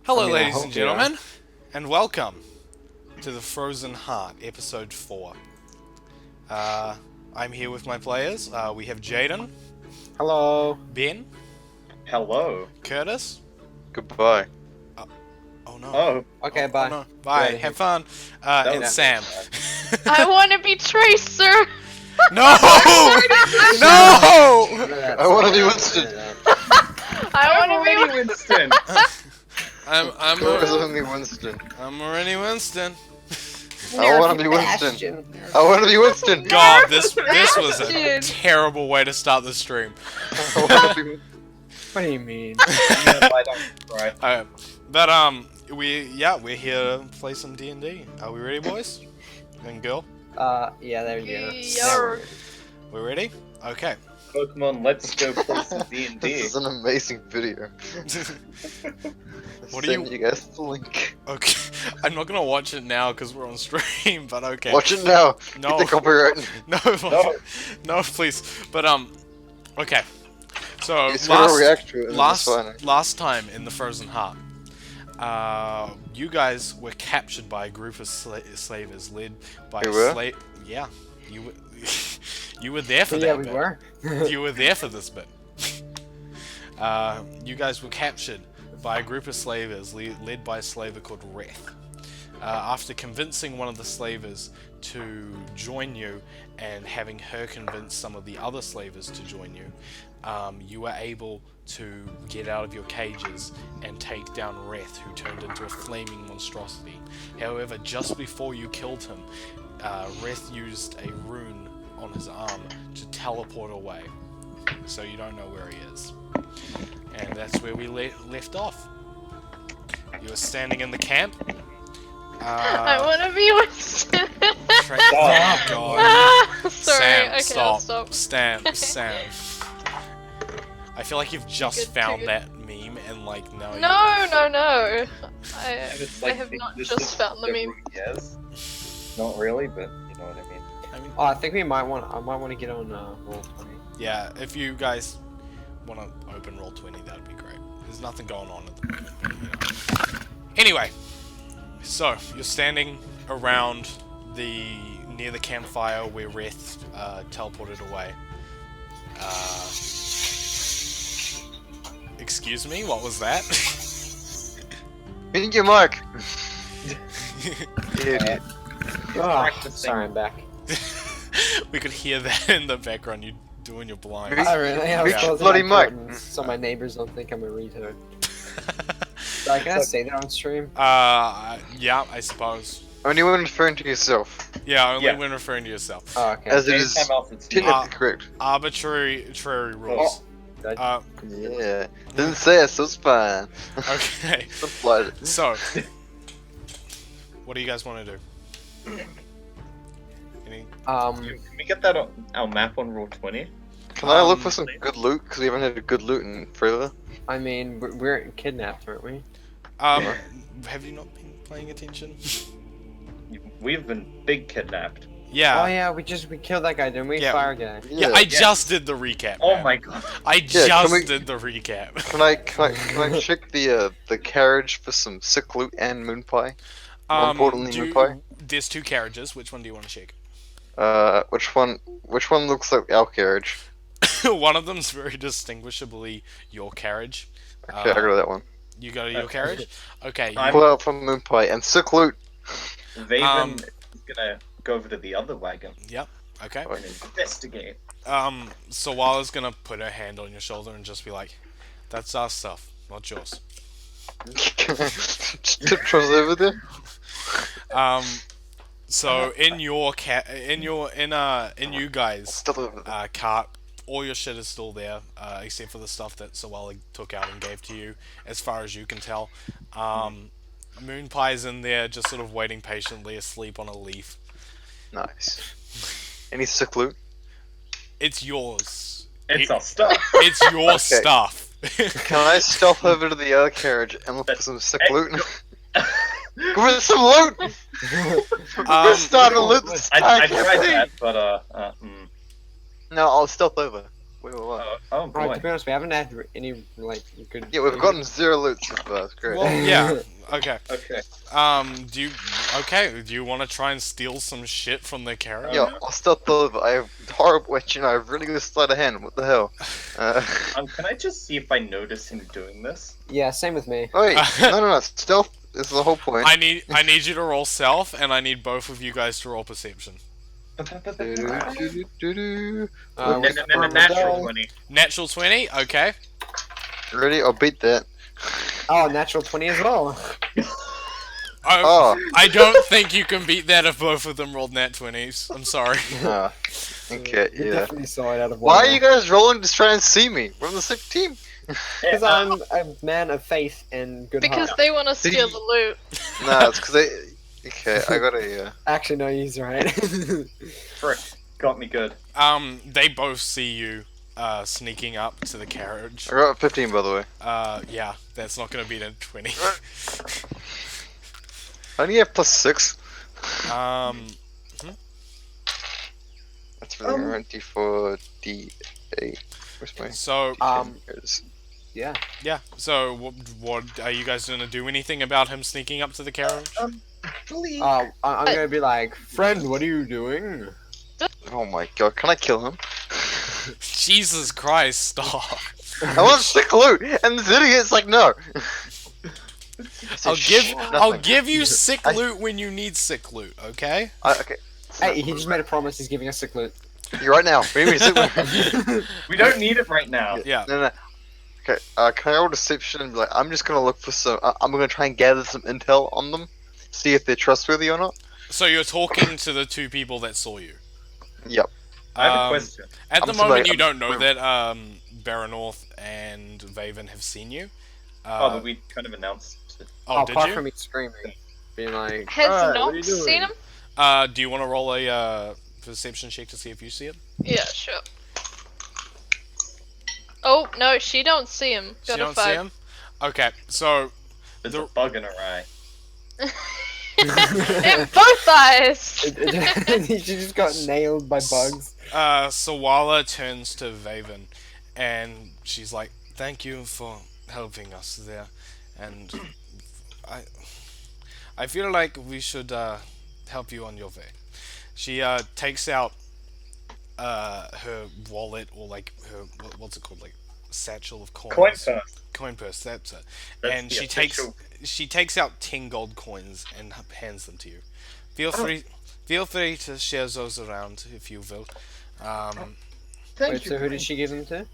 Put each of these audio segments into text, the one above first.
Hello, I ladies hope and you are. gentlemen, and welcome to the Frozen Heart, Episode 4. I'm here with my players. We have Jaden, Hello. Ben, Hello. Curtis. Goodbye. Oh no. Oh, Okay, Oh bye. no. Bye. outta Have here. fun. That And was Sam. I want to be Tracer. No! No! I want to be Winston. I I'm want to already be. Winston. I'm only Winston. already Winston. I want to be Winston. I want to be Winston. God, this was a Bastion. terrible way to start the stream. I want to be. What do you mean? Yeah, I don't cry. But we're here to play some D&D. Are we ready, boys and girl? Yeah, there you go. Yarr. We ready? Okay. Pokemon, let's go play some This D&D. is an amazing video. What do Send you guys the link? Okay. I'm not gonna watch it now because we're on stream, but okay. Watch it now. No. Get the copyright. No, No. no, please. But okay. So It's gonna react to it. and last it's fine. last time in the Frozen Heart, you guys were captured by a group of slavers led by We were? slave. Yeah, you were. You were there for that. Yeah, we bit. were. You were there for this bit. You guys were captured by a group of slavers led by a slaver called Wrath. After convincing one of the slavers to join you and having her convince some of the other slavers to join you, you were able to get out of your cages and take down Wrath, who turned into a flaming monstrosity. However, just before you killed him, Wrath used a rune on his arm to teleport away, so you don't know where he is. And that's where we left off. You were standing in the camp. I want to be Winston. Oh, God. Sorry. Sam, Okay, stop. I'll stop. Sam. I feel like you've just Good, found good. that meme and like now you... No. I It's I have not just found the meme. Yes. Not really, but you know what I mean. I mean, Oh, I think I might want to get on roll 20. yeah, if you guys want to open Roll20, that'd be great. There's nothing going on at the moment, but, you know. Anyway, so you're standing around near the campfire where Wrath teleported away. Excuse me, what was that? Meet your mic. Idiot. Oh, Practicing. sorry, I'm back. We could hear that in the background, you doing your blinds. Really? Oh, really? I was Reach closing bloody my mic. curtains so my neighbors don't think I'm a retard. Sorry, can I say that on stream? Yeah, I suppose. Only when referring to yourself. Yeah, only Yeah. when referring to yourself. Oh, okay. As it Same is time else, it's technically Ah. correct. Arbitrary rules. Oh. Yeah. Didn't say it, so it's fine. Okay, Applied it. so what do you guys want to do? Any? Can we get that on our map on roll 20? Can I look for some good loot? Because we haven't had good loot in forever. I mean, we're kidnapped, aren't we? Yeah. Have you not been paying attention? We've been big kidnapped. Yeah. Oh yeah, we killed that guy, didn't we? Yeah. Fire guy. Yeah, I just did the recap. Oh man. my god. I can just we- did the recap. Can I check the carriage for some sick loot and moon pie? More importantly, moon pie. There's two carriages. Which one do you want to check? Which one looks like our carriage? One of them's very distinguishably your carriage. Okay, I got that one. You go to your carriage? Okay. I'm- Pull out from moon pie and sick loot. Vaven is gonna go over to the other wagon Yep. Okay. and investigate. So Wila's gonna put her hand on your shoulder and just be like, "That's our stuff, not yours." Tiptoes over there. So in your in you guys Still over there. cart, all your shit is still there, except for the stuff that Sawala took out and gave to you, as far as you can tell. Moon Pie's in there, just sort of waiting patiently, asleep on a leaf. Nice. Any sick loot? It's yours. It's our stuff. It's your stuff. Can I stop over to the other carriage and look for some sick loot? I Give me some loot! We're starting to loot this tried pack, that, please. but No, I'll stealth over. Wait, what? Oh boy. Alright, to be honest, we haven't had any, like, good... Yeah, we've gotten 0 loot so far. It's great. Well, yeah. Okay. Okay. Do you want to try and steal some shit from the carriage? Yeah, I'll start over. I have horrible, I have really good sleight of hand. What the hell? Can I just see if I notice him doing this? Yeah, same with me. Wait, no. Stealth is the whole point. I need you to roll stealth, and I need both of you guys to roll perception. Do-do-do-do-do-do. Natural 20. Natural 20. Okay. Ready? I'll beat that. Oh, natural 20 as well. Oh. I don't think you can beat that if both of them rolled nat 20s. I'm sorry. Okay, You yeah. definitely saw it out of Why are you guys rolling to try and see me? We're on the same team. Because I'm a man of faith and good Because heart. they want to steal the loot. Nah, it's because they. Okay, I gotta. Actually, no, he's right. Frick. Got me good. They both see you sneaking up to the carriage. I got 15 by the way. Yeah, that's not gonna beat a 20. I only have +6. That's really around D4, D8. Where's my? So, Here it is. yeah. yeah. So, what are you guys gonna do? Anything about him sneaking up to the carriage? Please. I'm gonna be like, friend, what are you doing? Oh my god, can I kill him? Jesus Christ! Stop. I want sick loot, and this idiot's like, no. I'll give you sick loot when you need sick loot. Okay. Okay. Hey, he just made a promise he's giving us sick loot. You're right now. What do you mean sick loot? We don't need it right now. Yeah. No. Okay. Can I roll deception and be like, I'm just gonna look for some. I'm gonna try and gather some intel on them, see if they're trustworthy or not. So you're talking to the two people that saw you. Yep. I have a question. At the I'm moment, sorry, you don't I'm- know that Baranorth and Vaven have seen you. But we kind of announced it. Oh, did apart you? from me screaming, being like, Has "Alright, what are you Nox doing?" seen him? Do you want to roll a perception check to see if you see it? Yeah, sure. Oh, no, she don't see him. You Got a don't see 5. him. Okay, so There's a bug in her eye. In both eyes! He just got nailed by bugs. Sawala turns to Vaven, and she's like, "Thank you for helping us there, and I feel like we should help you on your way." She takes out her wallet, or like her what's it called, like satchel of coins. Coin purse. Coin purse, that's it. That's And the she official- takes out 10 gold coins and hands them to you. Feel free to share those around if you will. Thank Wait, you. so who did she give them to?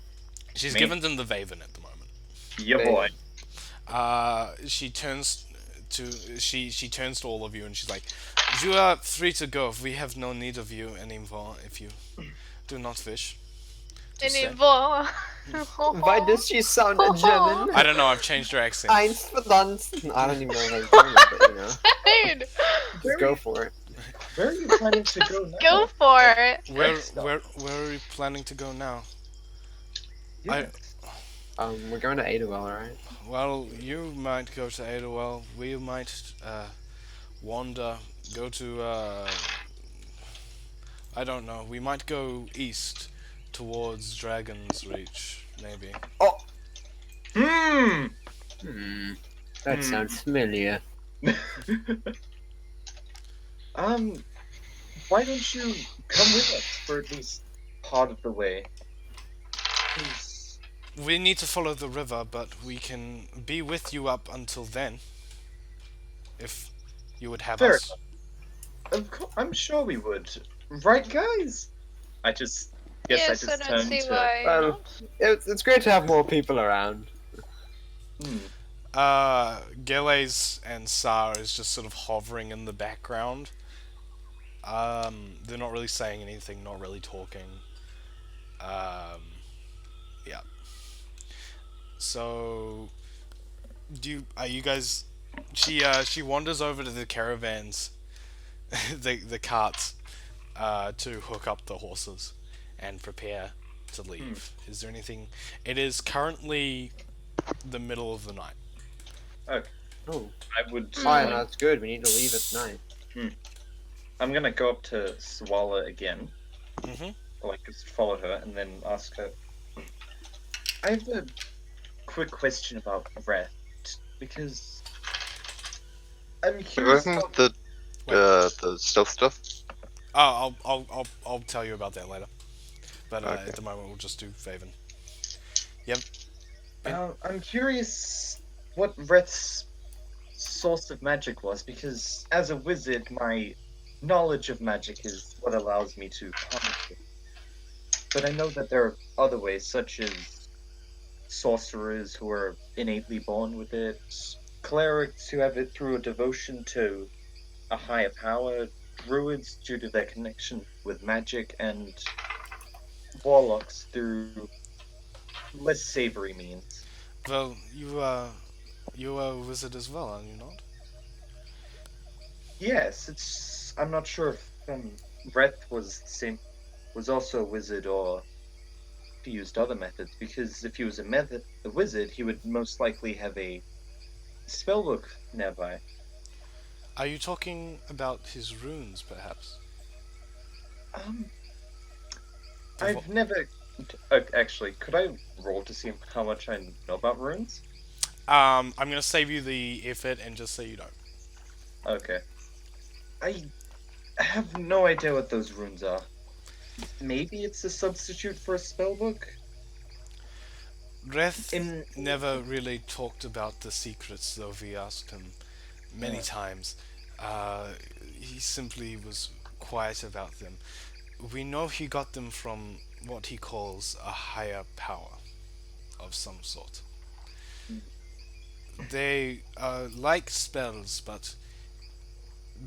She's Me? given them the Vaven at the moment. Yeah, boy. She turns to all of you and she's like, "You are free to go. We have no need of you anymore if you do not wish to stay." Anymore. Why does she sound German? I don't know. I've changed her accent. Eins verdammt. I don't even know if I'm German, but you know, Dude, just go for it. Where are you planning to go now? go for it. Where are we planning to go now? Yeah. We're going to Adoel, right? Well, you might go to Adoel. We might wander, go to I don't know. We might go east towards Dragon's Reach, maybe. Hmm. That sounds familiar. Why don't you come with us for at least part of the way? Please. We need to follow the river, but we can be with you up until then. If you would have Fair us. I'm sure we would. Right, guys? I just guess Yes, I I just don't turned see to. why. Well, it's great to have more people around. Gilles and Sar is just sort of hovering in the background. They're not really saying anything, not really talking. Yeah. So, are you guys? She wanders over to the caravans, the carts, to hook up the horses and prepare to leave. Is there anything? It is currently the middle of the night. Okay. Oh, I would. oh yeah, no, that's good. We need to leave at night. I'm gonna go up to Swalla again. Mhm. Like, just follow her and then ask her, I have a quick question about Wrath, because I'm We're curious. working with the stealth stuff. Oh, I'll tell you about that later. But Okay. at the moment, we'll just do Faven. Yep. I'm curious what Wrath's source of magic was, because as a wizard, my knowledge of magic is what allows me to harness it. But I know that there are other ways, such as sorcerers who are innately born with it, clerics who have it through a devotion to a higher power, druids due to their connection with magic, and warlocks through less savory means. Well, you are a wizard as well, are you not? Yes, it's. I'm not sure if Reth was also a wizard, or if he used other methods. Because if he was a wizard, he would most likely have a spellbook nearby. Are you talking about his runes, perhaps? Um, The vo- I've never. Actually, could I roll to see how much I know about runes? I'm gonna save you the effort and just say you don't. Okay. I have no idea what those runes are. Maybe it's a substitute for a spellbook? Reth In never really talked about the secrets, though we asked him many Yeah. times. He simply was quiet about them. We know he got them from what he calls a higher power of some sort. They are like spells, but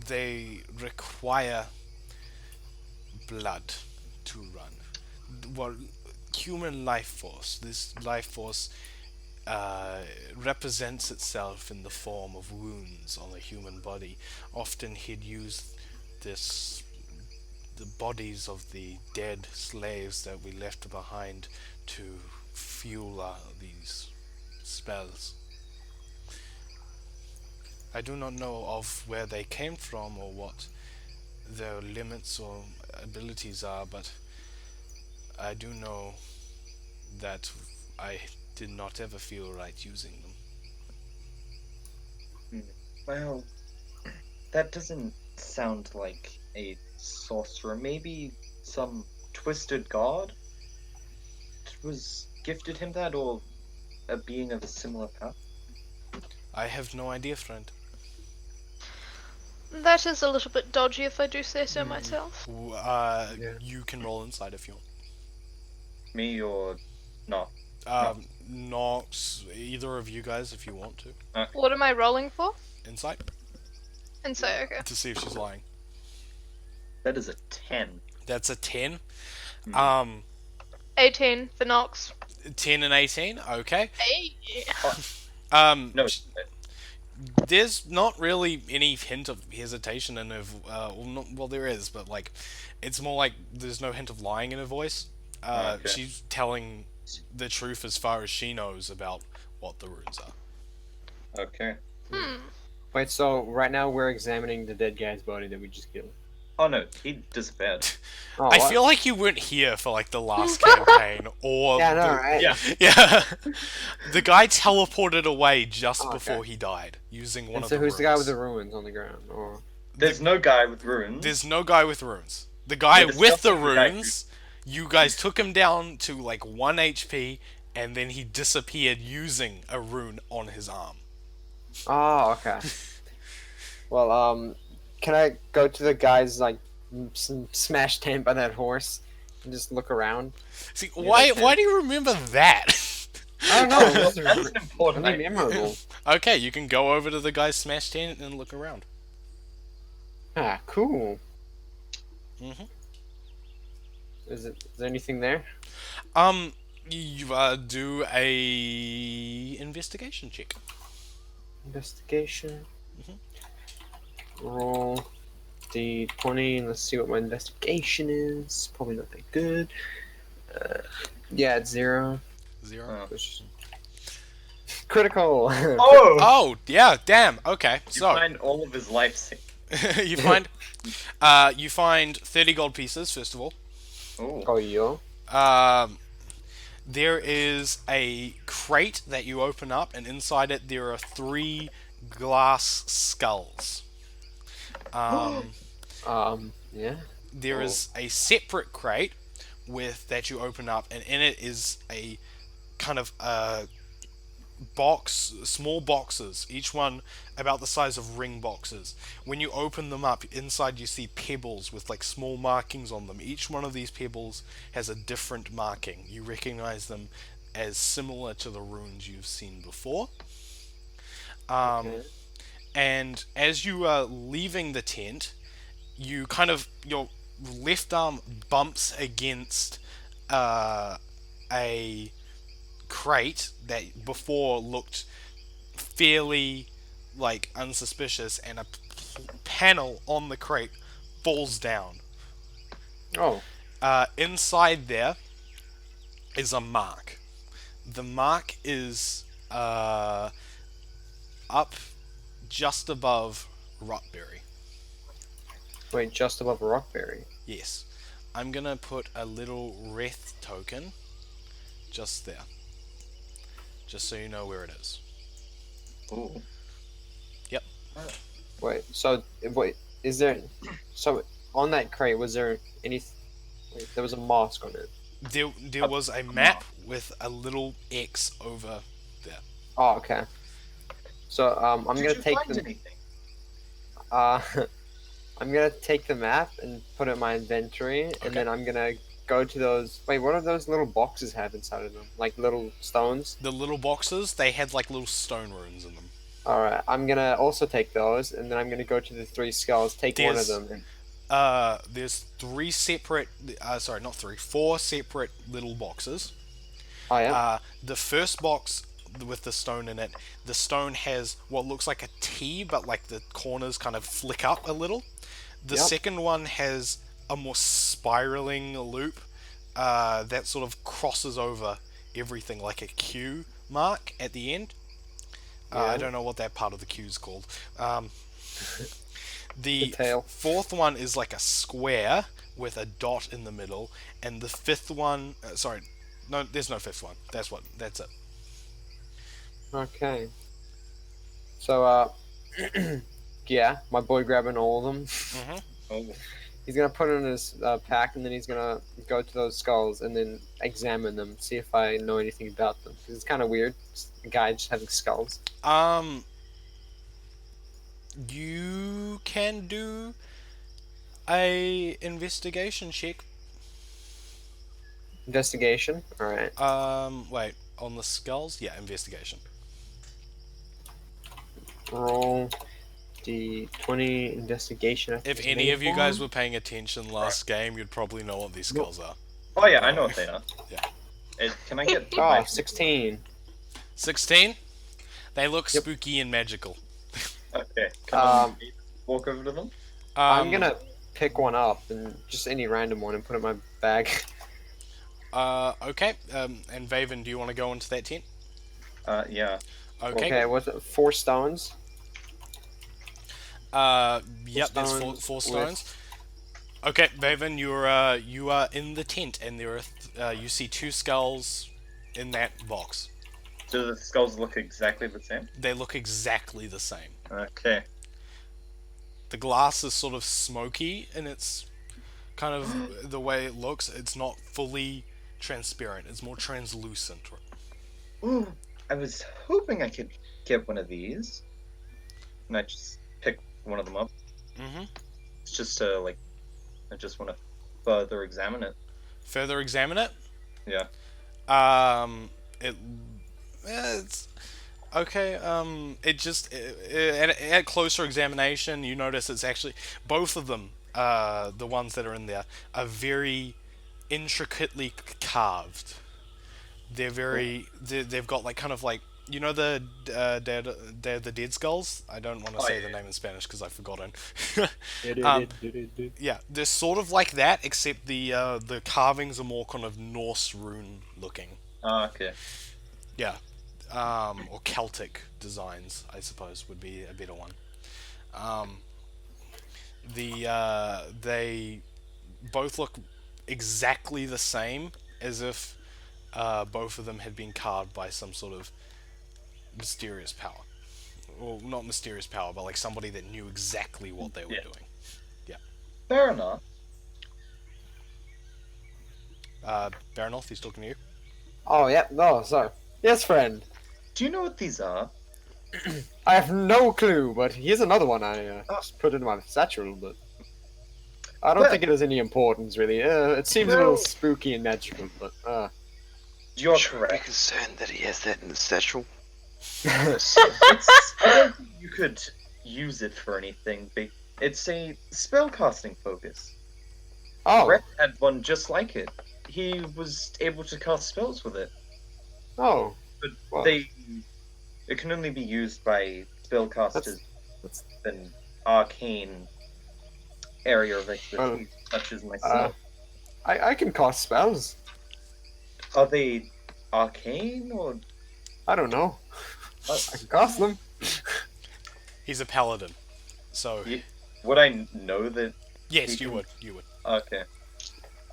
they require blood to run. Well, human life force. This life force represents itself in the form of wounds on the human body. Often he'd use this the bodies of the dead slaves that we left behind to fuel these spells. I do not know of where they came from or what their limits or abilities are, but I do know that I did not ever feel right using them. Well, that doesn't sound like a sorcerer. Maybe some twisted god was gifted him that, or a being of a similar power. I have no idea, friend. That is a little bit dodgy if I do say so myself. Yeah. You can roll inside if you want. Me or not? Not either of you guys if you want to. What am I rolling for? Insight And say, okay. to see if she's lying. That is a 10. That's a 10. Hmm. 18 for Nox. 10 and 18. Okay. Hey. No, There's not really any hint of hesitation in her. Well, there is, but like, it's more like there's no hint of lying in her voice. Okay. She's telling the truth as far as she knows about what the runes are. okay. Wait, so right now we're examining the dead guy's body that we just killed. Oh no, he disappeared. Oh, I what? feel like you weren't here for like the last campaign, or Yeah, I know, right? Yeah. yeah. The guy teleported away just Oh, okay. before he died using one And of so the who's the guy with runes. the ruins on the ground? Or There's no guy with runes. There's no guy with runes. The guy We're with the discussing the guy who- runes, you guys took him down to like 1 HP, and then he disappeared using a rune on his arm. oh, okay. Well, can I go to the guy's like smashed tent by that horse and just look around? See, Yeah, why that's it. why do you remember that? I don't know. Those That's are an important really item. memorable. Okay, you can go over to the guy's smashed tent and look around. Ah, cool. hmm Is there anything there? You do a investigation check. Investigation. Mhm. Roll D20 and let's see what my investigation is. Probably not that good. Yeah, it's 0. 0. Oh. Critical. Oh! Oh, yeah, damn. Okay, You so find all of his life savings. you find 30 gold pieces first of all. Oh. Oh, yo. There is a crate that you open up, and inside it there are 3 glass skulls. Yeah. There is a separate crate that you open up, and in it is a kind of small boxes, each one about the size of ring boxes. When you open them up, inside you see pebbles with like small markings on them. Each one of these pebbles has a different marking. You recognize them as similar to the runes you've seen before. Okay. And as you are leaving the tent, your left arm bumps against a crate that before looked fairly like unsuspicious, and a panel on the crate falls down. Oh. Inside there is a mark. The mark is up just above Rotberry. Wait, just above Rockberry. Yes. I'm gonna put a little Wraith token just there. Just so you know where it is. Ooh. Yep. Wait, is there... So, on that crate, was there any... Wait, there was a mask on it. There was a map with a little X over there. Oh, okay. So, I'm Did gonna you take find the... anything? I'm gonna take the map and put it in my inventory, Okay. and then I'm gonna go to those... Wait, what do those little boxes have inside of them? Like little stones? The little boxes, they had like little stone runes in them. Alright, I'm gonna also take those, and then I'm gonna go to the 3 skulls, take one of There's- them. There's 3 separate, sorry, not 3, 4 separate little boxes. Oh, yeah? The first box with the stone in it, the stone has what looks like a T, but like the corners kind of flick up a little. The Yep. second one has a more spiraling loop that sort of crosses over everything like a Q mark at the end. I Yeah. don't know what that part of the Q is called. The tail. fourth one is like a square with a dot in the middle, and the fifth one, sorry, no, there's no fifth one. That's it. Okay. So, yeah, my boy grabbing all of them. Mm-hmm. Oh. He's gonna put it in his pack, and then he's gonna go to those skulls and then examine them, see if I know anything about them. 'Cause it's kind of weird, just a guy just having skulls. You can do a investigation check. Investigation. All right. Wait, on the skulls? Yeah, investigation. Roll D20 investigation. I think If is any of you made guys for. were paying attention last game, you'd probably know what these skulls are. Oh yeah, I know what they are. Yeah. Can I get? Oh, 16. 16? They look Yep. spooky and magical. Okay. Can Um, I walk over to them? I'm gonna pick one up and just any random one and put it in my bag. Okay. And Vaven, do you want to go into that tent? Yeah. Okay. Okay, what's it? 4 stones. Yep, there's stones four with- stones. Okay, Vaven, you are in the tent, and there are you see 2 skulls in that box. Do the skulls look exactly the same? They look exactly the same. Okay. The glass is sort of smoky, and it's kind of the way it looks. It's not fully transparent. It's more translucent. Ooh, I was hoping I could get one of these. And I just pick one of them up. Mm-hmm. It's just to like, I just want to further examine it. Further examine it. Yeah. It's okay. At closer examination, you notice it's actually both of them. The ones that are in there are very intricately carved. They've got like kind of like, you know, the dead skulls. I don't want to say the name in Spanish because I've forgotten. Yeah, they're sort of like that, except the carvings are more kind of Norse rune looking. Okay. Yeah, or Celtic designs, I suppose, would be a better one. They both look exactly the same, as if both of them had been carved by some sort of mysterious power. Well, not mysterious power, but like somebody that knew exactly what they were Yeah. doing. Fair enough. Baranoth, he's talking to you. Oh, yeah, no, so. Yes, friend. Do you know what these are? I have no clue, but here's another one I just put in my satchel, but. I don't Well- think it has any importance, really. It seems a Well- little spooky and magical, but. You're Should we be correct. concerned that he has that in the satchel? It's, I don't think you could use it for anything big. It's a spellcasting focus. Oh, Brett had one just like it. He was able to cast spells with it, oh. but Wow. it can only be used by spellcasters that's- with an arcane area of expertise, such as myself. I can cast spells. Are they arcane or? I don't know. Uh, I can cast them. He's a paladin, so Yeah. Would I know that? yes, he you can- would. You would. Okay.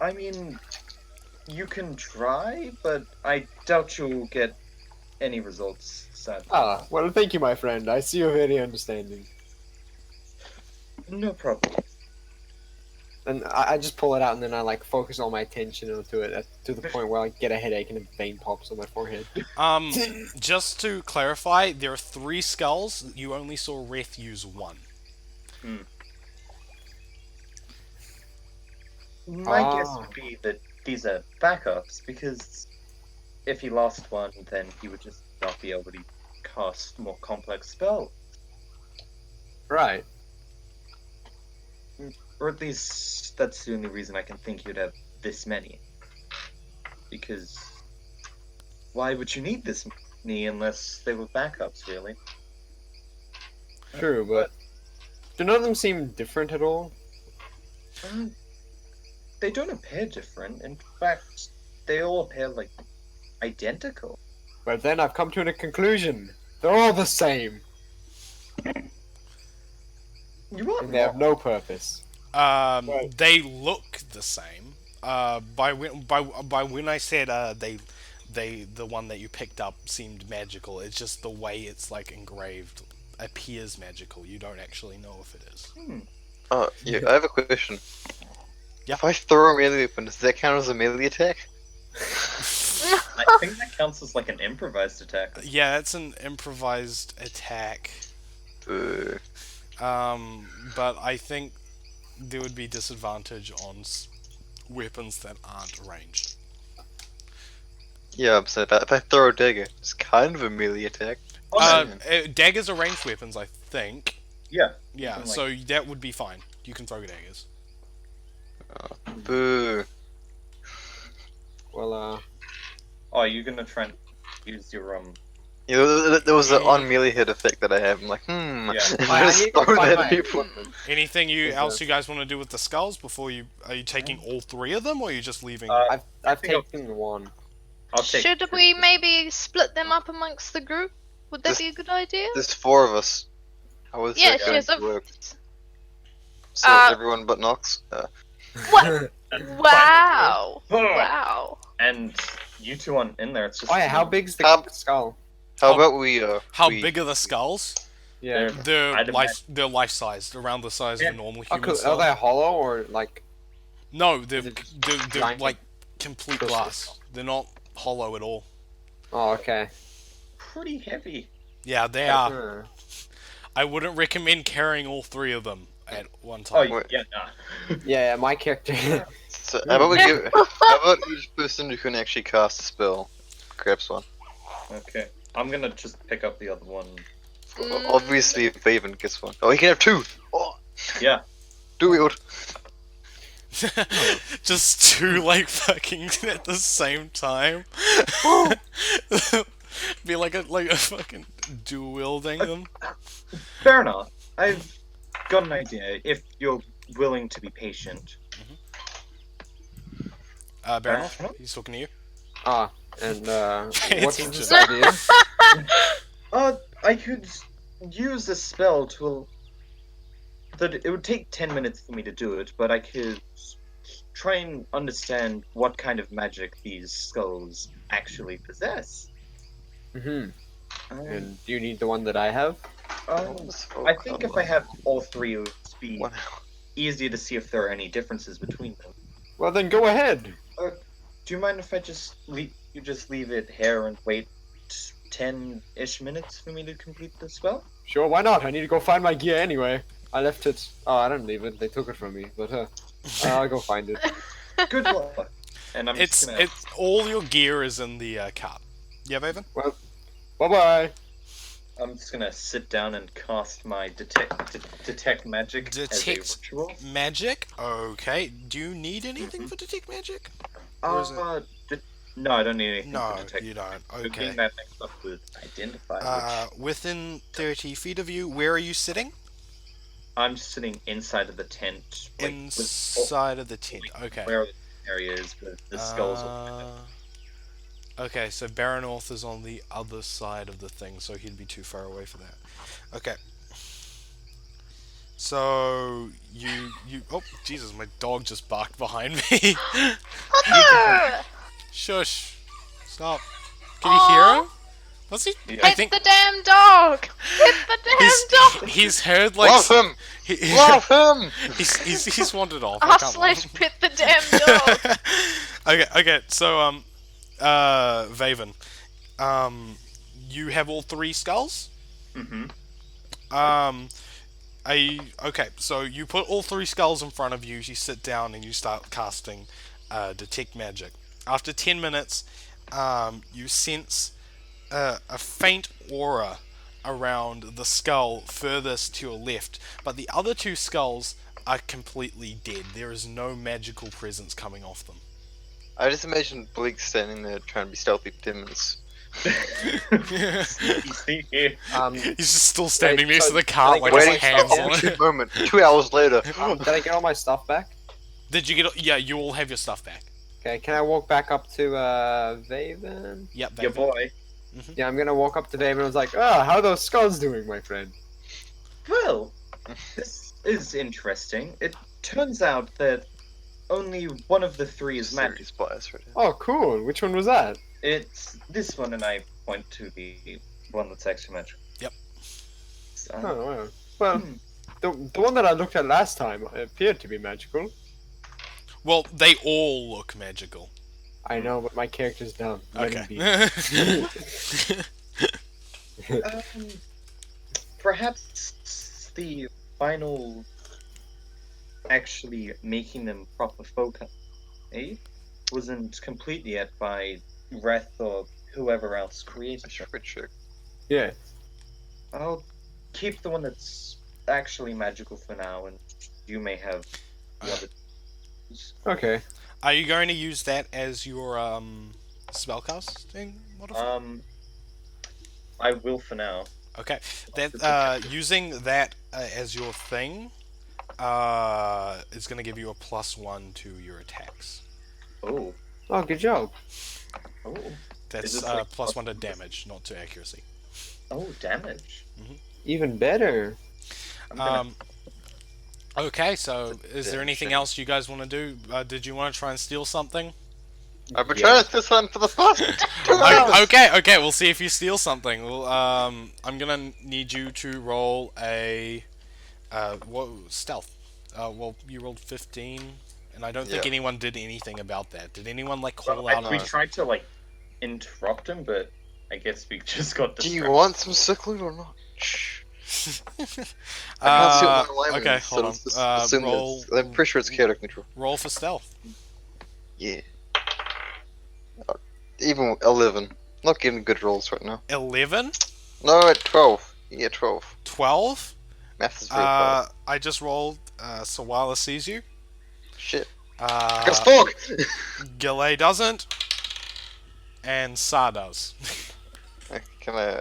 I mean, you can try, but I doubt you'll get any results, sadly. Ah, well, thank you, my friend. I see you're very understanding. No problem. And I just pull it out and then I like focus all my attention onto it to the point where I get a headache and a vein pops on my forehead. Just to clarify, there are 3 skulls. You only saw Reth use 1. My guess Ah. would be that these are backups, because if he lost one, then he would just not be able to cast more complex spells. Right. Or at least that's the only reason I can think you'd have this many. Because why would you need this many unless they were backups, really? True, but do none of them seem different at all? They don't appear different. In fact, they all appear like identical. But then I've come to a conclusion. They're all the same, You are and they have no purpose. Right. They look the same. By when I said the one that you picked up seemed magical. It's just the way it's like engraved appears magical. You don't actually know if it is. Yeah, I have a question. Yeah. If I throw a melee weapon, does that count as a melee attack? I think that counts as like an improvised attack. Yeah, it's an improvised attack. Boo. But I think there would be disadvantage on weapons that aren't ranged. Yeah, I'm saying if I throw a dagger, it's kind of a melee attack. Daggers are ranged weapons, I think. Yeah. Yeah, can, like- so that would be fine. You can throw daggers. Boo. Well, Oh, you're gonna try and use your Yeah, there was an on melee hit effect that I have. I'm like, Yeah. I just need to throw find that my at people. equipment. Anything Is else that- you guys want to do with the skulls before you are you taking all 3 of them or are you just leaving? I've think I'll- taken one. I'll take. Should we maybe split them up amongst the group? Would that Just- be a good idea? There's 4 of us. How is Yes, that going yes. to work? So Uh, everyone but Nox? What? and Wow! finally- Wow! And you two on in there. It's just. Oh yeah, how big's the How- skull? How How- about we, How we- big are the skulls? Yeah. I'd They're life-sized, around the size Yeah. of a normal Oh, human cool. Are skull. they hollow or like? No, they're, Is it they're giant? like complete Crystal. glass. They're not hollow at all. Oh, okay. pretty heavy. Yeah, they are. I wouldn't recommend carrying all 3 of them at one Oh, time. Wait. yeah, nah. Yeah, my character. So how about we give? How about each person who can actually cast a spell grabs one? Okay. I'm gonna just pick up the other one. Obviously, Vaven gets one. Oh, he can have 2. Oh, Yeah. do wield. Just 2 like fucking at the same time. Be like a fucking dual wielding them. Fair enough. I've got an idea. If you're willing to be patient. Baronoff, he's talking to you. And Pay what's attention. this idea? I could use a spell to. That it would take 10 minutes for me to do it, but I could try and understand what kind of magic these skulls actually possess. Mm-hmm. Um, And do you need the one that I have? I think if I have all three, it would be Wow. easier to see if there are any differences between them. Well, then go ahead. Do you mind if I just leave it here and wait 10-ish minutes for me to complete the spell? Sure, why not? I need to go find my gear anyway. I left it. Oh, I didn't leave it. They took it from me. But I'll go find it. Good luck. And I'm just gonna... It's all your gear is in the cart. Yeah, Vaven? Well, bye-bye. I'm just gonna sit down and cast my detect magic as a Detect ritual. magic. Okay. Do you need anything for detect magic? Or is it- No, I don't need anything No, for detect. you don't. Looking Okay. that next up with identify, which Within 30 feet of you, where are you sitting? I'm sitting inside of the tent. Like, Inside of the tent. Okay. where the area is with the skulls. Okay, so Baronorth is on the other side of the thing, so he'd be too far away for that. Okay. So you oh Jesus, my dog just barked behind me. Oh, Shush. Stop. Can you hear him? What's he? Yeah. I hit think the damn dog! Hit the damn dog! he's heard like Love him! Love him! he's wandered off. I R can't slash pit the damn dog! okay, so Vaven, you have all three skulls. Mm-hmm. Okay, so you put all three skulls in front of you. You sit down and you start casting detect magic. After 10 minutes, you sense a faint aura around the skull furthest to your left, but the other two skulls are completely dead. There is no magical presence coming off them. I just imagine Bleak standing there trying to be stealthy for 10 minutes. Sneaky. He's just still standing next to the like, cart, like Waiting his for hands the on opportune it. moment. 2 hours later. Did I get all my stuff back? Did you get? Yeah, you all have your stuff back. Okay, can I walk back up to Vaven? Yep, Your Vaven. boy. Yeah, I'm gonna walk up to Vaven and I was like, oh, how are those skulls doing, my friend? Well, this is interesting. It turns out that only one of the three is magic. Serious bias right now. Oh, cool. Which one was that? It's this one, and I point to the one that's actually magic. Yep. So, Oh, wow. Well, hmm. the one that I looked at last time appeared to be magical. Well, they all look magical. I know, but my character's dumb. Let him be. Okay. Perhaps the final actually making them proper folk, wasn't complete yet by Wrath or whoever else created them. Richard. Yeah. I'll keep the one that's actually magical for now, and you may have the other. Okay. Are you going to use that as your spellcasting modifier? I will for now. Okay. That using that as your thing is going to give you a +1 to your attacks. Oh. Oh, good job. Oh. That's Is this like +1 to damage, not to accuracy. Oh, damage. Even better. I'm gonna... Okay, so is there anything shit. else you guys want to do? Did you want to try and steal something? I've been trying to steal something for the past 2 hours! Okay, we'll see if you steal something. Well, I'm gonna need you to roll a stealth. Well, you rolled 15, and I don't think Yeah. anyone did anything about that. Did anyone like call Well, out? we tried to like interrupt him, but I guess we just got Do distracted. you want some sick loot or not? Shh. I can't see what my alignment okay, is, so hold on. let's just assume Roll. I'm pretty sure it's chaotic neutral. Roll for stealth. Yeah. Even 11. Not getting good rolls right now. 11, No, at 12. Yeah, 12. 12. Math is very bad. I just rolled. Sawala sees you. Shit. I got Uh, Spork! Gillet doesn't, and Sa does. Can I...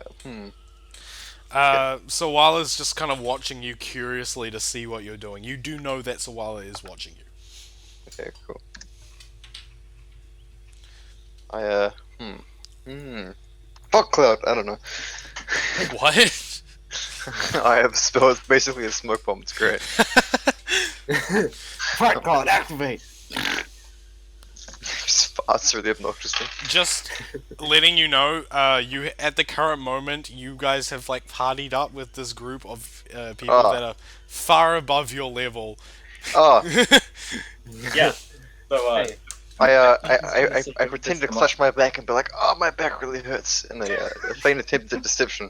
Sawala's just kind of watching you curiously to see what you're doing. You do know that Sawala is watching you. Okay, cool. Fuck Cloud, I don't know. What? I have a spell, it's basically a smoke bomb, it's great. Fight God, activate! That's really obnoxious. Thing. Just letting you know, you at the current moment, you guys have like partied up with this group of people Ah. that are far above your level. Oh, Yeah. So, Hey. I pretend to clutch my back and be like, "Oh, my back really hurts," in a faint attempt at deception.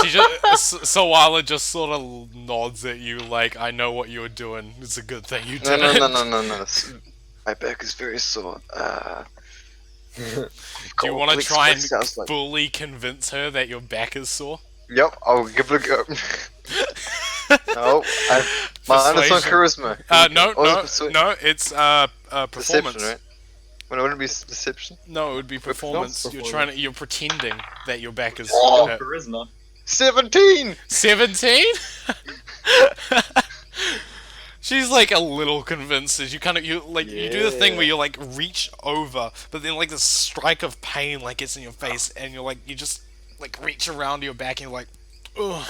She just Sawala just sort of nods at you like, "I know what you're doing. It's a good thing you No, did no, it." no, no, no, no. My back is very sore. Do you want to Complex try and sounds like- fully convince her that your back is sore? Yep, I'll give it a go. No, minus on Persuasion. charisma. No, Or is it no, persuasion? no. It's performance. Deception, right? Well, it wouldn't be deception. No, it would be performance. You're trying to. You're pretending that your back is. Oh. hurt. charisma. 17. 17? She's like a little convinced as you kind of you do the thing where you like reach over, but then like this strike of pain like gets in your face, and you just like reach around your back and you're like, ugh.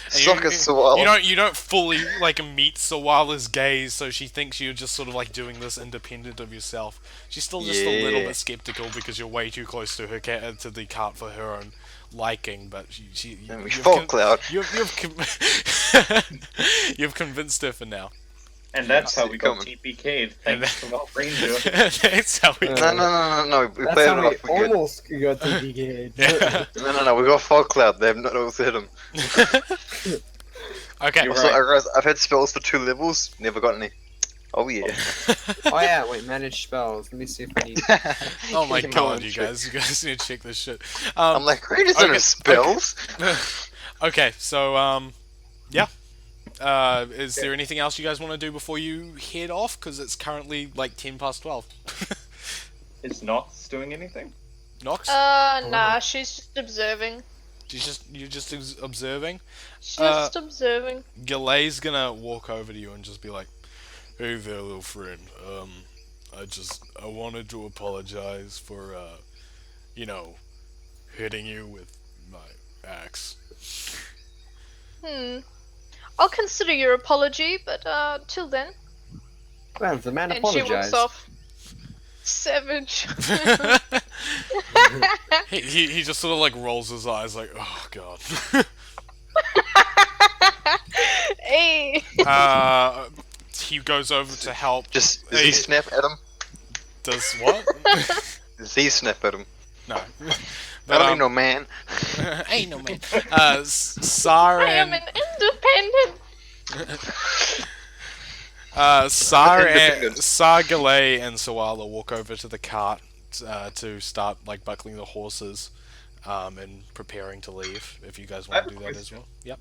And Suck it, Sawala. you don't fully like meet Sawala's gaze, so she thinks you're just sort of like doing this independent of yourself. She's still just a little Yeah. bit skeptical because you're way too close to her to the cart for her own liking, but And we fall cloud. you've convinced her for now. And that's how we got Coming. TPK'd, And thanks to our ranger. That's how we. No. We That's played how it we off. We're good. almost got to begin. Yeah. No. We got fog cloud. They have not able to hit him. Okay. You're Also, right. I've had spells for 2 levels. Never got any. Oh yeah. Oh yeah, wait, manage spells. Let me see if I need. Oh my Come god, on, you trick. guys need to check this shit. I'm like, great, is there okay, spells? Okay, so yeah. Is there anything else you guys want to do before you head off? Because it's currently like 10 past 12. Is Nox doing anything? Nox? Nah, she's just observing. You're just observing. Just observing. Galay's gonna walk over to you and just be like, "Hey there, little friend. I wanted to apologize for, hitting you with my axe." I'll consider your apology, but till then. Well, the man And she walks apologized. off. Savage. he just sort of like rolls his eyes like, "Oh god." Hey. He goes over to help. Just Hey. Z-snap at him. Does what? Z-snap at him. No. I But, don't need no man. ain't no man. Sar I am and an independent. Sar, Galay, and Sawala walk over to the cart to start like buckling the horses, and preparing to leave. If you guys I want have to a do that as question. well. Yep.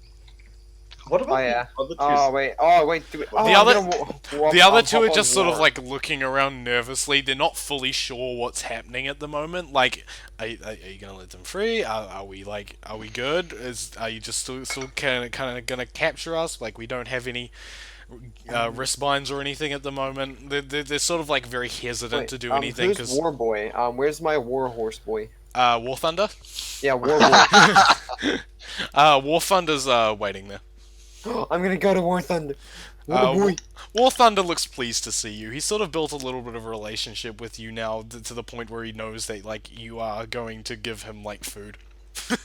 What about Oh yeah. the other two? Oh wait. The other two are just sort of like looking around nervously. They're not fully sure what's happening at the moment. Like, are you gonna let them free? Are we good? Are you just still kind of gonna capture us? Like, we don't have any wrist binds or anything at the moment. They're sort of like very hesitant to do anything Who's because War Boy? Where's my War Horse boy? War Thunder. Yeah, War Boy. War Thunder's waiting there. I'm gonna go to War Thunder. War Uh, Boy. War Thunder looks pleased to see you. He's sort of built a little bit of a relationship with you now, to the point where he knows that like you are going to give him like food.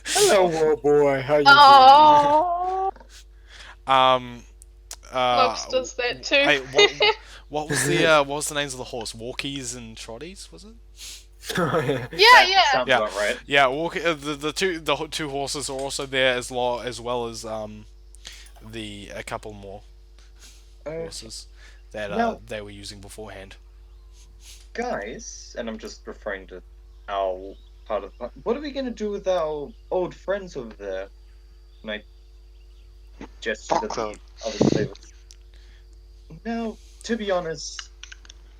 Hello, War Boy. How you Oh. Nox does that too. Hey, what was the names of the horse? Walkies and Trotties, was it? doing? Yeah. Sounds Yeah. about right. Yeah, the two horses are also there as well as a couple more horses that now- they were using beforehand. Guys, and I'm just referring to our part of. What are we gonna do with our old friends over there? And I gesture to the Fuck other slavers. Now, to be honest,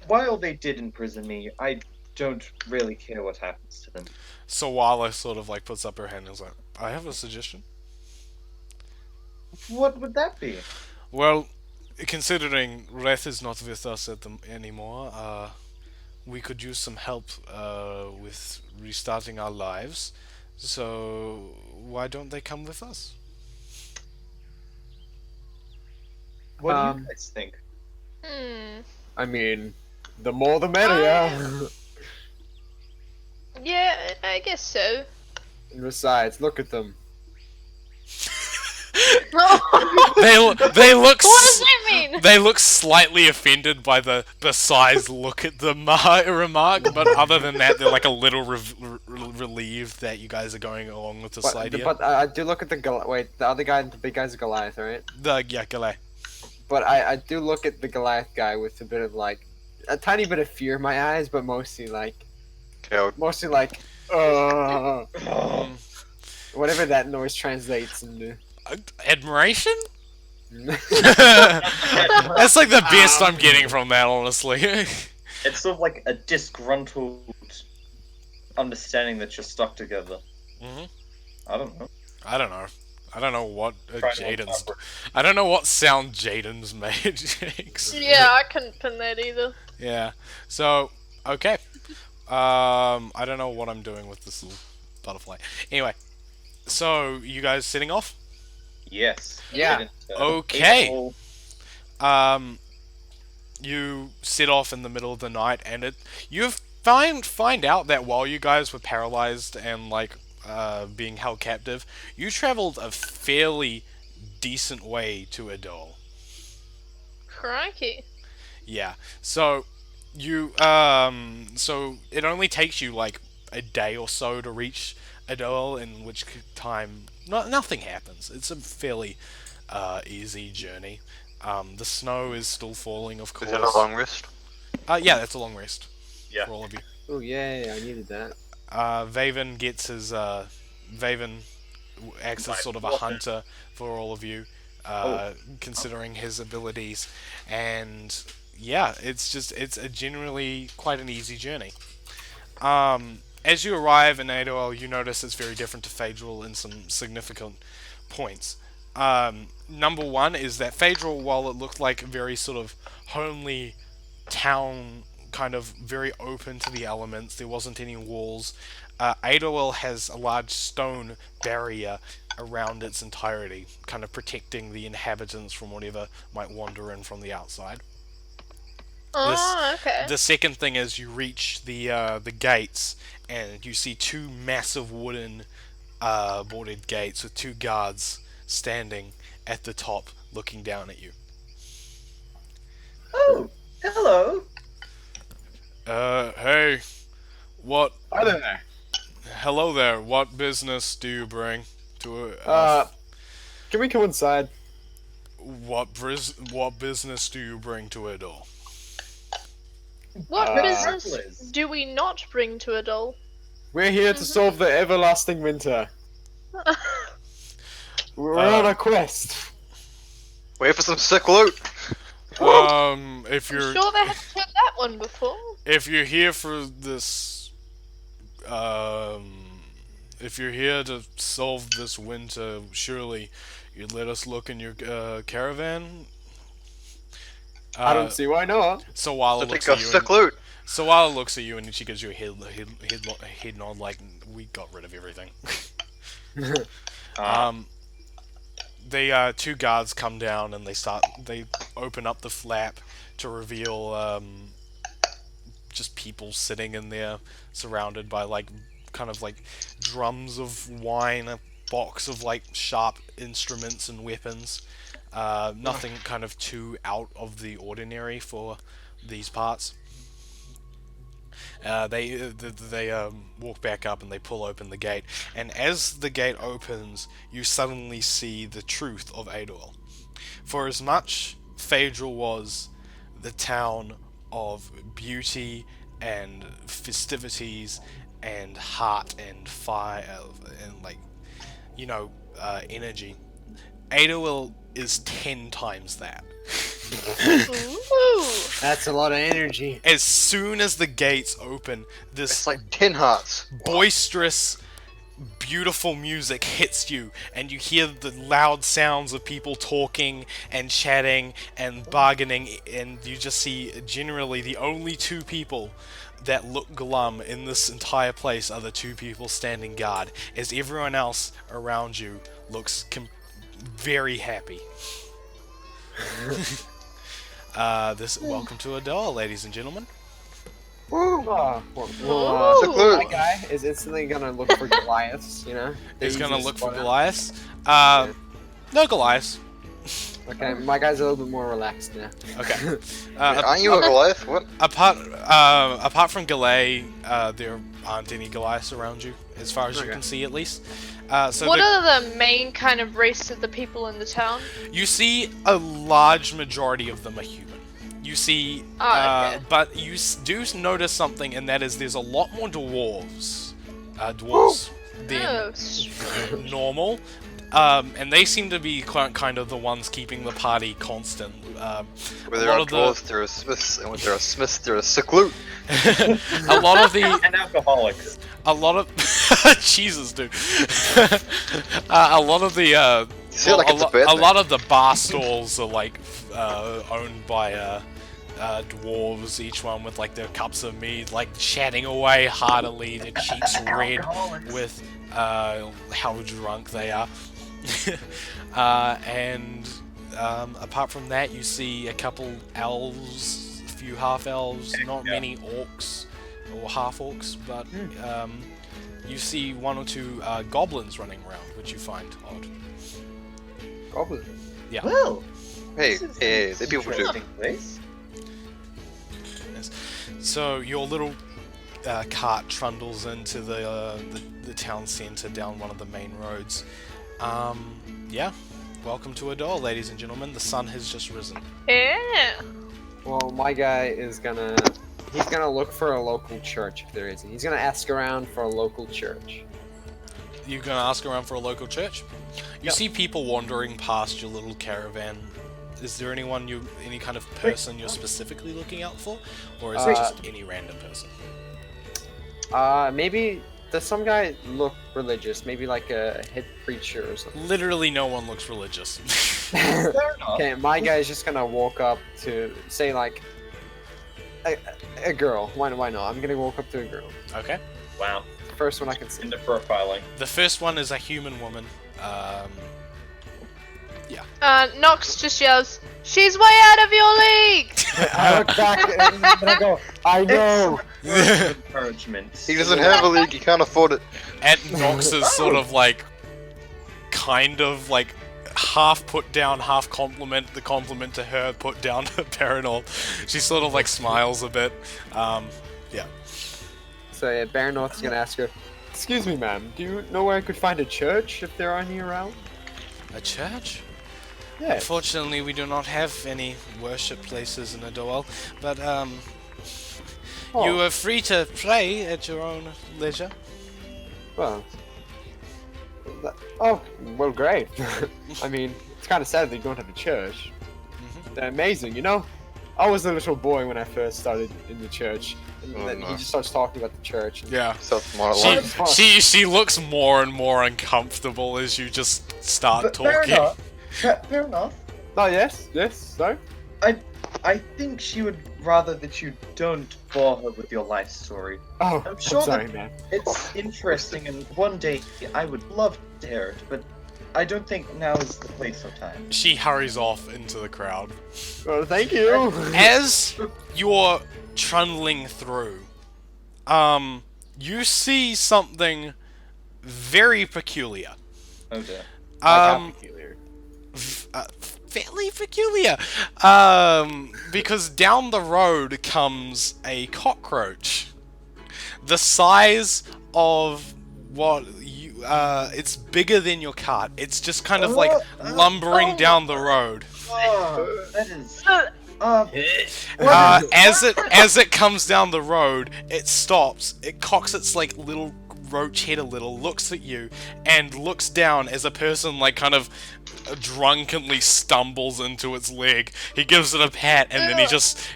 while they did imprison me, I don't really care what happens to them. So Wala sort of like puts up her hand and is like, "I have a suggestion." What would that be? Well, considering Wrath is not with us anymore, we could use some help with restarting our lives. So why don't they come with us? What do Um, you guys think? Hmm. I mean, the more the merrier. Yeah, I guess so. And besides, look at them. They look. What does that mean? They look slightly offended by the besides look at the remark, but other than that, they're like a little relieved that you guys are going along with this idea. But I do look at the wait, the other guy, the big guy's a Goliath, right? G'lay. But I do look at the Goliath guy with a bit of like a tiny bit of fear in my eyes, but mostly like whatever that noise translates into. Admiration? That's like the best I'm getting from that, honestly. It's sort of like a disgruntled understanding that you're stuck together. Mhm. I don't know. I don't know. I don't know what Jaden's. number. I don't know what sound Jaden's made. Yeah, I couldn't pin that either. Yeah. So okay. I don't know what I'm doing with this little butterfly. Anyway, so you guys setting off? Yes. Yeah. Get into Okay. April. You set off in the middle of the night, and you find out that while you guys were paralyzed and like being held captive, you traveled a fairly decent way to Adoel. Crikey. Yeah. So so it only takes you like a day or so to reach Adoel, in which time nothing happens. It's a fairly easy journey. The snow is still falling, of course. Is it a long rest? Yeah, that's a long rest. Yeah. For all of you. Oh yeah, I needed that. Vaven gets his Vaven acts as sort of a hunter for all of you, considering his abilities, and yeah, it's a generally quite an easy journey. As you arrive in Adoel, you notice it's very different to Phaedrel in some significant points. Number one is that Phaedrel, while it looked like a very sort of homely town, kind of very open to the elements, there wasn't any walls. Adoel has a large stone barrier around its entirety, kind of protecting the inhabitants from whatever might wander in from the outside. Oh, okay. The second thing is you reach the gates, and you see two massive wooden boarded gates with two guards standing at the top, looking down at you. Oh, hello. Hey, what? Hi there. Hello there. What business do you bring to us? Can we come inside? What business do you bring to Adoel? What business Travelers. do we not bring to Adoel? We're here to solve the everlasting winter. We're on a quest. Wait for some sick loot. If I'm you're sure they haven't heard that one before. if you're here for this, if you're here to solve this winter, surely you'd let us look in your caravan. I don't see why not. Sawala So looks take at a you. sick loot. Sawala looks at you, and she gives you a head nod, like we got rid of everything. The two guards come down and they open up the flap to reveal just people sitting in there, surrounded by like kind of like drums of wine, a box of like sharp instruments and weapons. Nothing kind of too out of the ordinary for these parts. They walk back up and they pull open the gate, and as the gate opens, you suddenly see the truth of Adoel. For as much Phaedrel was the town of beauty and festivities and heart and fire and like energy, Adoel is 10 times that. Ooh. That's a lot of energy. As soon as the gates open, this It's like 10 hearts. boisterous, beautiful music hits you, and you hear the loud sounds of people talking and chatting and bargaining, and you just see generally the only two people that look glum in this entire place are the two people standing guard, as everyone else around you looks very happy. Hmm. Welcome to Adoel, ladies and gentlemen. Woo! Oh, Seclude. my guy is instantly gonna look for Goliaths, you know? The He's gonna easiest look for spot out. Goliath. Yeah. No Goliath. Okay, my guy's a little bit more relaxed now. Okay. Aren't you a Goliath? What? Apart from Galay, there aren't any Goliaths around you, as far as you Okay. can see, at least. So What are the main kind of race of the people in the town? you see a large majority of them are human. You see, Okay. but you do notice something, and that is there's a lot more dwarves than Oh, normal. And they seem to be kind of the ones keeping the party constant. Where a there lot are of the- dwarves, there are smiths, and when there are smiths, there are seclude. a lot of the And alcoholics. a lot of Jesus, dude. A lot of the You say it like it's a bad a thing. lot of the bar stalls are like owned by dwarves, each one with like their cups of mead, like chatting away heartily, their cheeks red Alcoholics. with how drunk they are. And apart from that, you see a couple elves, a few half elves, not Yeah. many orcs or half orcs, but you see one or two goblins running around, which you find odd. Goblin. Well, Hey, this is hey, an they people too. interesting place. Yes. So your little cart trundles into the town centre down one of the main roads. Yeah. Welcome to Adoel, ladies and gentlemen. The sun has just risen. yeah. Well, my guy is gonna... He's gonna look for a local church, if there is. He's gonna ask around for a local church. You're gonna ask around for a local church? You Yep. see people wandering past your little caravan. Is there any kind of person you're specifically looking out for? Or is it just any random person? Maybe... Does some guy look religious? Maybe like a head preacher or something? Literally no one looks religious. Fair enough. Okay, my guy's just gonna walk up to, say, like, a girl. Why not? I'm gonna walk up to a girl. Okay. Wow. First one I can see. Into profiling. The first one is a human woman. Nox just yells, "She's way out of your league!" I look back and I go, I know! Excellent encouragement. He doesn't have a league, he can't afford it. And Nox is sort of like, kind of like, half put down, half compliment. The compliment to her put down to Paranol. She sort of like smiles a bit. Yeah. So yeah, Baron North's gonna ask her, excuse me ma'am, do you know where I could find a church if there are any around? A church? Yeah. Unfortunately, we do not have any worship places in Adoel, but you are free to pray at your own leisure. Well. Oh, well, great. I mean, it's kind of sad that you don't have a church. They're amazing, you know? I was a little boy when I first started in the church, and Oh, then no. he just starts talking about the church. Yeah. Sounds more She, like she looks more and more uncomfortable as you just start But fair talking. enough. Fair enough. Oh, yes, so? I think she would rather that you don't bore her with your life story. Oh, I'm sure sorry, that- man. It's interesting, and one day I would love to hear it, but I don't think now is the place or time. She hurries off into the crowd. Well, thank you. As you're trundling through, you see something very peculiar. Oh dear. Fairly peculiar. Because down the road comes a cockroach. The size of what you, it's bigger than your cart. It's just kind of like lumbering down the road. Oh, that is. As it comes down the road, it stops. It cocks its like little roach head a little, looks at you, and looks down as a person like kind of drunkenly stumbles into its leg. He gives it a pat, and then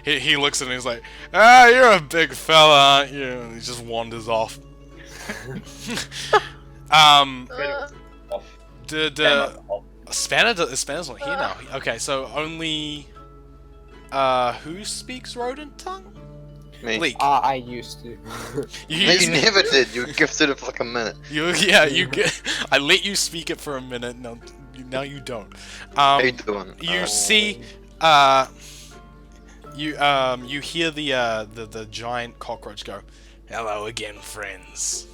he looks at it and he's like, "Ah, you're a big fella, aren't you?" And he just wanders off. Spanner's not here now. Okay, so only who speaks rodent tongue? me. Leek. I used to. You, No, used- you never did. You were gifted it for like a minute. I let you speak it for a minute. Now you don't. How you doing? You see, You hear the giant cockroach go, "Hello again, friends."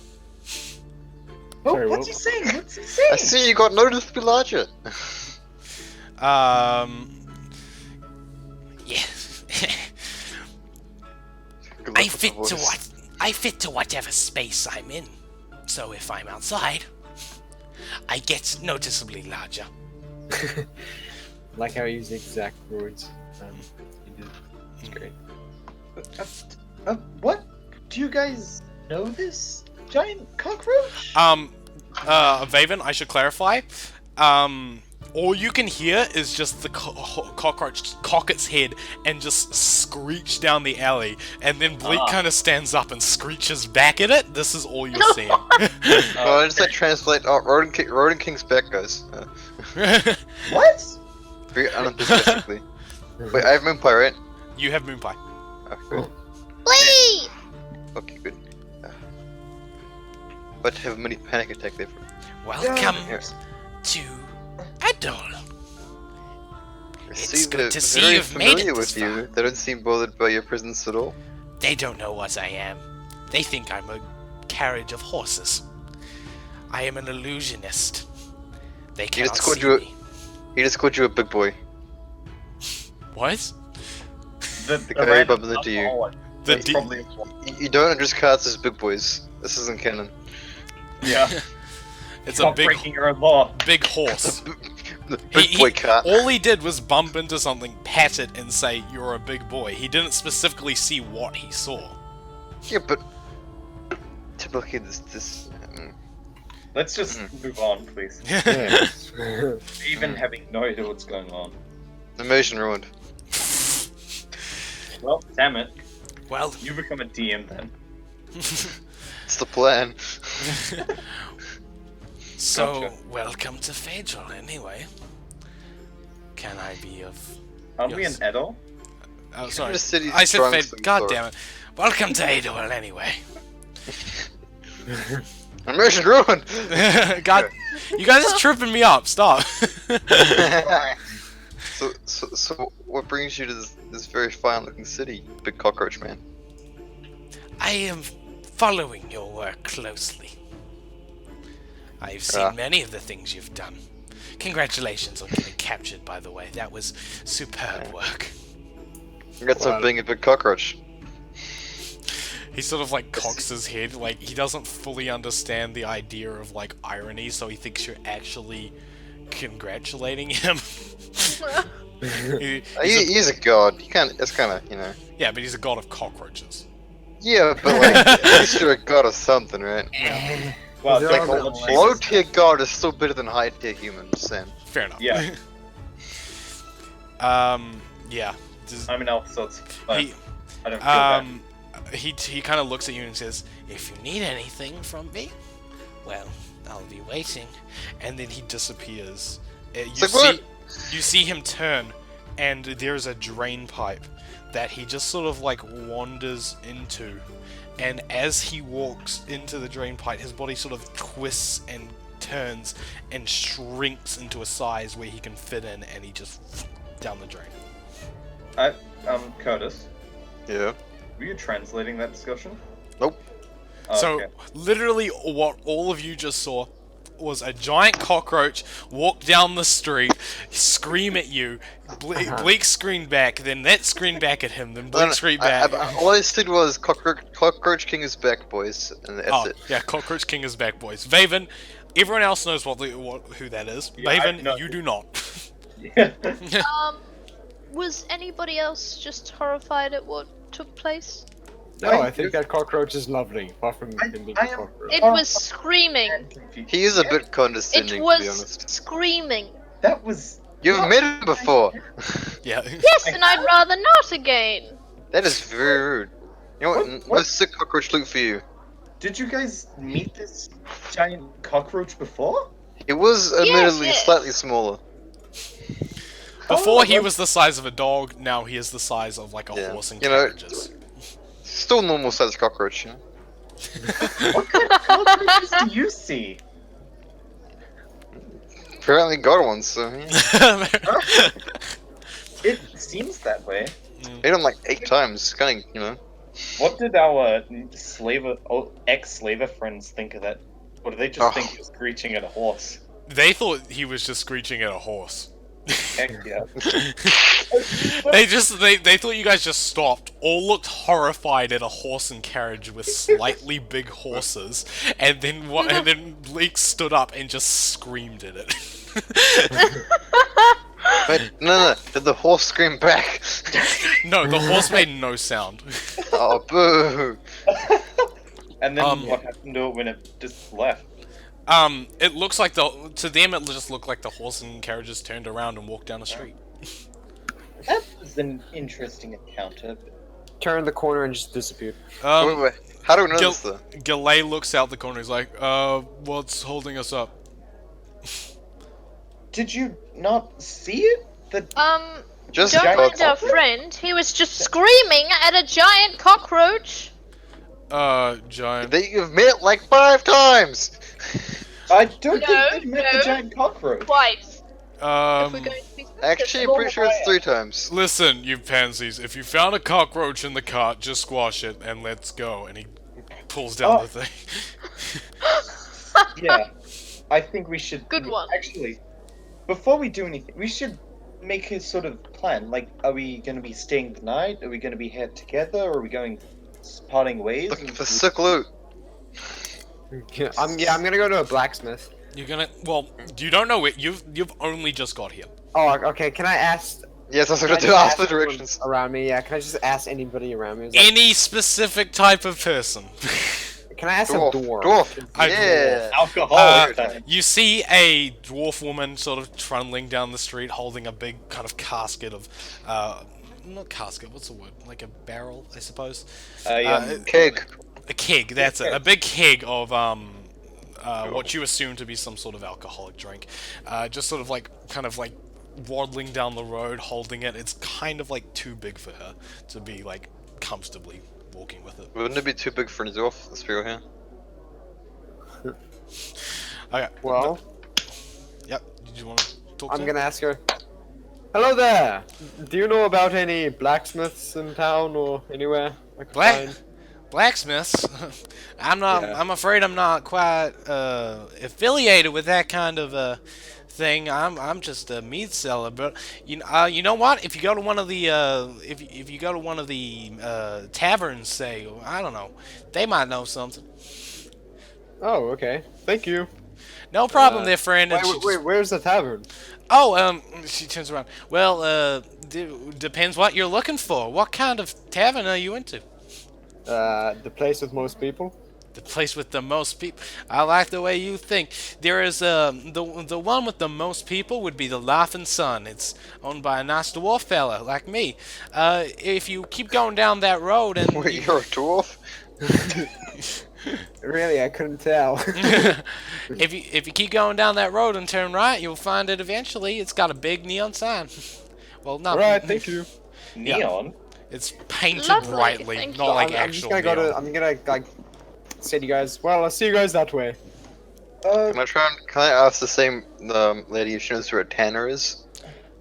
Oh, Sorry, what's what- he saying? What's he I saying? see you got noticeably larger. Yeah. Good luck with the voice. I fit to whatever space I'm in. So if I'm outside, I get noticeably larger. Like how I use the exact words. You did. It's great. What? Do you guys know this giant cockroach? Vaven, I should clarify. All you can hear is just the cockroach cock its head and just screech down the alley, and then Bleak kind of stands up and screeches back at it. This is all you're seeing. Well, I just like translate. Oh, Rodent King's back, guys. What? Very unenthusiastically. Wait, I have Moonpie, right? You have Moonpie. Oh, cool. Please! Okay, good. But to have a mini panic attack there. Welcome Yeah. to Adoel. I It's see good they're to see very you've made it familiar this with you. They don't seem bothered by your presence at all. They don't know what I am. They think I'm a carriage of horses. I am an illusionist. They He cannot just called see you a, me. he just called you a big boy. What? The guy who random bumped into you. alcoholic. The That's D- probably You don't address cards as big boys. This isn't canon. yeah. It's Stop a big, breaking your own law. big horse. The big boy cart. All he did was bump into something, pat it, and say, "You're a big boy." He didn't specifically see what he saw. Yeah, but typically this. Let's just move on, please. Yeah. Even having no idea what's going on. Immersion ruined. Well, damn it. Well, You become a DM then. It's the plan. so Gotcha. welcome to Phaedril, anyway. Can I be of? Aren't we in Yes. Edel? Oh, sorry. just said he's I said drunk, Phaedril. so he's God sorry. damn it. Welcome to Adoel, anyway. Immersion ruined. God, you guys are tripping me up. Stop. So what brings you to this very fine-looking city, big cockroach man? I am following your work closely. I've seen Ah. many of the things you've done. Congratulations on getting captured, by the way. That was superb work. Congrats on Wow. being a big cockroach. He sort of like cocks his head, like he doesn't fully understand the idea of like irony, so he thinks you're actually congratulating him. He's a god. You can't. It's kind of, you know. Yeah, but he's a god of cockroaches. Yeah, but like, at least you're a god of something, right? Well, They're like, all well, about Jesus. Low tier god is still better than high tier human. Just saying. Fair enough. Yeah. Yeah. Does- I'm an elf, so it's fine. he, I don't feel bad. he kind of looks at you and says, "If you need anything from me, well, I'll be waiting." And then he disappears. Like, You see him turn, and there's a drain pipe that he just sort of like wanders into. And as he walks into the drain pipe, his body sort of twists and turns and shrinks into a size where he can fit in, and he just down the drain. Curtis, Yeah. were you translating that discussion? Nope. Oh, So, okay. literally, what all of you just saw was a giant cockroach walk down the street, scream at you, Bleak screamed back, then that screamed back at him, then Bleak screamed back. All I said was cockroach king is back, boys, and that's Oh, it. yeah, Cockroach King is back, boys. Vaven, everyone else knows who that is. Yeah, I Vaven, know. you do not. Yeah. Was anybody else just horrified at what took place? No, I think that cockroach is lovely, apart from him being a I am- cockroach. It was screaming. He is a bit condescending, It to be was honest. screaming. That was. You've met him before. Yeah. Yes, and I'd rather not again. That is very rude. You know what? What? No sick cockroach loot for you. Did you guys meet this giant cockroach before? It was admittedly yes. slightly smaller. Before Oh, he well- was the size of a dog, now he is the size of like a Yeah. horse and You know, carriages. Still normal sized cockroach, you know? What kind of cockroaches do you see? Apparently got one, so yeah. It seems that way. Hit him like 8 times. Kind of, you know. What did our ex-slaver friends think of that? Or did they just Oh. think he was screeching at a horse? They thought he was just screeching at a horse. Heck yeah. They thought you guys just stopped, all looked horrified at a horse and carriage with slightly big horses, and then Bleak stood up and just screamed at it. Wait, no. Did the horse scream back? No, the horse made no sound. Oh, boo! And then what happened to it when it just left? It looks like to them it just looked like the horse and carriages turned around and walked down the street. That was an interesting encounter. Turned the corner and just disappeared. Wait. How do we know this though? Galley looks out the corner. He's like, what's holding us up? Did you not see it? Just Don't mind gods. our friend. He was just screaming at a giant cockroach. Giant. You've met like 5 times! I don't No, think they met the no. giant cockroach. Twice. If we're going to be Actually, I'm pretty sure it's 3 times. Listen, you pansies, if you found a cockroach in the cart, just squash it and let's go. And he pulls down the thing. Yeah. I think we should... Good one. Actually, before we do anything, we should make a sort of plan. Like, are we going to be staying the night? Are we going to be here together? Or are we going parting ways? Looking for sick loot. Yeah, I'm gonna go to a blacksmith. You're gonna. Well, you don't know it. You've only just got here. Oh, okay. Can I ask? Yes, I was can going I to just ask the everyone directions. around me. Yeah. Can I just ask anybody around me? It's like, Any specific type of person. can I ask Dwarf. a dwarf? Dwarf. A Yeah. Alcohol. You see a dwarf woman sort of trundling down the street holding a big kind of casket of, not casket, what's the word? Like a barrel, I suppose? Keg. A keg, that's it. A big keg of, what you assume to be some sort of alcoholic drink. Just sort of like, kind of like waddling down the road holding it. It's kind of like too big for her to be like comfortably walking with it. Wouldn't it be too big for a dwarf? Let's be real here. Okay. Well, Yep. Did you want to talk to I'm her? gonna ask her. Hello there. Do you know about any blacksmiths in town or anywhere I could find? Blacksmiths? I'm not. Yeah. I'm afraid I'm not quite affiliated with that kind of thing. I'm just a meat seller. But you know what? If you go to one of the if you go to one of the taverns, say, I don't know, they might know something. Oh, okay. Thank you. No problem, there, friend. And she Wait, just- where's the tavern? Oh, she turns around. Well, depends what you're looking for. What kind of tavern are you into? The place with most people. The place with the most people. I like the way you think. There is the one with the most people would be the Laughing Sun. It's owned by a nice dwarf fella like me. If you keep going down that road and Wait, you're a dwarf? Really, I couldn't tell. if you keep going down that road and turn right, you'll find it eventually. It's got a big neon sign. Well, not Alright, thank you. Neon. It's painted Lovely, brightly, thank not you. like I'm just actual gonna go neon. to. I'm gonna like say to you guys. Well, I'll see you guys that way. Can I ask the same lady if she knows where a tanner is?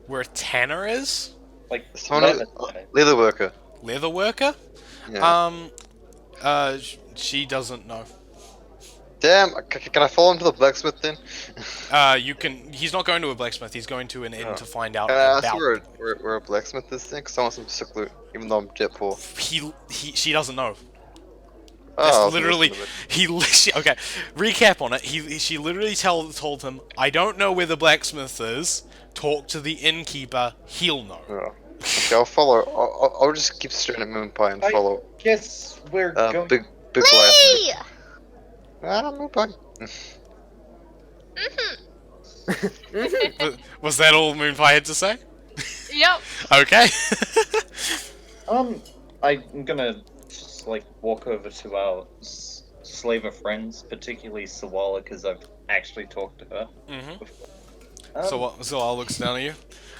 Where Tanner is? Like, Someone leather worker. Leather worker? Yeah. She doesn't know. Damn, can I follow him to the blacksmith then? You can. He's not going to a blacksmith. He's going to an inn to find out Can I ask about. where a blacksmith is then? Because I want some sick loot, even though I'm jet poor. She doesn't know. Oh, That's I'll literally. listen to it. Okay. Recap on it. She literally told him, "I don't know where the blacksmith is. Talk to the innkeeper. He'll know." Oh. Okay, I'll follow. I'll just keep staring at Moon Pie and follow. Guess we're going. Big Lee! blacksmith. Moon Pie. Was that all Moonpie had to say? Yep. Okay. I'm gonna just like walk over to our slaver friends, particularly Sawala, because I've actually talked to her. So I'll looks down at you.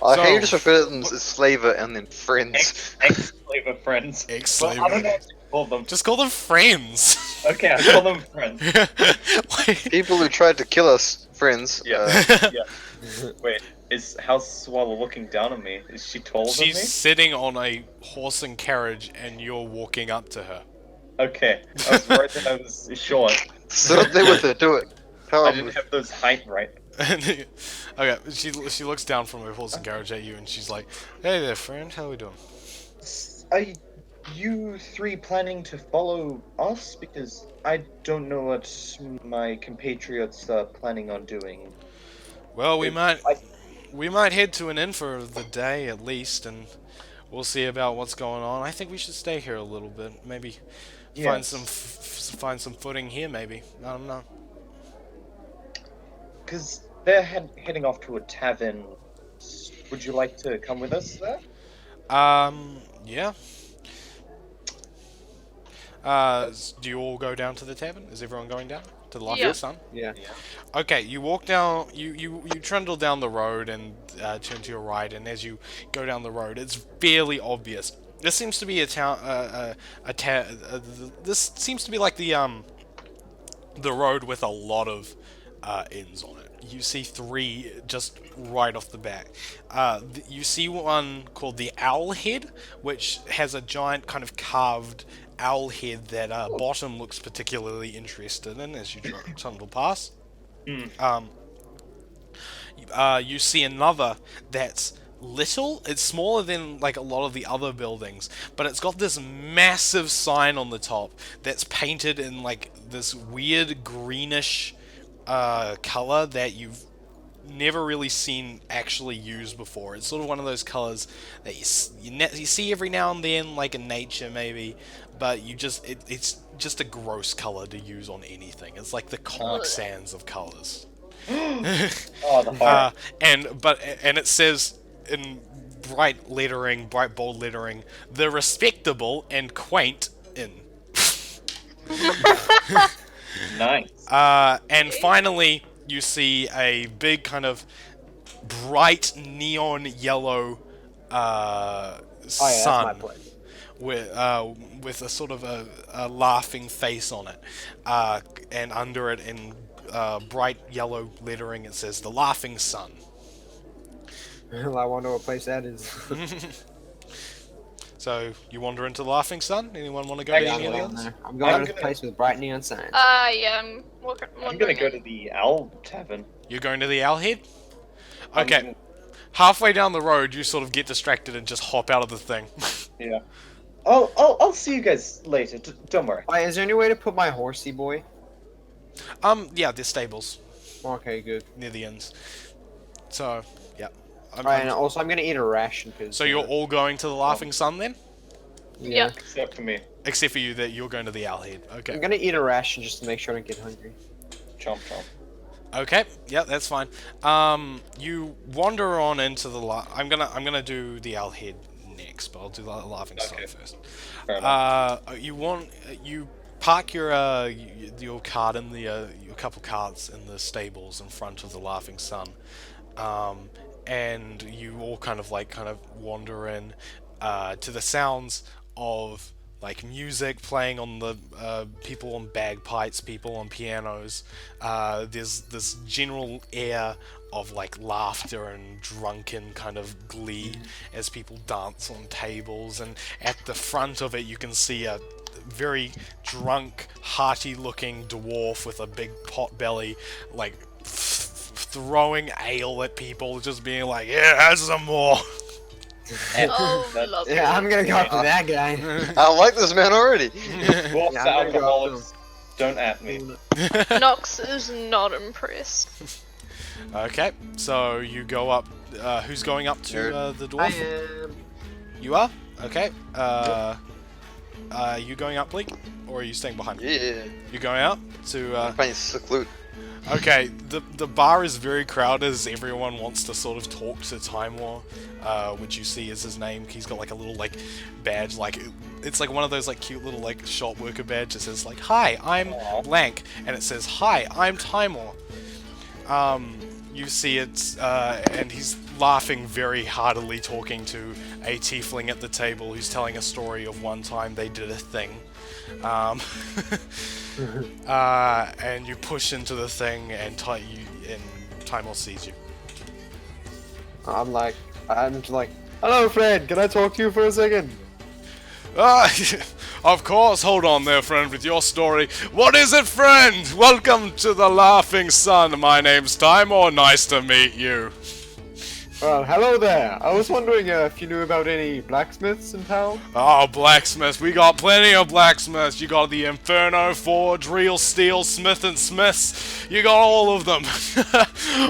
I hate you So- just refer to them as slaver and then friends. Ex-slaver friends. Ex-slaver. Well, I don't know what to call them. Just call them friends. Okay, I call them friends. Like- People who tried to kill us, friends. Yeah. Yeah. Wait. Is House Swallow looking down on me? Is she taller than me? She's sitting on a horse and carriage, and you're walking up to her. Okay, I was worried that I was short. Sit up there with her. Do it. Tell I her. didn't have those height right. Okay, she looks down from her horse and carriage at you, and she's like, "Hey there, friend. How we doing?" Are you three planning to follow us? Because I don't know what my compatriots are planning on doing. Well, we I- might head to an inn for the day at least, and we'll see about what's going on. I think we should stay here a little bit. Maybe find Yes. some find some footing here. Maybe I don't know. Because they're heading off to a tavern. Would you like to come with us there? Yeah. Do you all go down to the tavern? Is everyone going down to the Laughing Yeah. Sun? Yeah. Okay, you walk down. You trundle down the road and turn to your right. And as you go down the road, it's fairly obvious. This seems to be a town. This seems to be like the road with a lot of inns on it. You see 3 just right off the bat. You see one called the Owl Head, which has a giant kind of carved owl head that Bottom looks particularly interested in as you trundle past. You see another that's little. It's smaller than like a lot of the other buildings, but it's got this massive sign on the top that's painted in like this weird greenish color that you've never really seen actually used before. It's sort of one of those colors that you see every now and then, like in nature maybe, but it's just a gross color to use on anything. It's like the Comic Sans of colors. Oh, the horror. And it says in bright bold lettering, the respectable and quaint inn. Nice. And finally, you see a big kind of bright neon yellow Oh yeah, that's my sun place. with a sort of a laughing face on it, and under it in bright yellow lettering it says the Laughing Sun. Well, I wonder what place that is. So you wander into the Laughing Sun. Anyone want to go Yeah, to Yeah, any I'm of the going others? there. I'm going I'm to the gonna- place with bright neon signs. Yeah, I'm I'm wondering. gonna go to the Owl Tavern. You're going to the Owlhead? I'm Okay. gonna- Halfway down the road, you sort of get distracted and just hop out of the thing. Yeah. I'll see you guys later. Don't worry. Wait, is there any way to put my horsey boy? Yeah, there's stables Okay, good. near the inns. So, yeah. Alright, and also I'm gonna eat a ration because. So you're all going to the Laughing Sun then? Yeah. Except for me. Except for you, that you're going to the Owlhead. Okay. I'm gonna eat a ration just to make sure I don't get hungry. Chomp chomp. Okay. Yeah, that's fine. You wander on into the I'm gonna do the Owlhead next, but I'll do the Laughing Sun Okay. first. Fair enough. You park your cart in the your couple carts in the stables in front of the Laughing Sun, and you all kind of wander in to the sounds of like music playing on the people on bagpipes, people on pianos. There's this general air of like laughter and drunken kind of glee as people dance on tables, and at the front of it you can see a very drunk, hearty-looking dwarf with a big pot belly, like throwing ale at people, just being like, "Yeah, have some more." Oh, That- lovely. Yeah, I'm gonna go up to that guy. I like this man already. Dwarfs Yeah, are I'm gonna go alcoholics. Don't at me. Nox is not impressed. Okay, so you go up. Who's going up to the I dwarf? am. You are? Okay. You going up, Bleak? Or are you staying behind me? Yeah. You're going out to, Finding sick loot. Okay, the bar is very crowded as everyone wants to sort of talk to Time War, which you see is his name. He's got like a little like badge, like it's like one of those like cute little like shop worker badges. It says like, "Hi, I'm Aw. blank," and it says, "Hi, I'm Time War." You see it, and he's laughing very heartily, talking to a tiefling at the table who's telling a story of one time they did a thing. And you push into the thing, and Time Lord sees you. I'm like, hello, friend. Can I talk to you for a second? Ah, of course. Hold on there, friend, with your story. What is it, friend? Welcome to the Laughing Sun. My name's Timor. Nice to meet you. Well, hello there. I was wondering if you knew about any blacksmiths in town. Oh, blacksmiths. We got plenty of blacksmiths. You got the Inferno Forge, Real Steel, Smith and Smiths. You got all of them.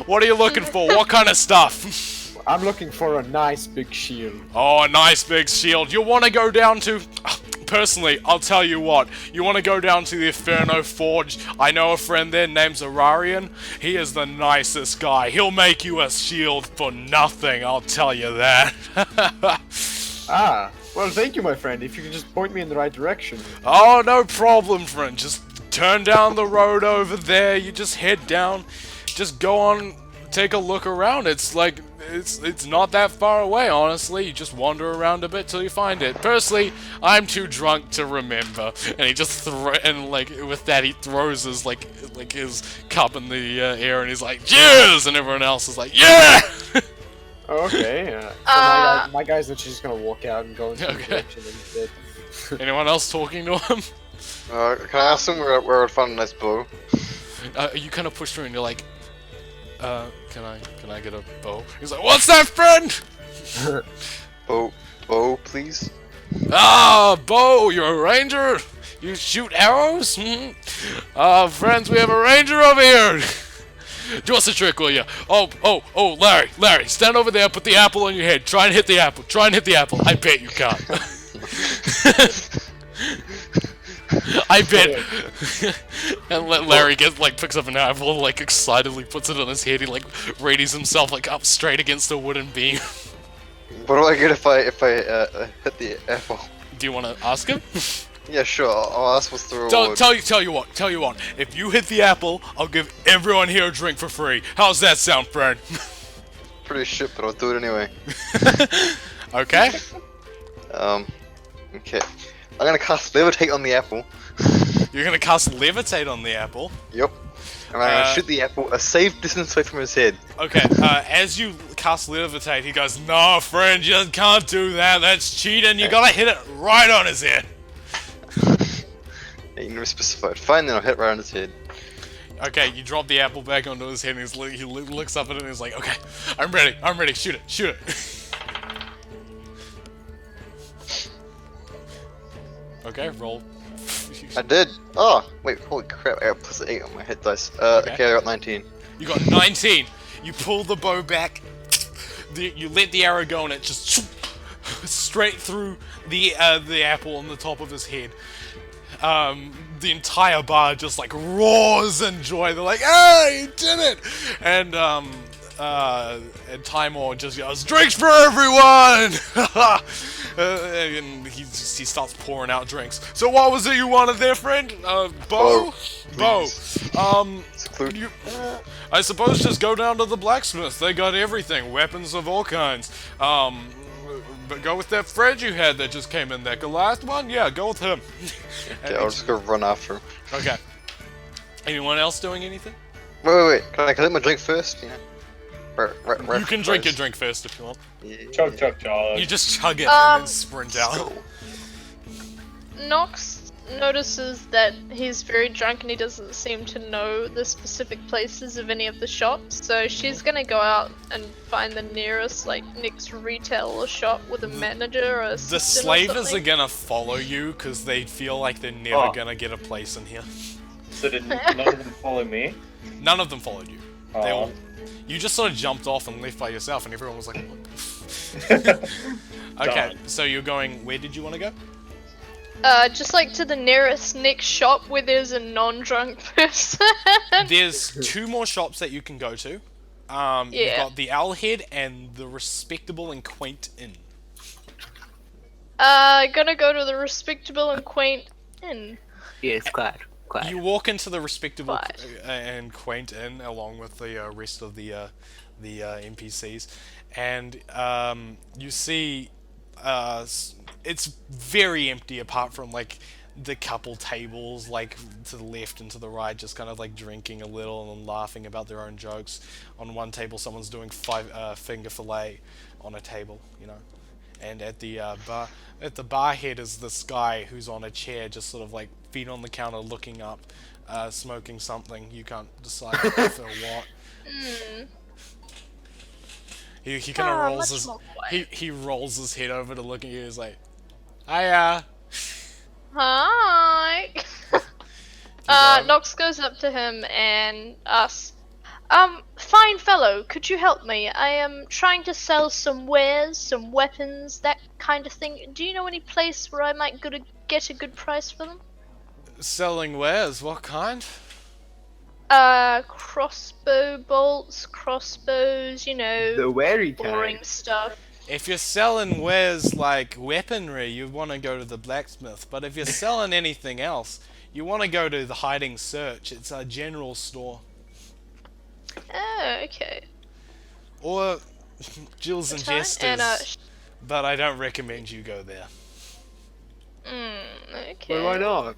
What are you looking for? What kind of stuff? I'm looking for a nice big shield. Oh, a nice big shield. You want to go down to... Personally, I'll tell you what. You want to go down to the Inferno Forge. I know a friend there named Zararian. He is the nicest guy. He'll make you a shield for nothing, I'll tell you that. Ah, well, thank you, my friend. If you could just point me in the right direction. Oh, no problem, friend. Just turn down the road over there. You just head down. Just go on, take a look around. It's like... It's not that far away, honestly. You just wander around a bit till you find it. Personally, I'm too drunk to remember. And he just with that he throws his like his cup in the air and he's like, cheers! And everyone else is like, yeah! Oh, okay. So my guy's literally just gonna walk out and go into the direction instead. Anyone else talking to him? Can I ask him where I'd find a nice bow? You kind of push through and you're like, can I get a bow? He's like, what's that, friend? Bow, please. Ah, bow, you're a ranger? You shoot arrows? Friends, we have a ranger over here. Do us a trick, will you? Oh, Larry, stand over there, put the apple on your head. Try and hit the apple. I bet you can't. I bet. And Larry picks up an apple and excitedly puts it on his head. He radies himself up straight against a wooden beam. What do I get if I hit the apple? Do you want to ask him? Yeah, sure. I'll ask what's the reward. Tell you what. If you hit the apple, I'll give everyone here a drink for free. How's that sound, friend? Pretty shit, but I'll do it anyway. Okay. Okay. I'm gonna cast Levitate on the apple. You're gonna cast Levitate on the apple? Yep. And I'm gonna shoot the apple a safe distance away from his head. Okay, as you cast Levitate, he goes, no, friend, you can't do that. That's cheating. You gotta hit it right on his head. Yeah, you never specified. Fine, then I'll hit right on his head. Okay, you drop the apple back onto his head and he looks up at it and he's like, okay, I'm ready, shoot it. Okay, roll. I did. Oh, wait, holy crap, I got +8 on my hit dice. Okay, I got 19. You got 19. You pull the bow back, you let the arrow go and it just straight through the apple on the top of his head. The entire bar just roars in joy. They're like, "Hey, you did it!" And Timor just yells, "Drinks for everyone!" And he starts pouring out drinks. So what was it you wanted there, friend? Bow? Bow. I suppose just go down to the blacksmith. They got everything, weapons of all kinds. But go with that friend you had that just came in there. The last one? Yeah, go with him. Okay, I'll just go run after him. Okay. Anyone else doing anything? Wait. Can I hit my drink first? You know? You can drink your drink first if you want. Yeah. Chug. You just chug it and then sprint out. Nox notices that he's very drunk and he doesn't seem to know the specific places of any of the shops, so she's gonna go out and find the nearest next retail shop with a manager or a The assistant or slavers are something. gonna follow you because they feel like they're never gonna get a place in here. So did none of them follow me? None of them followed you. They Aw. all. You just sort of jumped off and left by yourself, and everyone was like, "What?" Okay, so you're going. Where did you want to go? Just to the nearest next shop where there's a non-drunk person. There's 2 more shops that you can go to. You've got the Owlhead and the Respectable and Quaint Inn. Gonna go to the respectable and quaint inn. Yes, quite. You walk into the Respectable Right. and Quaint Inn along with the rest of the NPCs, and you see it's very empty apart from the couple tables like to the left and to the right just kind of like drinking a little and laughing about their own jokes. On one table someone's doing finger fillet on a table, you know. And at the bar head is this guy who's on a chair just sort of like feet on the counter looking up, smoking something. You can't decide for what. He kind of rolls his he rolls his head over to look at you. He's like, "Hiya." Hi. going? Nox goes up to him and asks, fine fellow, could you help me? I am trying to sell some wares, some weapons, that kind of thing. Do you know any place where I might go to get a good price for them? Selling wares? What kind? Crossbow bolts, crossbows, you know, The wary boring kind. stuff. If you're selling wares like weaponry, you want to go to the blacksmith. But if you're selling anything else, you want to go to the hiding search. It's a general store. Oh, okay. Or Jills and That's fine. Jesters. But I don't recommend you go there. Okay. Well, why not?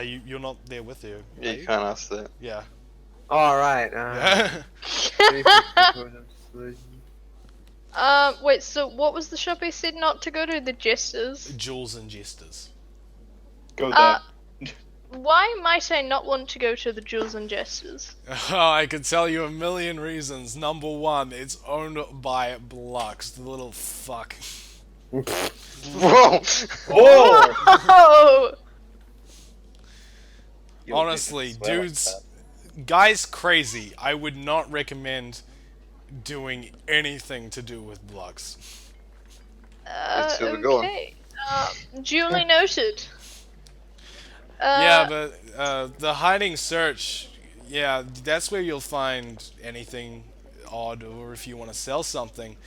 You're not there with you? Yeah, are you can't ask that. Yeah. Alright, Wait, so what was the shop he said not to go to? The Jesters? Jewels and Jesters. Go there. Why might I not want to go to the Jewels and Jesters? Oh, I could tell you a million reasons. Number one, it's owned by Blux, the little fuck. Whoa! Whoa! Oh! Honestly, dudes, guy's crazy. I would not recommend doing anything to do with Blux. Let's see where we're going. Okay. Duly noted. Yeah, but the hiding search, yeah, that's where you'll find anything odd, or if you want to sell something,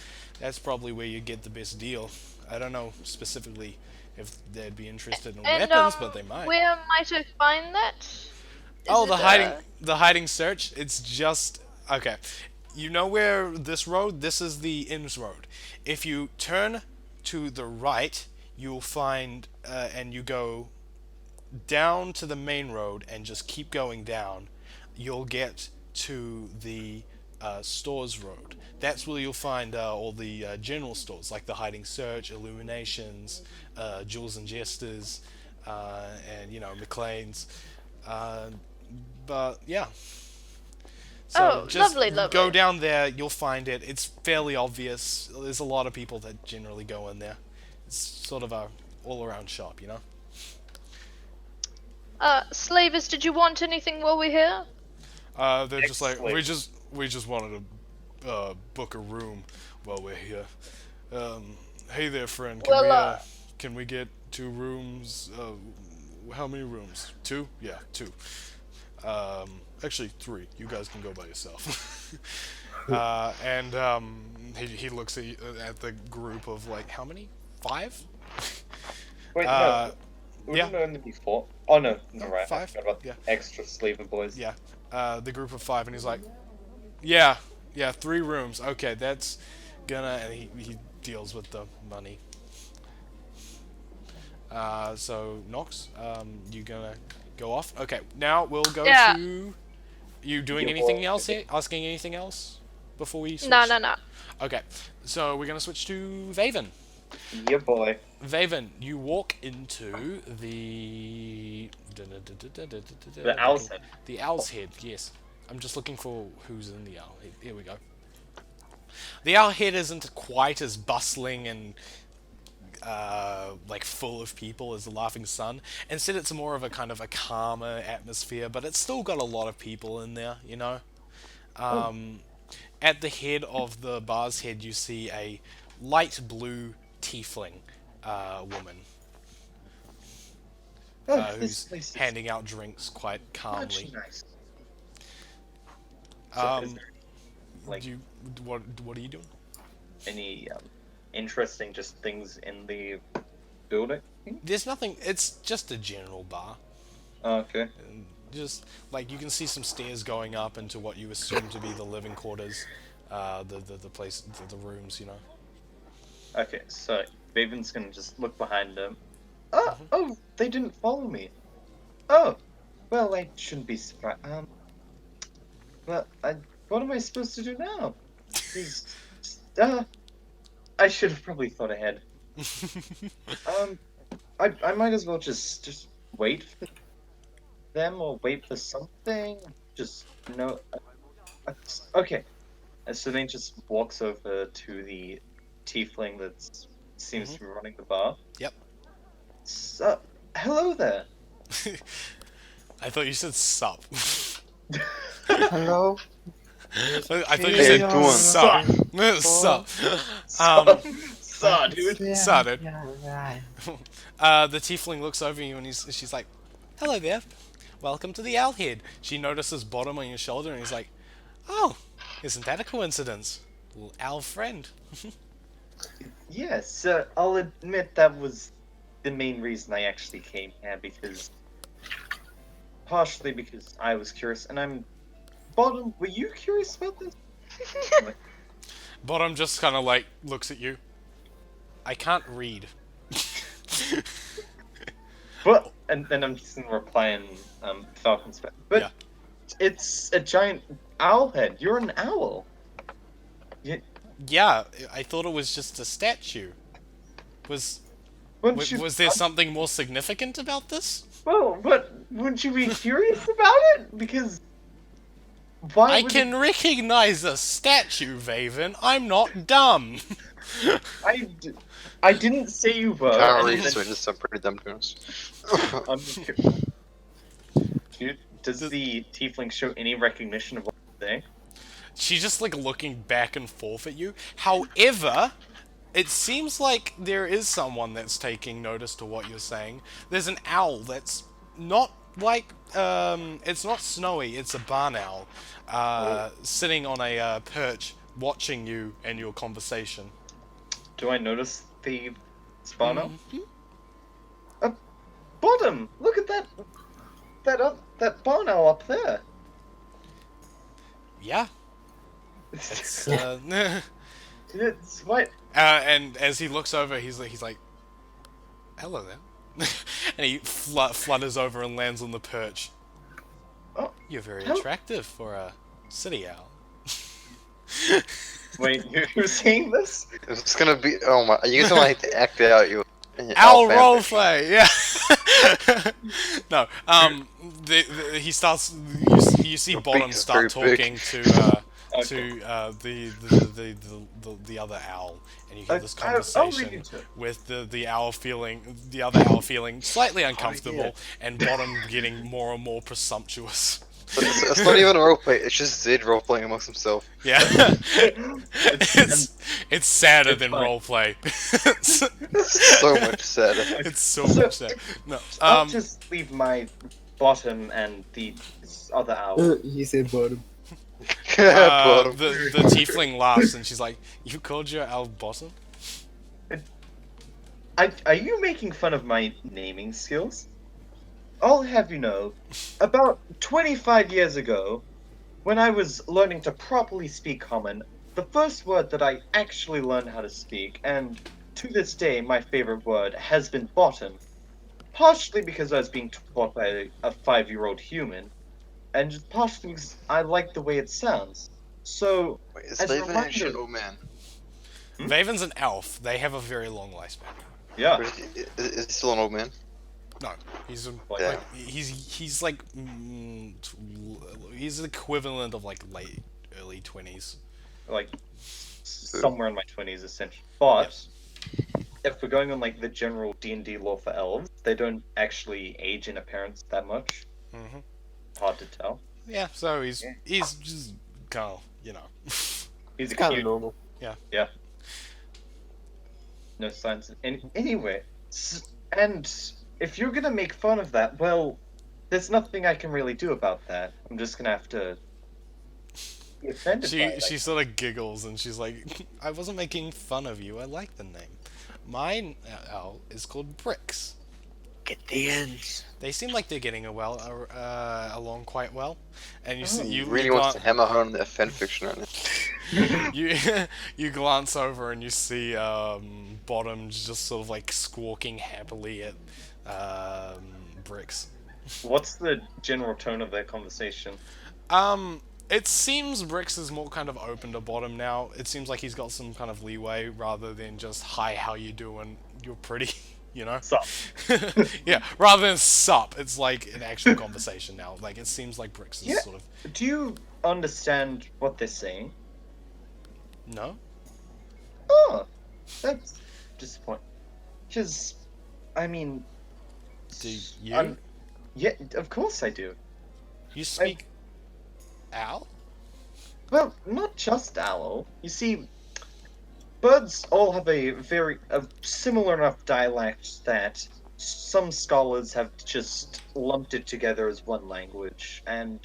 that's probably where you get the best deal. I don't know specifically if they'd be interested in weapons, but they might. Where might I find that? Oh, Is the it, the hiding search. It's just okay. You know where this road? This is the Inns Road. If you turn to the right, you'll find and you go down to the main road and just keep going down. You'll get to the stores road. That's where you'll find all the general stores like the Hiding Search, Illuminations, Jewels and Jesters, and you know McLean's. But yeah. So Oh, just lovely. go down there. You'll find it. It's fairly obvious. There's a lot of people that generally go in there. It's sort of a all-around shop, you know. Slavers, did you want anything while we're here? They're just like Ex-slaves. we just wanted to book a room while we're here. Hey there, friend. Can we get 2 rooms? How many rooms? 2? Yeah, 2. Actually 3. You guys can go by yourself. He looks at the group of like how many? 5? Wait, no. Wouldn't there only be 4? Oh no, no, right. 5? I forgot about Yeah. extra slaver boys. Yeah. The group of 5, and he's like, yeah, 3 rooms. Okay, that's gonna. And he deals with the money. So Nox, you gonna go off? Okay, now we'll go to. You doing anything else here? Asking anything else before we switch? No. Okay, so we're gonna switch to Vaven. Yeah, boy. Vaven, you walk into the The Owl's Head. The Owl's Head, yes. I'm just looking for who's in the Owl Head. Here we go. The Owl Head isn't quite as bustling and like full of people as the Laughing Sun. Instead, it's more of a kind of a calmer atmosphere, but it's still got a lot of people in there, you know. At the head of the bar's head, you see a light blue tiefling woman Oh, who's this place is handing out drinks quite much calmly. nice. So is Um, there, like, what are you doing? any interesting just things in the building? There's nothing. It's just a general bar. Oh, okay. And just like you can see some stairs going up into what you assume to be the living quarters, the place, the rooms, you know. Okay, so Vaven's gonna just look behind him. Oh, they didn't follow me. Oh, well, I shouldn't be surprised. Well, what am I supposed to do now? These, I should have probably thought ahead. I might as well just wait for them or wait for something. Just no. Okay. And so then just walks over to the tiefling that seems to be running the bar. Yep. So, hello there. I thought you said sup. Hello. I thought you Hey, said doing? sup. Sup. Saw, dude. Saw, dude. Yeah. The tiefling looks over you and she's like, "Hello there. Welcome to the Owlhead." She notices Bottom on your shoulder and he's like, "Oh, isn't that a coincidence? Little owl friend." Yes, I'll admit that was the main reason I actually came here, partially because I was curious, and I'm... Bottom, were you curious about this? Bottom just kind of like looks at you. I can't read. But, and then I'm just gonna reply in Falcon's back. But Yeah. it's a giant owl head. You're an owl. Yeah, I thought it was just a statue. Was there something more significant about this? Well, but wouldn't you be curious about it? Because why I would can recognize a statue, Vaven. I'm not dumb. I didn't say you were. Can't and read, then- so it just sound pretty dumb to us. I'm just Dude, does the tiefling show any recognition of what you're saying? She's just like looking back and forth at you. However, it seems like there is someone that's taking notice to what you're saying. There's an owl that's not like, it's not Snowy, it's a barn owl, sitting on a perch watching you and your conversation. Do I notice the spawner? Bottom! Look at that barn owl up there. Yeah. It's, It's what? and as he looks over, he's like, "Hello there," and he flutters over and lands on the perch. Oh, You're very Hello. attractive for a city owl. wait, you're saying this? It's gonna be. Oh my! You guys don't like to act out you. Owl fanfic. roleplay, yeah. No, he starts. You see Your Bottom beak is start very talking big. to the other owl, and you hear this I'll read conversation into it. with the other owl feeling slightly uncomfortable, and Bottom getting more and more presumptuous. It's not even a roleplay. It's just Zed roleplaying amongst himself. Yeah, it's sadder It's than fine. roleplay. So much sadder. It's so much sadder. No, I'll just leave my bottom and the other owl. He said bottom. Bottom. the tiefling laughs and she's like, "You called your owl Bottom?" Are you making fun of my naming skills? I'll have you know, about 25 years ago, when I was learning to properly speak Common, the first word that I actually learned how to speak, and to this day my favorite word, has been bottom. Partially because I was being taught by a 5-year-old human, and just partially because I like the way it sounds. So, Wait, is as a Nathan reminder- actually an old man? Vaven's an elf. They have a very long lifespan. yeah. Or is he still an old man? No, he's Yeah. like he's like he's the equivalent of like early 20s. Like somewhere in my 20s essentially. But if we're going on like the general D&D lore for elves, they don't actually age in appearance that much. Hmm. Hard to tell. Yeah, so he's Yeah. just kind of, He's It's a kind of cute, normal. no signs. Anyway, and if you're gonna make fun of that, well, there's nothing I can really do about that. I'm just gonna have to be offended by it. she sort of giggles and she's like, "I wasn't making fun of you. I like the name. Mine owl is called Bricks. Get the ends. They seem like they're getting along quite well." And you see you Really you wants got- to hammer home that fanfiction right now. you you glance over and you see Bottom just sort of like squawking happily at Bricks. What's the general tone of their conversation? It seems Bricks is more kind of open to Bottom now. It seems like he's got some kind of leeway rather than just, hi, how you doing? You're pretty, you know? Sup? Yeah, rather than sup, it's like an actual conversation now. Like, it seems like Bricks is Yeah. sort of, Do you understand what they're saying? no? Oh, that's disappointing. Because, I mean, Do you? yeah, of course I do. You speak Al? Well, not just owl. You see, birds all have a similar enough dialect that some scholars have just lumped it together as one language, and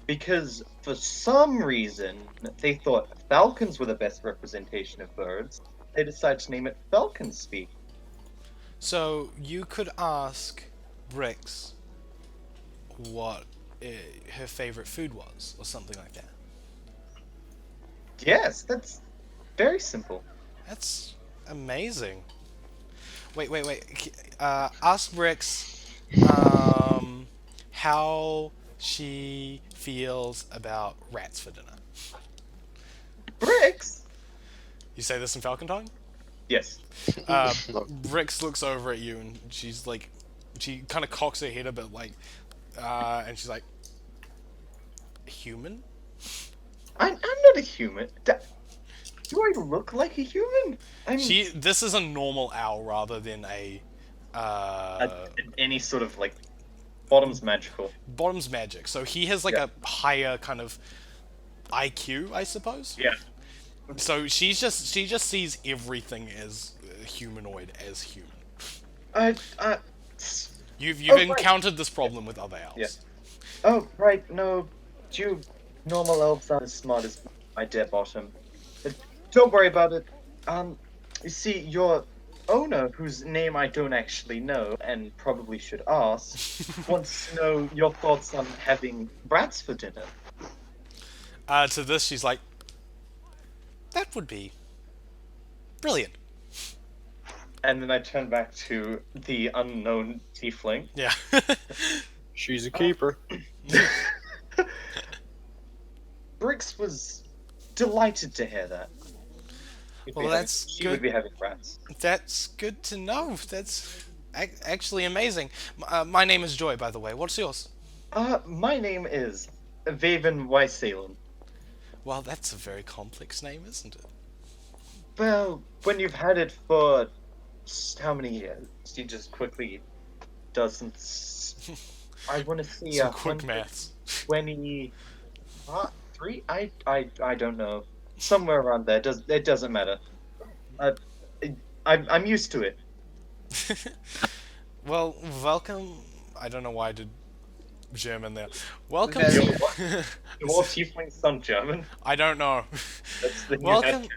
because for some reason they thought falcons were the best representation of birds, they decided to name it Falcon Speak. So, you could ask Bricks what her favorite food was, or something like that. Yes, that's very simple. That's amazing. Wait. Ask Bricks how she feels about rats for dinner. Bricks? You say this in Falcon tongue? Yes. Bricks looks over at you and she's like, she kind of cocks her head a bit like, and she's like, human? I'm not a human. Do I look like a human? I mean, This is a normal owl rather than any sort of like bottom's magical. Bottom's magic. So he has like Yeah. a higher kind of IQ, I suppose. Yeah. So she just sees everything as humanoid as human. You've Oh, right. encountered this problem with other owls. Yeah. Oh, right, no. You normal elves aren't as smart as my dear bottom. But don't worry about it. You see, your owner, whose name I don't actually know, and probably should ask, wants to know your thoughts on having rats for dinner. To this, she's like, that would be brilliant. And then I turn back to the unknown tiefling. Yeah. She's a keeper. Bricks was delighted to hear that. Well, that's She would good. be having rats. That's good to know. That's actually amazing. My name is Joy, by the way. What's yours? My name is Vaven Wysalem. Well, that's a very complex name, isn't it? Well, when you've had it for how many years? He just quickly doesn't. I want to see Some quick maths. 20. 3? I don't know. Somewhere around there. It doesn't matter. I'm used to it. Well, welcome. I don't know why I did German there. Welcome. Very- To... Do all tieflings sound German? I don't know. That's the new Welcome.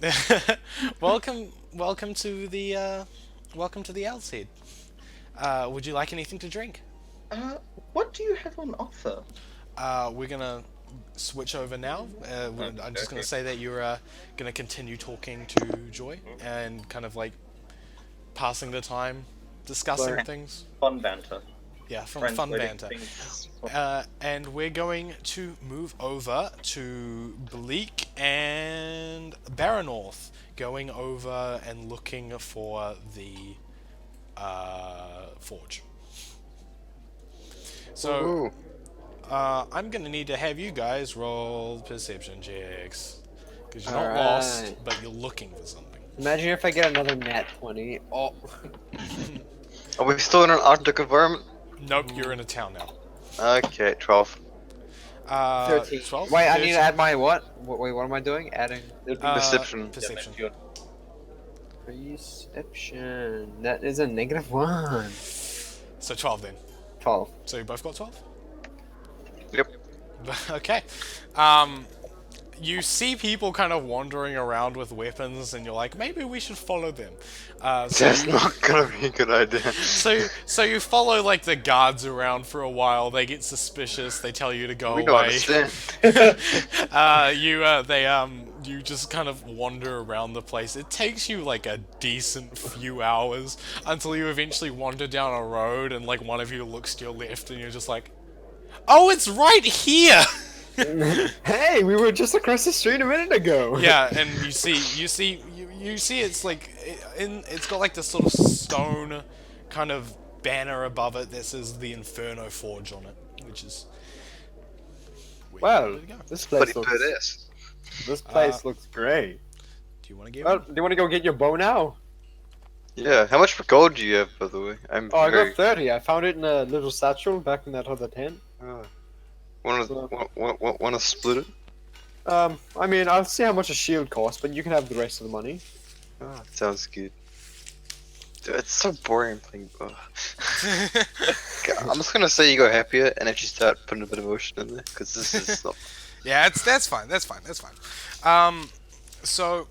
headcanon. welcome to the Owl's Head. Would you like anything to drink? What do you have on offer? We're gonna switch over now. I'm just gonna say that you're gonna continue talking to Joy and kind of like passing the time, discussing Right. things. Fun banter. Yeah, fun Translating banter. things. And we're going to move over to Bleak and Barronorth, going over and looking for the forge. So, Ooh. I'm gonna need to have you guys roll perception checks. Because you're not Alright. lost, but you're looking for something. Imagine if I get another nat 20. Oh. Are we still in an Arctic environment? Nope, you're in a town now. Okay, 12. 13. 12? Wait, I need 13? to add my what? Wait, what am I doing? Adding Perception. Perception. perception. That is a -1. So 12 then. 12. So you both got 12? Yep. Okay. You see people kind of wandering around with weapons, and you're like, maybe we should follow them. So That's you, not gonna be a good idea. so you follow like the guards around for a while. They get suspicious. They tell you to go We don't away. understand. you just kind of wander around the place. It takes you like a decent few hours until you eventually wander down a road and like one of you looks to your left and you're just like, oh, it's right here. Hey, we were just across the street a minute ago. Yeah, and you see it's like it's got like this sort of stone kind of banner above it that says the Inferno Forge on it, which is where you Well, wanted to go. this Pretty place looks. badass. This place looks great. Do you want to get Well, one? do you want to go get your bow now? Yeah, how much gold do you have, by the way? I'm Oh, I very... got 30. I found it in a little satchel back in that other tent. Wanna split it? I mean, I'll see how much a shield costs, but you can have the rest of the money. Oh, sounds good. Dude, it's so boring playing. Ugh. I'm just gonna say you go happier and actually start putting a bit of emotion in there, because this is not... Yeah, that's fine. That's fine. So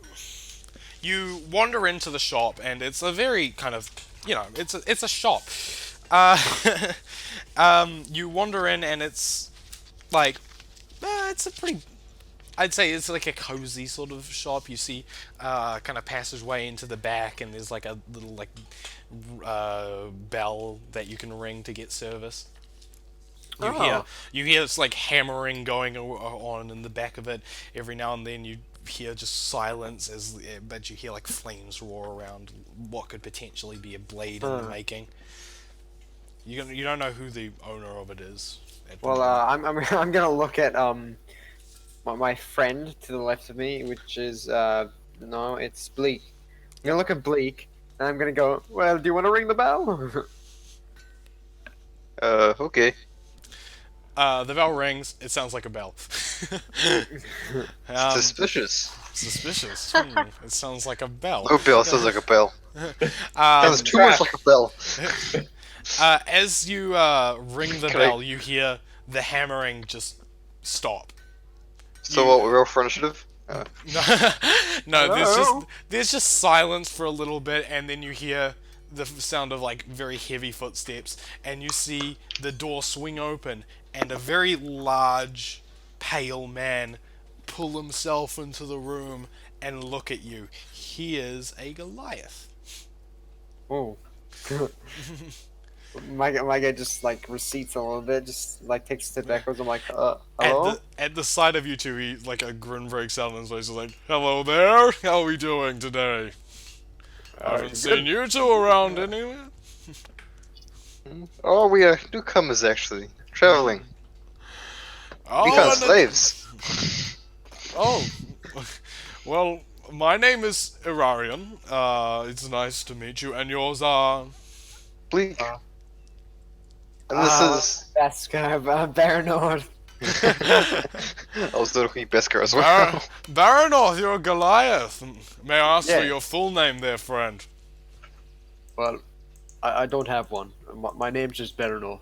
you wander into the shop, and it's a very kind of, it's a shop. Uh, you wander in, and it's like, it's a pretty. I'd say it's like a cozy sort of shop. You see, kind of passageway into the back, and there's like a little like bell that you can ring to get service. You hear this like hammering going on in the back of it. Every now and then you hear just silence but you hear like flames roar around what could potentially be a blade in the making. You don't know who the owner of it is. Well, I'm gonna look at my friend to the left of me, which is no, it's Bleak. I'm gonna look at Bleak, and I'm gonna go. Well, do you want to ring the bell? Okay. The bell rings. It sounds like a bell. Suspicious. Suspicious. It sounds like a bell. No bell sounds like a bell. Sounds too much like a bell. As you ring the Can bell, you hear the hammering just stop. So what, we're all for initiative? No, Hello? there's just silence for a little bit, and then you hear the sound of like very heavy footsteps, and you see the door swing open, and a very large, pale man pull himself into the room and look at you. He is a Goliath. Oh. My guy just like receipts a little bit, just like takes a step backwards. I'm like, hello? At the sight of you two, he like a grin breaks out on his face. He's like, "Hello there. How are we doing today? I haven't seen you two around anywhere." Oh, we are newcomers actually. Traveling. Oh, We kind of and slaves. oh, well, my name is Irarian. It's nice to meet you. And yours are? Bleak. And this is... Beskar, Baranord. I was looking at Beskar as well. Baranoth, you're a Goliath. May I ask for Yeah. your full name there, friend? Well, I don't have one. My name's just Baranord.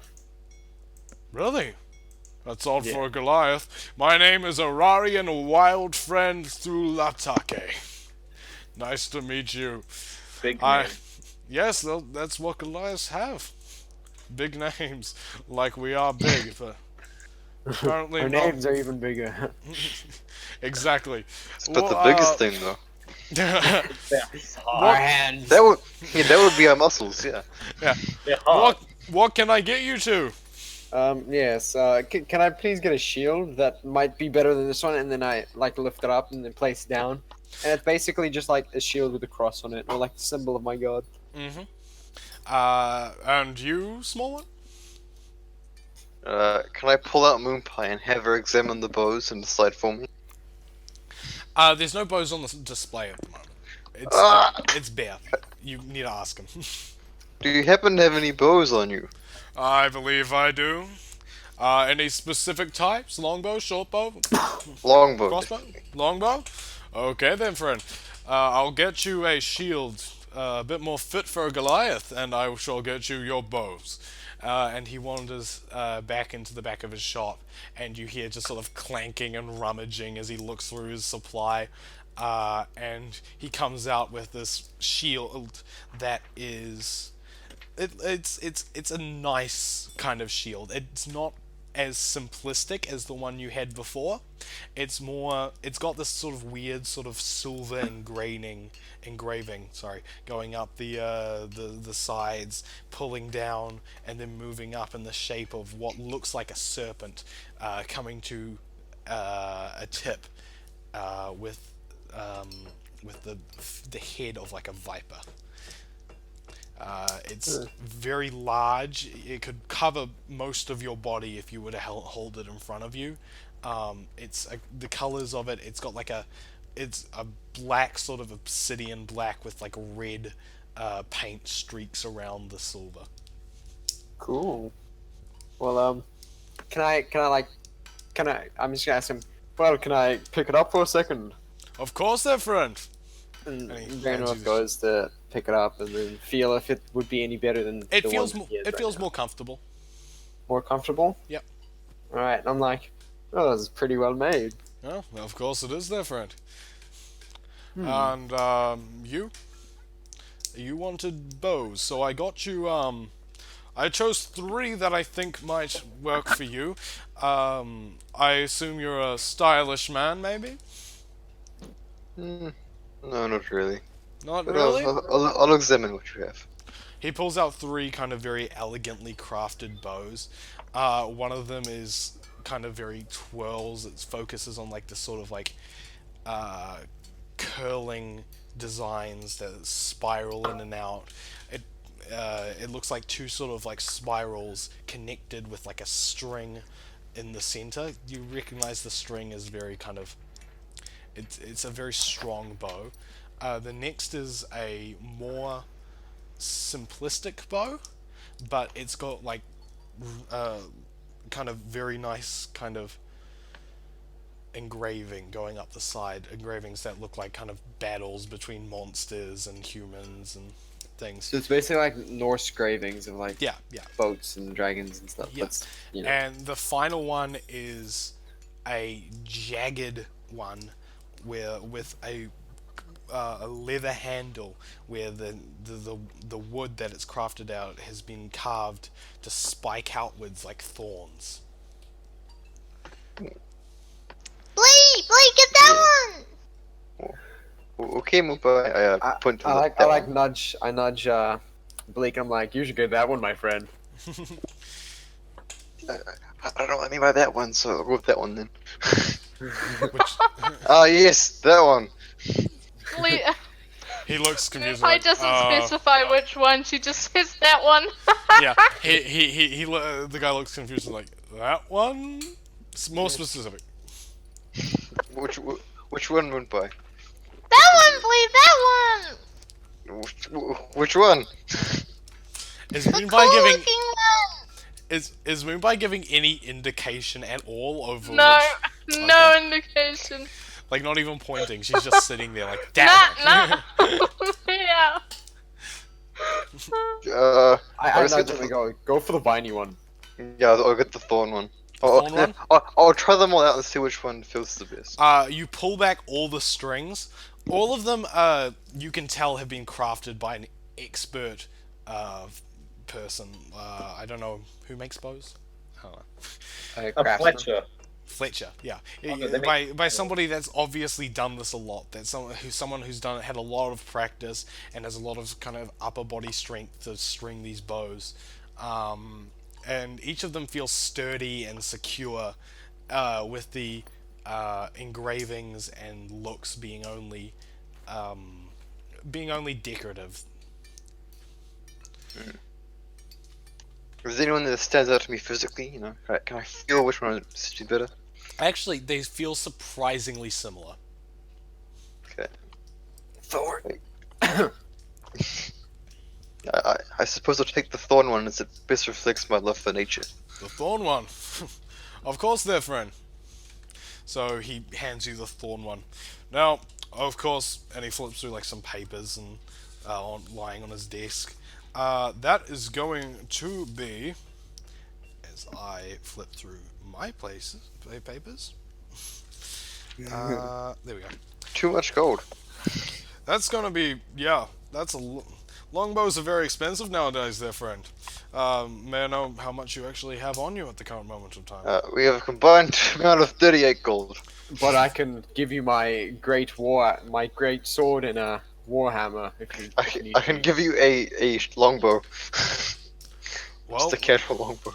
Really? That's odd Yeah. for a Goliath. My name is Irarian Wild Friend Thulatake. Nice to meet you. Big name. Yes, that's what Goliaths have. Big names, like we are big, but apparently Our not. names are even bigger. Exactly. But the biggest thing though. That's Our hard. hands. That would be our muscles, yeah. They're hard. What can I get you to? Yes. Can I please get a shield that might be better than this one, and then I like lift it up and then place it down, and it's basically just like a shield with a cross on it, or like the symbol of my god. Mm-hmm. And you, small one? Can I pull out Moonpie and have her examine the bows and decide for me? There's no bows on the display at the moment. It's bare. You need to ask him. Do you happen to have any bows on you? I believe I do. Any specific types? Longbow, shortbow, Longbow. crossbow? Longbow? Okay then, friend. I'll get you a shield a bit more fit for a Goliath, and I shall get you your bows. And he wanders back into the back of his shop, and you hear just sort of clanking and rummaging as he looks through his supply. And he comes out with this shield that is... It's a nice kind of shield. It's not as simplistic as the one you had before. It's got this sort of weird sort of silver engraving, going up the sides, pulling down, and then moving up in the shape of what looks like a serpent, coming to a tip, with the head of like a viper. It's very large. It could cover most of your body if you were to hold it in front of you. The colors of it. It's got it's a black, sort of obsidian black with like red paint streaks around the silver. Cool. Well, I'm just gonna ask him. Well, can I pick it up for a second? Of course, there, friend. And And he Grandma hands you goes to pick it up and then feel if it would be any better than It the feels one he has right feels now. more comfortable. More comfortable. Yep. All right. I'm like, oh, this is pretty well made. Oh, well, of course it is, there, friend. Hmm. And you wanted bows, so I got you. I chose 3 that I think might work for you. I assume you're a stylish man, maybe? No, not really. Not But really? I'll examine what you have. He pulls out 3 kind of very elegantly crafted bows. One of them is kind of very twirls. It focuses on like the sort of like curling designs that spiral in and out. It looks like 2 sort of like spirals connected with like a string in the center. You recognize the string as very kind of... It's a very strong bow. The next is a more simplistic bow, but it's got like kind of very nice kind of engraving going up the side. Engravings that look like kind of battles between monsters and humans and things. So it's basically like Norse gravings of like Yeah. boats and dragons and stuff. Yeah. But, you know. And the final one is a jagged one with a leather handle where the wood that it's crafted out has been carved to spike outwards like thorns. Blake, get that one! Okay, Moopa. I point to I nudge Blake. I'm like, you should get that one, my friend. I don't know what I mean by that one, so I'll go with that one then. Which Ah, yes, that one. Blake, he looks confused. I like, doesn't specify which one. She just says that one. Yeah, the guy looks confused and like, that one? It's more specific. Which one, Moopa? That one, Blake, that one. Which one? Is The Moonby cool giving looking one. is Moonby giving any indication at all over No, which, no Okay. indication. Like not even pointing, she's just sitting there like, damn Nah. it. Yeah. I was nudge good him and go for the viney one. Yeah, I'll get the thorn one. Thorn one? I'll try them all out and see which one feels the best. You pull back all the strings. All of them, you can tell have been crafted by an expert person. I don't know who makes bows. I don't know. A Craftsman. Fletcher. Fletcher, yeah, Okay, they by somebody that's obviously done this a lot. That's someone who's had a lot of practice and has a lot of kind of upper body strength to string these bows. And each of them feels sturdy and secure, with the engravings and looks being only decorative. Is there anyone that stands out to me physically? You know, can I feel which one suits me better? Actually, they feel surprisingly similar. Okay. Thor. I suppose I'll take the thorn one as it best reflects my love for nature. The thorn one. Of course, there, friend. So he hands you the thorn one. Now, of course, and he flips through like some papers and lying on his desk. That is going to be, as I flip through my papers. There we go. Too much gold. That's gonna be, yeah. Longbows are very expensive nowadays, there, friend. May I know how much you actually have on you at the current moment of time? We have a combined amount of 38 gold. But I can give you my great sword and a warhammer if you. if you need I can me. give you a longbow. Well, Just a casual longbow.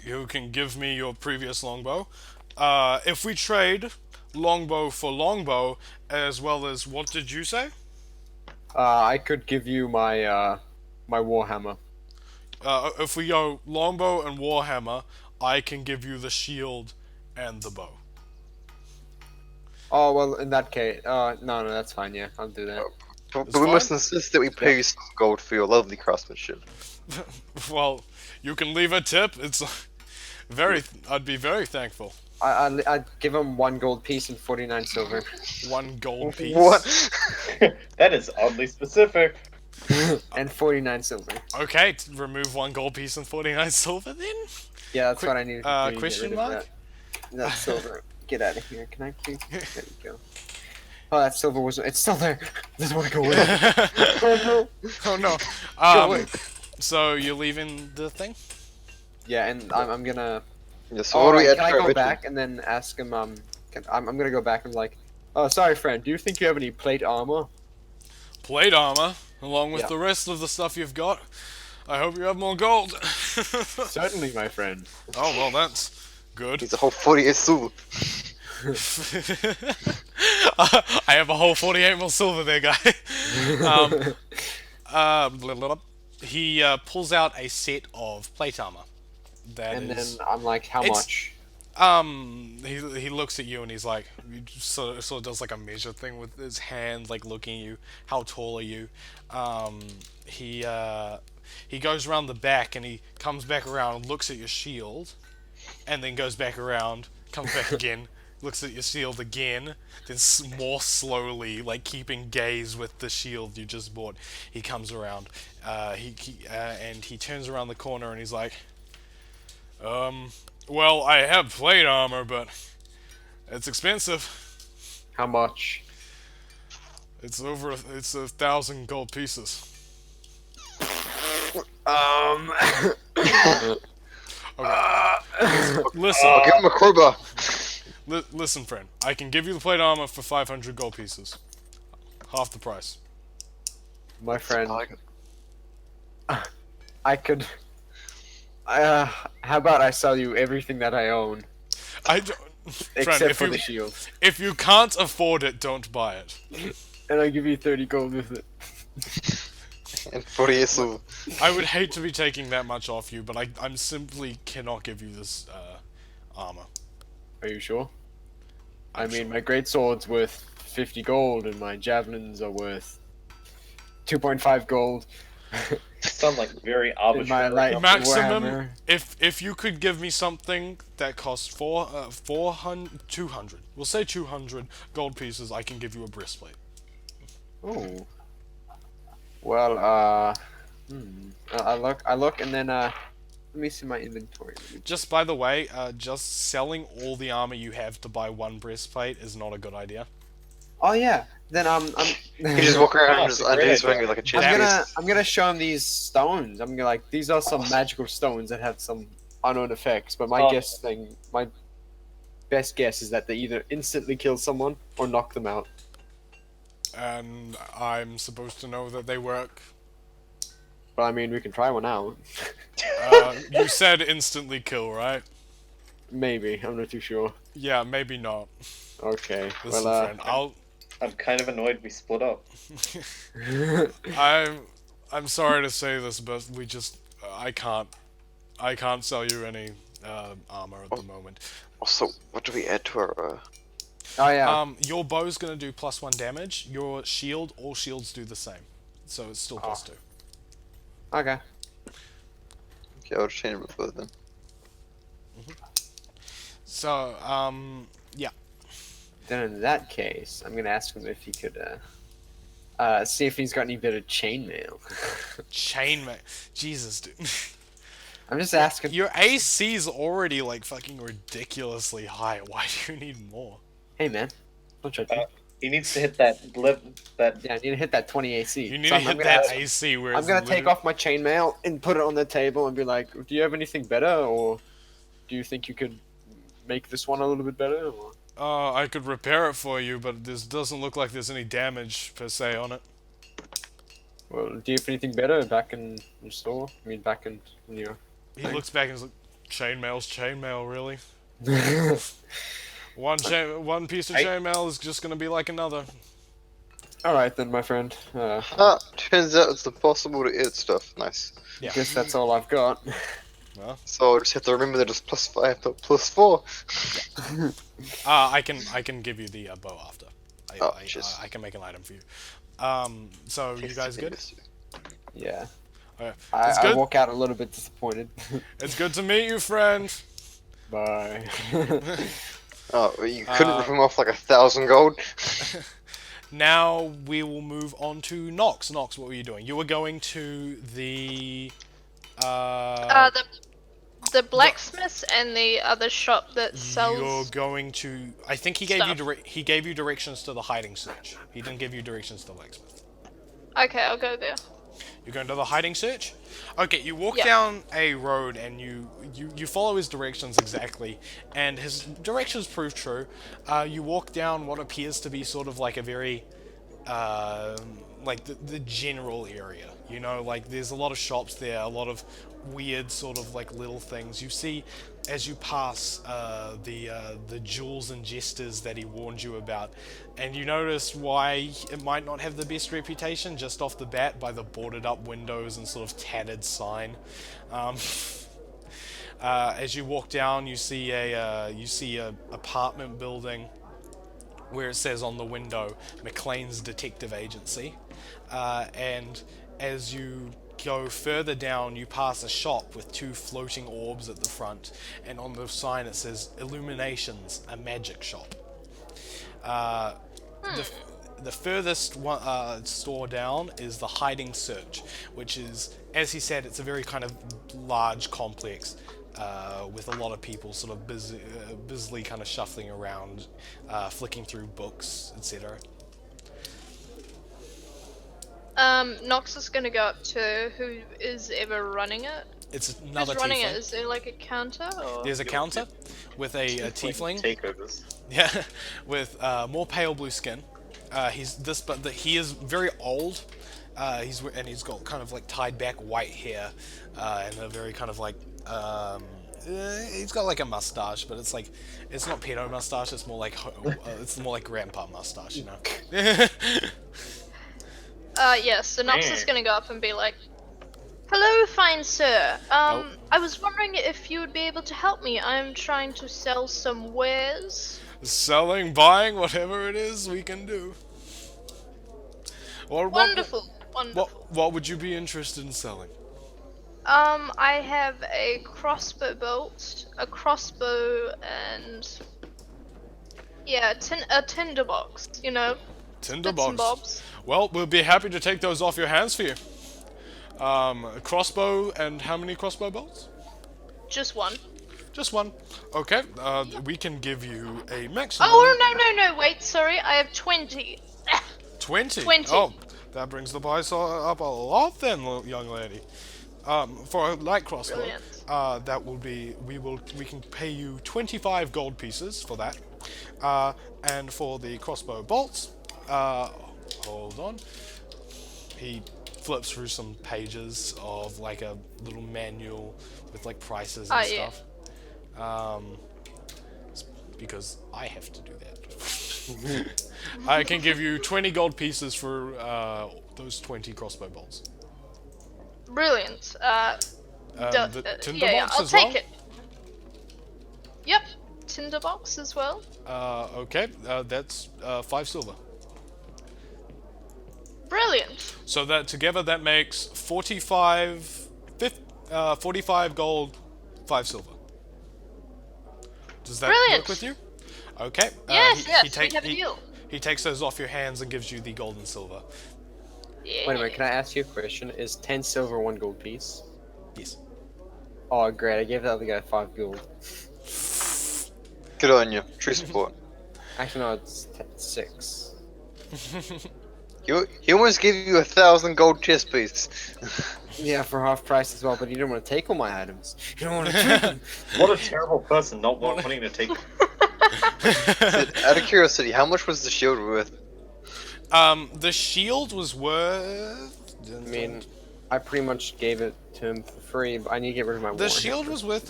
you can give me your previous longbow. If we trade longbow for longbow, as well as what did you say? I could give you my my warhammer. If we go longbow and warhammer, I can give you the shield and the bow. Oh well, in that case, no, that's fine. Yeah, I'll do that. But It's we must fine. insist that we pay you some gold for your lovely craftsmanship. Well, you can leave a tip. It's very. I'd be very thankful. I'd give him 1 gold piece and 49 silver. 1 gold piece. What? That is oddly specific. And 49 silver. Okay, remove 1 gold piece and 49 silver then. Yeah, that's what I needed to do. to get Question rid of mark? that silver. Get out of here. Can I please? There we go. Oh, that silver was. It's still there. Doesn't want to go away. Oh no. Oh no. Go away. So you're leaving the thing? Yeah, and I'm gonna. Yeah, so Oh, what do we right, add can I to our go ritual? back and then ask him? I'm gonna go back and like. Oh, sorry, friend. Do you think you have any plate armor? Plate armor, along with Yeah. the rest of the stuff you've got. I hope you have more gold. Certainly, my friend. Oh well, that's good. He's a whole 48 silver. I have a whole 48 mil silver there, guy. Blah, blah, blah. He pulls out a set of plate armor. That And then is. I'm like, how It's- much? He looks at you and he's like, he sort of does like a measure thing with his hand, like looking at you. How tall are you? He goes around the back and he comes back around and looks at your shield, and then goes back around, comes back again, looks at your shield again, then more slowly, like keeping gaze with the shield you just bought, he comes around. And he turns around the corner and he's like, well, I have plate armor, but it's expensive. How much? It's 1,000 gold pieces. Listen, I'll give him a crowbar. listen, friend. I can give you the plate armor for 500 gold pieces. Half the price. My friend, I like it. I could. How about I sell you everything that I own, I don't, friend, except if for you, the shield, if you can't afford it, don't buy it. and I give you 30 gold with it. And 48 silver. I would hate to be taking that much off you, but I'm simply cannot give you this armor. Are you sure? I I'm mean, sure. my great sword's worth 50 gold, and my javelins are worth 2.5 gold. Sound like very And arbitrary. my light Maximum, warhammer. if you could give me something that costs 200, we'll say 200 gold pieces, I can give you a breastplate. Oh. Well, I look, and then let me see my inventory. Just by the way, just selling all the armor you have to buy 1 breastplate is not a good idea. Oh yeah. Then You just walk around Oh, and it's just a under great his idea. finger like a chest I'm gonna show him these stones. I'm gonna like, these are some magical stones that have some unknown effects. But my Oh. my best guess is that they either instantly kill someone or knock them out. And I'm supposed to know that they work. But I mean, we can try one out. You said instantly kill, right? Maybe, I'm not too sure. Yeah, maybe not. Okay. Listen, well, friend, I'm kind of annoyed we split up. I'm sorry to say this, but I can't sell you any armor at the moment. Also, what do we add to our... oh yeah. Your bow's gonna do +1 damage. Your shield, all shields do the same, so it's still +2. Okay. Okay, I'll just change it with both then. So, yeah. Then in that case, I'm gonna ask him if he could see if he's got any bit of chainmail. Chainmate. Jesus, dude. I'm just asking. Your AC's already like fucking ridiculously high. Why do you need more? Hey man, don't judge me. He needs to hit that that. Yeah, I need to hit that 20 AC. You need So to hit that AC where I'm it's gonna take literally- off my chainmail and put it on the table and be like, "Do you have anything better, or do you think you could make this one a little bit better?" Or... I could repair it for you, but this doesn't look like there's any damage per se on it. Well, do you have anything better back in your store? I mean, back in your... He looks back and is like, chainmail's chainmail, really? One piece of I- chainmail is just gonna be like another. Alright then, my friend. Ah, turns out it's impossible to edit stuff. Nice. Yeah. Guess that's all I've got. So I just have to remember that it's +5, not +4. I can give you the bow after. Oh, cheers. I can make an item for you. So you guys good? Yeah. Okay. I, It's I good. walk out a little bit disappointed. It's good to meet you, friend. Bye. Oh, well, you couldn't rip him off like 1,000 gold? Now we will move on to Nox. Nox, what were you doing? You were going to the The blacksmith and the other shop that You're sells. going to. I think he gave you Stuff. he gave you directions to the hiding search. He didn't give you directions to the blacksmith. Okay, I'll go there. You're going to the hiding search. Okay, you walk Yeah. down a road and you follow his directions exactly, and his directions prove true. You walk down what appears to be sort of like a very like the general area. You know, like there's a lot of shops there, a lot of weird sort of like little things. You see as you pass the jewels and jesters that he warned you about, and you notice why it might not have the best reputation just off the bat by the boarded up windows and sort of tattered sign. As you walk down, you see a apartment building where it says on the window McLean's Detective Agency, and as you go further down you pass a shop with two floating orbs at the front, and on the sign it says Illuminations, a magic shop. The furthest one, store down is the Hiding Search, which is, as he said, it's a very kind of large complex with a lot of people sort of busily kind of shuffling around, flicking through books, etc. Nox is gonna go up to who is ever running it. It's another Who's running tiefling. it? Is there like a counter or? There's a counter with a tiefling. Takeovers. Yeah, with more pale blue skin. He is very old. He's got kind of like tied back white hair, and a very kind of like he's got like a mustache, but it's like it's not pedo mustache. It's more like it's more like grandpa mustache, you know. Yeah, so Nox is gonna go up and be like, "Hello, fine sir. I was wondering if you would be able to help me. I'm trying to sell some wares." Selling, buying, whatever it is, we can do. Or Wonderful, wonderful. What would you be interested in selling? I have a crossbow bolt, a crossbow, and yeah, a tinderbox. You know, bits and Tinderbox. bobs. Well, we'll be happy to take those off your hands for you. A crossbow, and how many crossbow bolts? Just one. Just one. Okay, we can give you a maximum. Oh no! Wait, sorry. I have 20. 20? 20. Oh, that brings the price up a lot then, young lady. For a light crossbow, Brilliant. that will be, we can pay you 25 gold pieces for that. And for the crossbow bolts, hold on. He flips through some pages of like a little manual with like prices and Yeah. stuff. Because I have to do that. I can give you 20 gold pieces for those 20 crossbow bolts. Brilliant. The tinderbox yeah, I'll as take well? it. Yep, tinderbox as well. Okay, that's 5 silver. Brilliant. So that together that makes 45 gold, 5 silver. Does that Brilliant. work with you? Okay. Yes, he we take- have a he- deal. He takes those off your hands and gives you the gold and silver. Yeah. Wait a minute, can I ask you a question? Is 10 silver 1 gold piece? Yes. Oh, great, I gave the other guy 5 gold. Good on you. True support. Actually, no, it's 6. He almost gave you 1,000 gold chest pieces. Yeah, for half price as well, but you don't want to take all my items. You don't want to take them. What a terrible person not wanting to take. Out of curiosity, how much was the shield worth? The shield was worth. I mean, I pretty much gave it to him for free, but I need to get rid of my The war shield hammer. was worth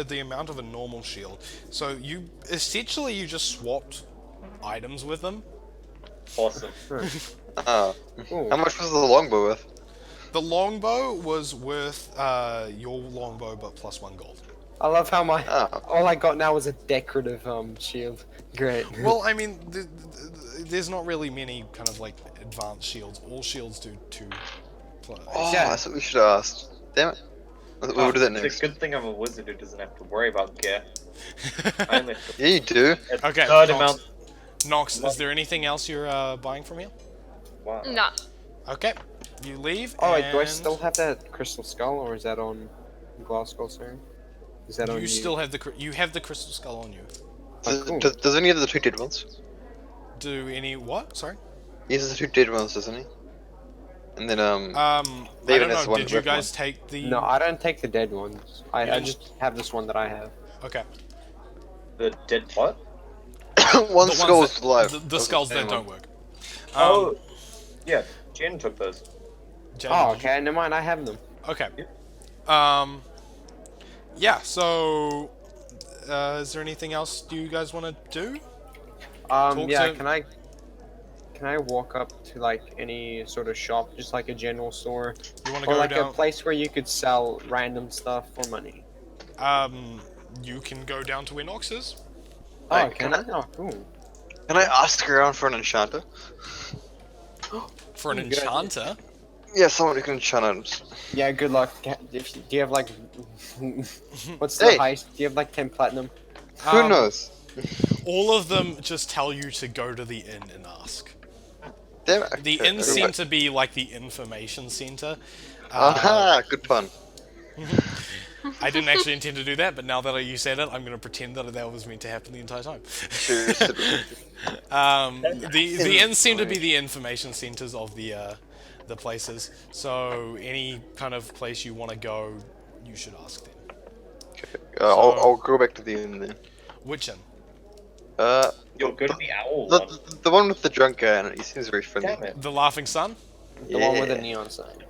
the amount of a normal shield. So you essentially you just swapped items with them. Awesome. Ah, Ooh. how much was the longbow worth? The longbow was worth your longbow, but plus 1 gold. I love how my Ah, all I got now is a decorative shield. Great. Well, I mean, there's not really many kind of like advanced shields. All shields do 2. oh, Yeah. that's what we should have asked. Damn it. We'll do that It's next. a good thing I'm a wizard who doesn't have to worry about gear. I only have to Yeah, you do. a Okay, third Nox. amount. Nox, is there anything else you're buying from here? Wow. Nah. Okay, you leave. Oh, wait, do I and still have that crystal skull, or is that on glass skull? Sorry, is that on You you? still have you have the crystal skull on you. Oh, cool. Does any of the 2 dead ones? Do any what? Sorry. He has the 2 dead ones, doesn't he? And then I David don't has know. one Did you red guys one. take the? No, I don't take the dead ones. I didn't- just have this one that I have. Okay. The dead what? one The skull ones is that- alive. The skulls that don't work. Oh, yeah. Jen took those. Jay, Oh, did you- okay, never mind. I have them. Okay. Yeah. So, is there anything else you guys want to do? Talk Yeah. to- Can I walk up to like any sort of shop, just like a general store, You want to or go like down? a place where you could sell random stuff for money? You can go down to where Nox is. Oh, Like, can I? Oh, cool. Can I ask around for an enchanter? For an Good idea. enchanter. Yeah, someone who can enchant items. Yeah, good luck. Do you have like, what's the Hey. heist? Do you have like 10 platinum? Who knows? All of them just tell you to go to the inn and ask. Damn it. The Okay, inn okay. seem to be like the information center. Aha, good pun. I didn't actually intend to do that, but now that you said it, I'm going to pretend that that was meant to happen the entire time. Sure, The inns seem to be the information centers of the places. So any kind of place you want to go, you should ask them. I'll go back to the inn then. Which inn? You'll go to the owl The, one. the one with the drunk guy in it, he seems very friendly. Damn it. The Laughing Sun? The one with the Yeah. neon sign.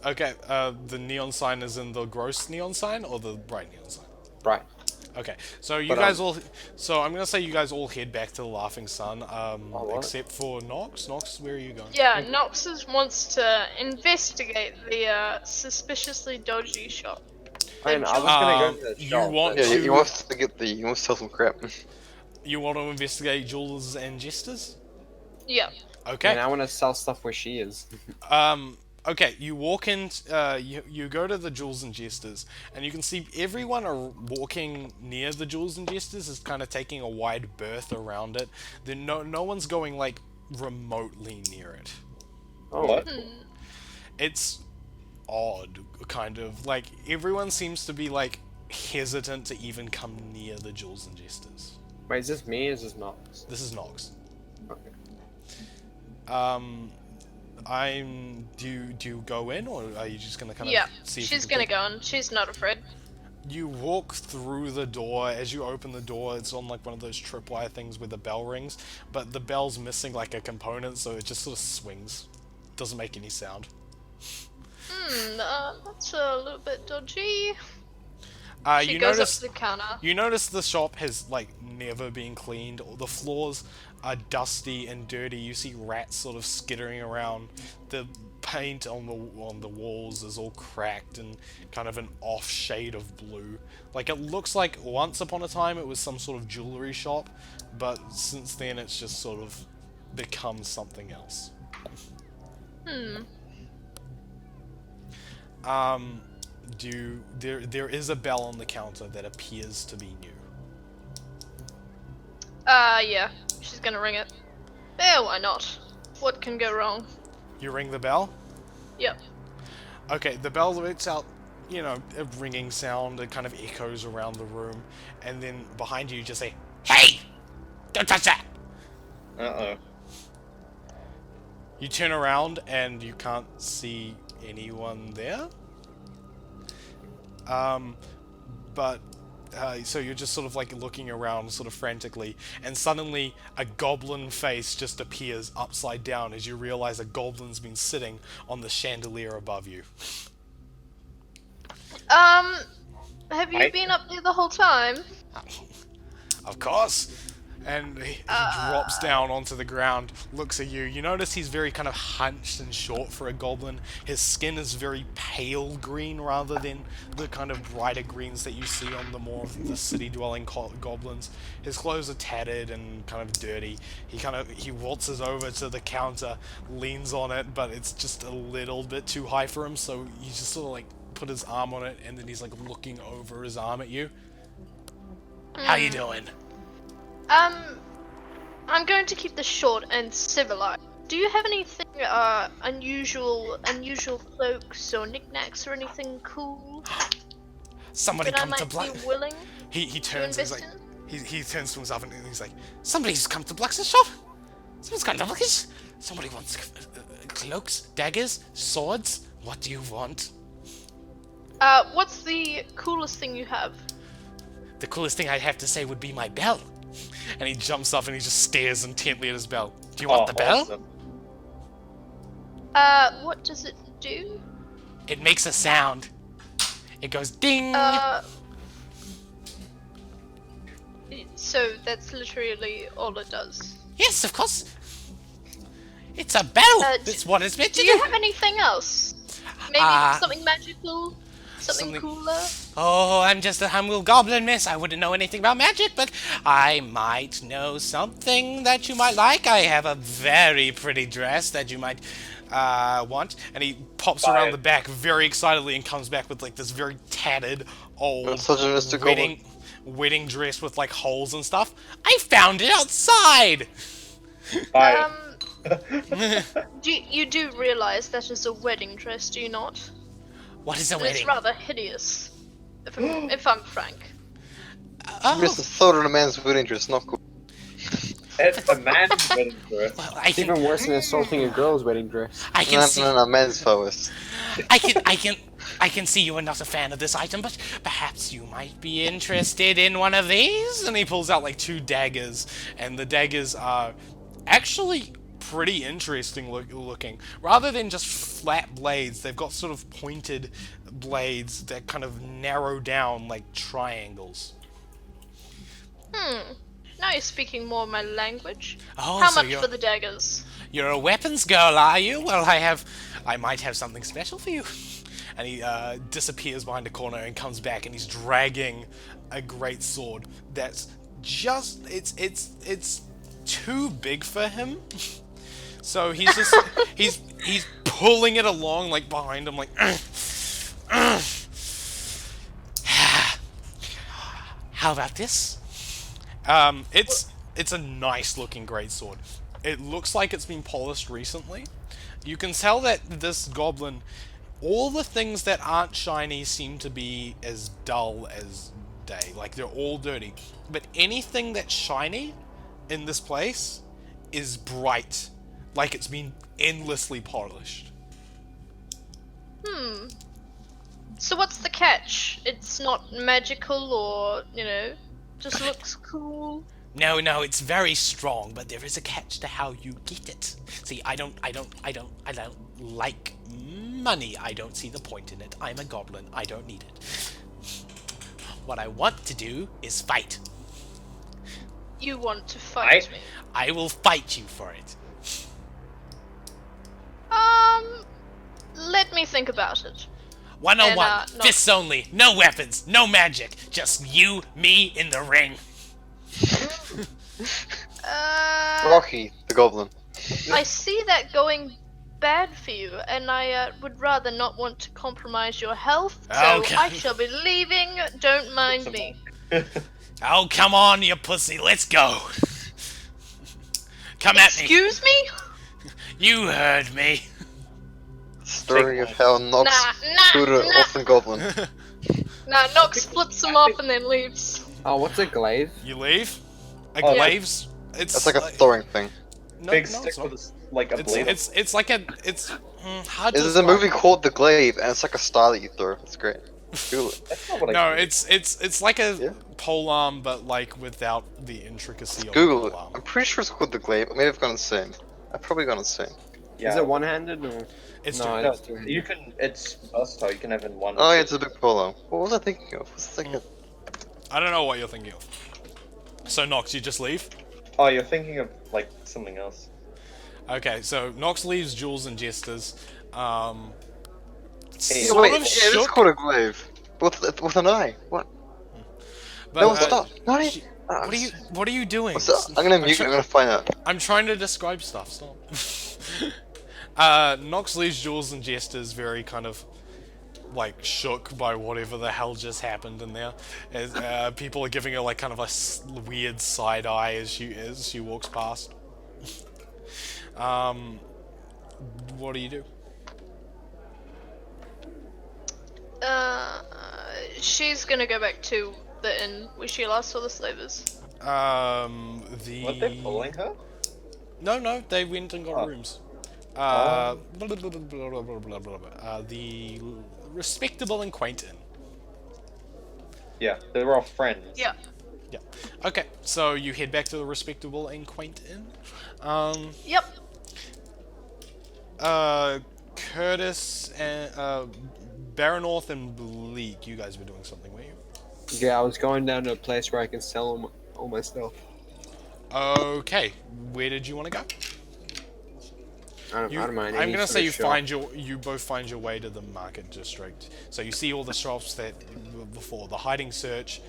Okay, the neon sign is in the gross neon sign or the bright neon sign? Right. Okay, so you But, guys all. So I'm gonna say you guys all head back to the Laughing Sun, what? except for Nox. Nox, where are you going? Yeah, Noxus wants to investigate the suspiciously dodgy shop. And I was gonna go to the you shop. want but- Yeah, to- he wants to get the. He wants to sell some crap. You want to investigate jewels and jesters? Yeah. Okay. And I want to sell stuff where she is. Okay, you walk in, you go to the Jewels and Jesters, and you can see everyone are walking near the Jewels and Jesters is kind of taking a wide berth around it. Then no one's going like remotely near it. Oh, What? It's odd, kind of like everyone seems to be like hesitant to even come near the Jewels and Jesters. wait, is this me? Or is this Nox? This is Nox. Okay. Do you go in, or are you just gonna kind of Yeah. see? if you She's can gonna go in. She's not afraid. You walk through the door. As you open the door, it's on like one of those tripwire things where the bell rings, but the bell's missing like a component, so it just sort of swings. Doesn't make any sound. That's a little bit dodgy. She You goes notice up to the counter. you notice the shop has like never been cleaned. The floors are dusty and dirty. You see rats sort of skittering around. The paint on the walls is all cracked and kind of an off shade of blue. Like it looks like once upon a time it was some sort of jewelry shop, but since then it's just sort of become something else. There is a bell on the counter that appears to be new. Yeah. She's gonna ring it. Yeah, why not? What can go wrong? You ring the bell? Yep. Okay, the bell lets out, a ringing sound. It kind of echoes around the room, and then behind you, you just say, "Hey! Don't touch that!" Uh-oh. You turn around and you can't see anyone there. But so you're just sort of like looking around sort of frantically, and suddenly a goblin face just appears upside down as you realize a goblin's been sitting on the chandelier above you. Have you been up there the whole time? Of course. And he drops down onto the ground, looks at you. You notice he's very kind of hunched and short for a goblin. His skin is very pale green rather than the kind of brighter greens that you see on the more of the city-dwelling goblins. His clothes are tattered and kind of dirty. He waltzes over to the counter, leans on it, but it's just a little bit too high for him, so he just sort of like put his arm on it, and then he's like looking over his arm at you. How you doing? I'm going to keep this short and civilized. Do you have anything, unusual cloaks or knickknacks or anything cool Somebody that I come to might Black. be willing He to turns. He's invest like in? he turns to himself and he's like, somebody's come to Blacksmith shop. Someone's come to Blacksmith. Somebody wants cloaks, daggers, swords. What do you want? What's the coolest thing you have? The coolest thing I'd have to say would be my bell. And he jumps up and he just stares intently at his bell. Do you want the bell? Awesome. What does it do? It makes a sound. It goes ding. So that's literally all it does. Yes, of course. It's a bell. That's what it's meant to Do do. you have anything else? Maybe something magical? Something cooler? Oh, I'm just a humble goblin, miss. I wouldn't know anything about magic, but I might know something that you might like. I have a very pretty dress that you might want. And he pops around the back very excitedly and comes back with like this very tattered old Such a Mr. Goblin. wedding dress with like holes and stuff. I found it outside. Bye. You do realize that is a wedding dress, do you not? What is a And wedding? it's rather hideous, if I'm frank. Oh, Mr. Throw in a man's wedding dress, not cool. It's a man's wedding dress. well, It's even worse than assaulting a girl's wedding dress. I can see. No, men's flowers. I can see you are not a fan of this item, but perhaps you might be interested in one of these. And he pulls out like 2 daggers, and the daggers are actually pretty interesting looking. Rather than just flat blades, they've got sort of pointed blades that kind of narrow down like triangles. Now you're speaking more my language. Oh, How so much you're, for the daggers? you're a weapons girl, are you? Well, I might have something special for you. And he disappears behind a corner and comes back, and he's dragging a great sword that's just it's too big for him. So he's just he's pulling it along like behind him, like. How about this? It's a nice looking greatsword. It looks like it's been polished recently. You can tell that this goblin, all the things that aren't shiny seem to be as dull as day. Like they're all dirty. But anything that's shiny in this place is bright. Like it's been endlessly polished. So what's the catch? It's not magical or, just looks cool. No, it's very strong, but there is a catch to how you get it. See, I don't like money. I don't see the point in it. I'm a goblin. I don't need it. What I want to do is fight. You want to fight me? I will fight you for it. Let me think about it. 1-on-1, not- fists only, no weapons, no magic, just you, me in the ring. Rocky, the goblin. I see that going bad for you, and I would rather not want to compromise your health, so Okay. I shall be leaving. Don't mind me. Oh, come on, you pussy, let's go. Come at me. Excuse me? You heard me. Story of how Nox Nah, Buddha nah. off the goblin. Nah, Nox splits them off and then leaves. Oh, what's a glaive? You leave? A Oh, glaive's... That's like a throwing thing. No, big no, stick it's not. with like a blade. It's like a hard to There's a describe. movie called The Glaive, and it's like a star that you throw. It's great. Google it. That's not what I No, think. it's like a Yeah. polearm, but like without the intricacy of Google a it. I'm polearm. pretty sure it's called The Glaive. Maybe I've gone insane. I've probably gone insane. Yeah. Is it one-handed or? It's No, No, it's two-handed. you can. It's versatile. You can have in one. Oh, yeah, it's a big polo. What was I thinking of? Was it like I don't know what you're thinking of. So Nox, you just leave. Oh, you're thinking of like something else. Okay, so Nox leaves Jules and Jesters. Hey, Sort wait, of yeah, it's shook, called a glaive. With an eye. What? but, No, stop. No, she- what are you doing? What's up? I'm gonna mute. I'm gonna find out. I'm trying to describe stuff. Stop. Nox leaves Jules and Jesters very kind of like shook by whatever the hell just happened in there. As people are giving her like kind of a weird side eye as she walks past. What do you do? She's gonna go back to the inn where she last saw the slavers. Weren't they following her? No, they went and got Oh. rooms. The respectable and quaint inn. Yeah, they were all friends. Yeah. Yeah. Okay, so you head back to the respectable and quaint inn. Yep. Curtis and Baronorth and Bleak, you guys were doing something, were you? Yeah, I was going down to a place where I can sell all my stuff. Okay, where did you want to go? I don't mind. I'm any gonna sort say of shop. you both find your way to the market district. So you see all the shops that were before: the hiding search,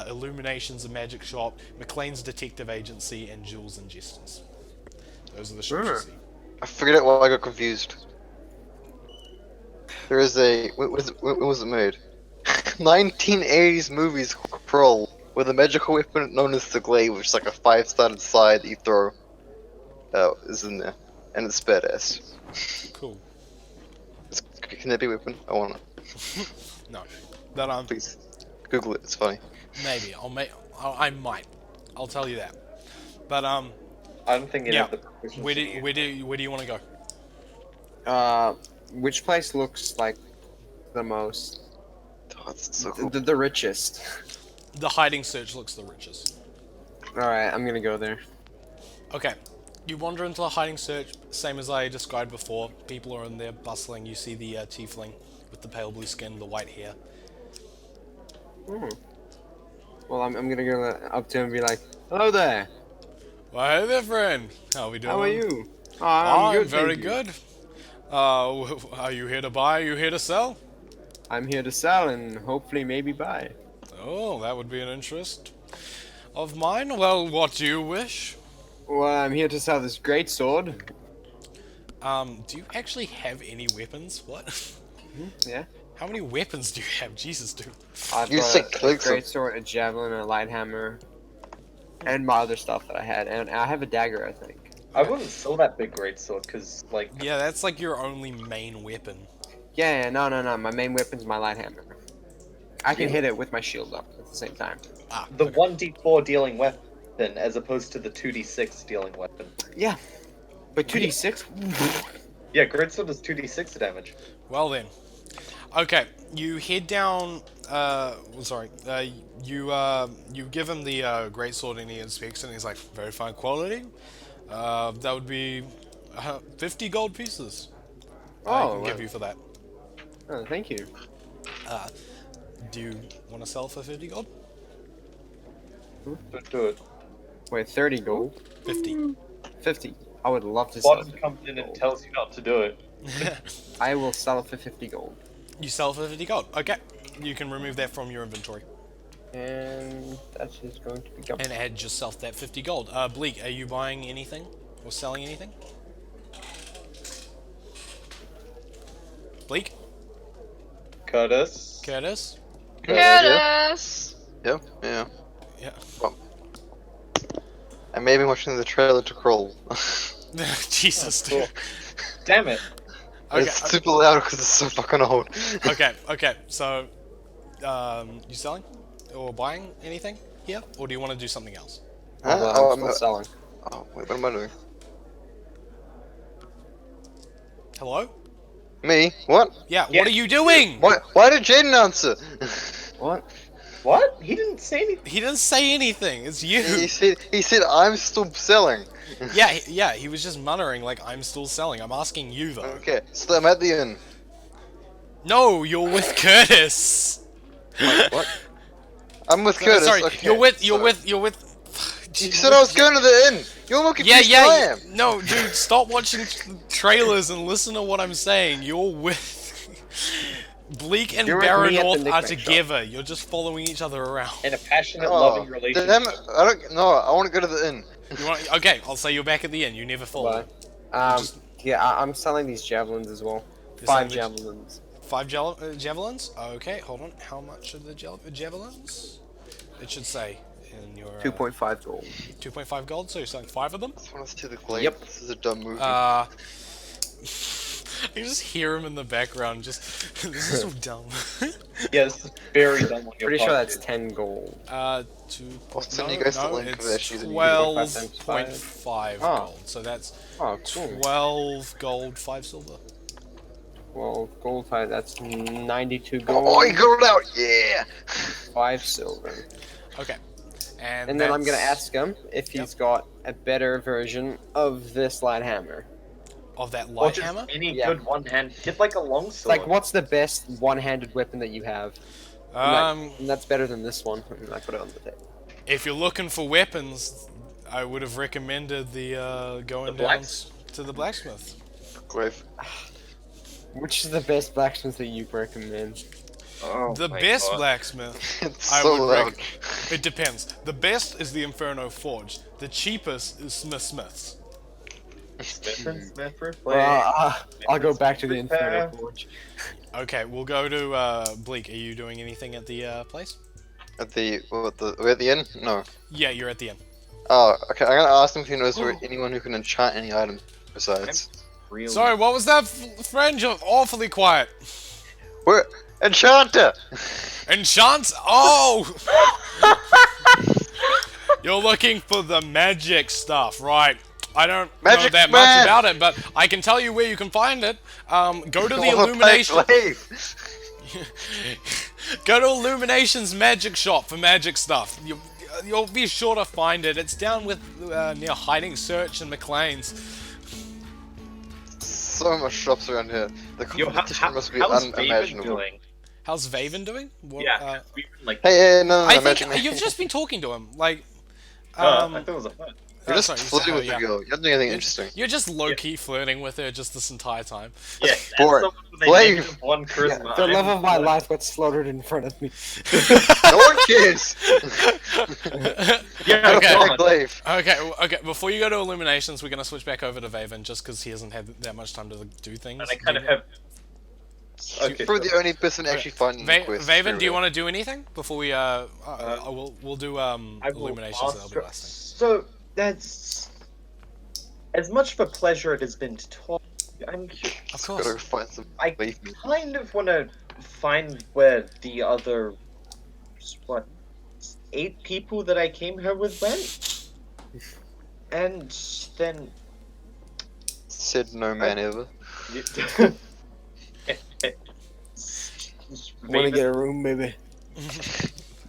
Illuminations, a magic shop, McLean's detective agency, and Jules and Jesters. Those are the shops you Sure. see. I figured out why I got confused. There is a when was it made? 1980s movies crawl with a magical weapon known as the glaive, which is like a 5-sided slide that you throw. Is in there, and it's badass. Cool. Can that be a weapon? I want it. No, but Please, Google it. It's funny. maybe I might. I'll tell you that. But I don't think any yeah. of the proficiency- Where do you want to go? Which place looks like the most, Oh, it's so cool. the richest? The hiding search looks the richest. All right, I'm gonna go there. Okay. You wander into the hiding search, same as I described before. People are in there bustling. You see the tiefling with the pale blue skin, the white hair. Hmm. Well, I'm gonna go up to him and be like, "Hello there. Well, hey there, friend. How we doing? How are you?" Oh, I'm good, very thank you. good. Are you here to buy? Are you here to sell? I'm here to sell and hopefully maybe buy. Oh, that would be an interest of mine. Well, what do you wish? Well, I'm here to sell this great sword. Do you actually have any weapons? What? Yeah. How many weapons do you have? Jesus, dude. I've You got said a clicks great sword, a javelin, a light hammer, and my other stuff that I had, and I have a dagger, I think. I wouldn't sell that big greatsword because, like, Yeah, that's like your only main weapon. Yeah, no. My main weapon's my light hammer. I can hit it with my shield up at the same time. Ah, the okay. 1d4 dealing weapon as opposed to the 2d6 dealing weapon. Yeah. But 2d6? Yeah, greatsword does 2d6 damage. Well then. Okay, you head down. You give him the great sword and he inspects it and he's like, very fine quality. That would be 50 gold pieces. I Oh, can give well. you for that. Oh, thank you. Do you want to sell for 50 gold? Don't do it. Wait, 30 gold? 50. 50. I would love to sell it Bottom for comes 50 in and gold. tells you not to do it. I will sell it for 50 gold. You sell for 50 gold. Okay, you can remove that from your inventory And that's just going to become... and add yourself that 50 gold. Bleak, are you buying anything or selling anything? Bleak? Curtis. Curtis? Curtis! Yeah, yeah. Yeah. I may be watching the trailer to Crawl. Jesus, Cool. dude. Damn it. Okay, It's super loud because it's so fucking old. okay, so, you selling? Or buying anything here? Or do you want to do something else? Huh? Well, Oh, I'm still selling. oh, wait, what am I doing? Hello? Me? What? Yeah, Yeah. what are you doing? Why did Jaden answer? What? What? He didn't say anything. He didn't say anything. It's you. He said I'm still selling. Yeah, he was just muttering like, I'm still selling. I'm asking you, though. Okay, so I'm at the inn. No, you're with Curtis. What? I'm with Curtis. Sorry, Okay, you're with. You said I was going to the inn. You're more Yeah, confused than I yeah. am. No, dude, stop watching trailers and listen to what I'm saying. You're with. Bleak and You're with Barrow me at the North are knick-knack shop. together. You're just following each other around. In a passionate, Oh, loving relationship. damn it. I don't. No, I want to go to the inn. You want? Okay, I'll say you're back at the end. You never followed. Bye. Yeah, I'm selling these javelins as well. You're 5 selling javelins. 5 javelins? Okay, hold on. How much are the javelins? It should say in your 2.5 gold. 2.5 gold. So you're selling 5 of them. I just want to see the glaive. Yep. This is a dumb movie. You just hear him in the background. Just this is so dumb. Yes, very dumb. On your Pretty sure part, that's dude. 10 gold. 2. I'll send you guys the no, link of it's actually the new 12.5 Oh. gold. So that's Oh, cool. 12 gold, 5 silver. Well, gold 5, that's 92 gold. Oh, you got it out! Yeah. 5 silver. Okay. And And then I'm gonna that's- ask him if he's got a better version of this light hammer. of that Or light just hammer. any Yeah. good one hand. Get like a long It's sword. like, what's the best one-handed weapon that you have? And that's better than this one. And I put it on the table. If you're looking for weapons, I would have recommended the going The down blacks- to the blacksmith. Glaive. Which is the best blacksmith that you recommend? Oh The my best God. blacksmith, It's I so would loud. it depends. The best is the Inferno Forge. The cheapest is Smith's. Smith Well, I'll go back to the Repair. Inferno Forge. Okay, we'll go to Bleak. Are you doing anything at the place? We're at the inn? No. Yeah, you're at the end. Oh, okay. I'm gonna ask him if he knows where anyone who can enchant any item besides. Really? Sorry, what was that, friend? You're awfully quiet. Where? Enchanter! Enchant? Oh! You're looking for the magic stuff, right? I don't know Magic that man! much about it, but I can tell you where you can find it. Go to the Oh, Illumination. glaive! Go to Illumination's magic shop for magic stuff. You'll be sure to find it. It's down with near Hiding Search and McLean's. So much shops around here. The Yo, competition must be how's Vaven unimaginable. doing? How's Vaven doing? What, Yeah, we've been like. Hey, no, I magic think man. you've just been talking to him, like. I thought it was a fun. You're just sorry, you said flirting her, with yeah. the girl. You're not doing anything interesting. You're just low-key flirting with her just this entire time. Yeah, Bored. someone with a Glaive. negative 1 charisma. The love I'm- of my life got slaughtered in front of me. No one cares! Yeah, Okay. come on. Glaive. Okay. Before you go to Illuminations, we're gonna switch back over to Vaven just because he hasn't had that much time to do things. And I kind of have. Okay. You're the only person actually finding the quest. Vaven, do you want to do anything before we we'll do I will Illuminations? That'll be ask- last thing. So that's as much of a pleasure it has been to talk. I'm. Of Gotta course. find some I glaive. kind of want to find where the other, what, 8 people that I came here with went, and then. Said no man ever. Want to get a room, baby?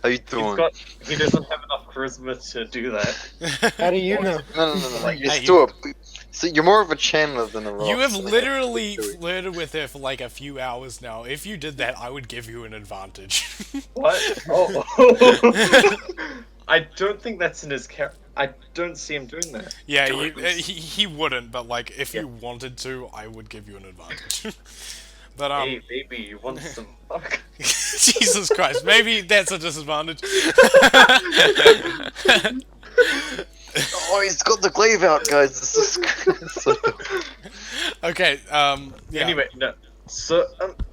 How you doing? He doesn't have enough charisma to do that. How do you know? No. Like, You're hey, still so you're more of a Chandler than a Ross. You have Like, literally flirted with her for like a few hours now. If you did that, I would give you an advantage. What? Oh. I don't think that's in his character. I don't see him doing that. Yeah, Do it. he wouldn't, but like if Yeah. you wanted to, I would give you an advantage. But Hey, baby, you want some fuck? Jesus Christ, maybe that's a disadvantage. Oh, he's got the glaive out, guys. This is so dumb. Okay, yeah. Anyway, no. So,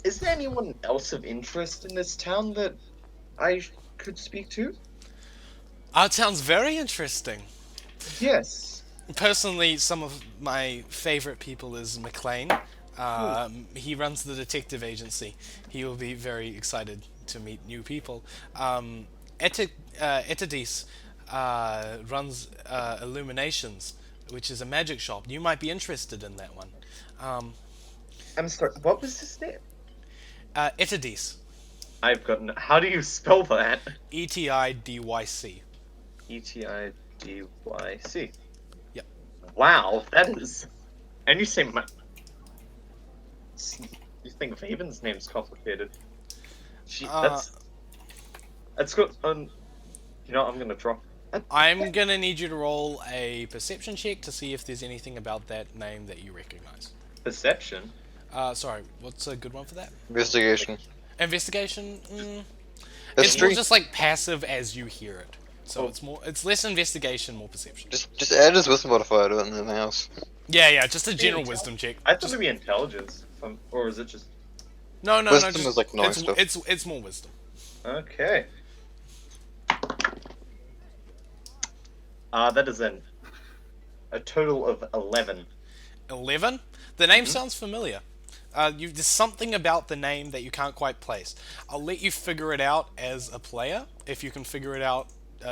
is there anyone else of interest in this town that I could speak to? It sounds very interesting. Yes. Personally, some of my favorite people is McLean. He runs the detective agency. He will be very excited to meet new people. Etidis runs Illuminations, which is a magic shop. You might be interested in that one. I'm sorry. What was his name? Etidys. I've gotten. How do you spell that? Etidyc. Etidyc. Yep. Wow, that is. And you say you think Vaven's name's complicated? Uh, That's good. You know, I'm gonna drop. I'm gonna need you to roll a perception check to see if there's anything about that name that you recognize. Perception. Sorry, what's a good one for that? Investigation. Investigation? It's History. more just like passive as you hear it. So Oh. it's less investigation, more perception. Just add his wisdom modifier to it and anything else. Yeah, just a general wisdom check. I thought it'd be intelligence, or is it just No, Wisdom just, is like knowing stuff. it's more wisdom. okay? That is a total of 11. 11. The name sounds familiar. There's something about the name that you can't quite place. I'll let you figure it out as a player. If you can figure it out,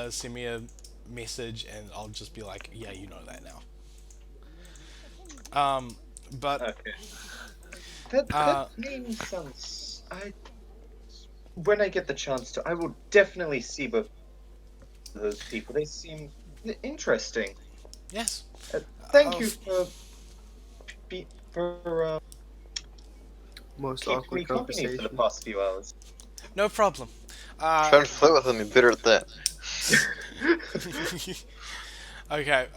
send me a message and I'll just be like, yeah, you know that now. But Okay. That name sounds. When I get the chance to, I will definitely see both of those people. They seem interesting. yes, Thank you for Most keeping me awkward company for the conversation. past few hours. no problem. Try and flirt with him, you're better at that. Okay.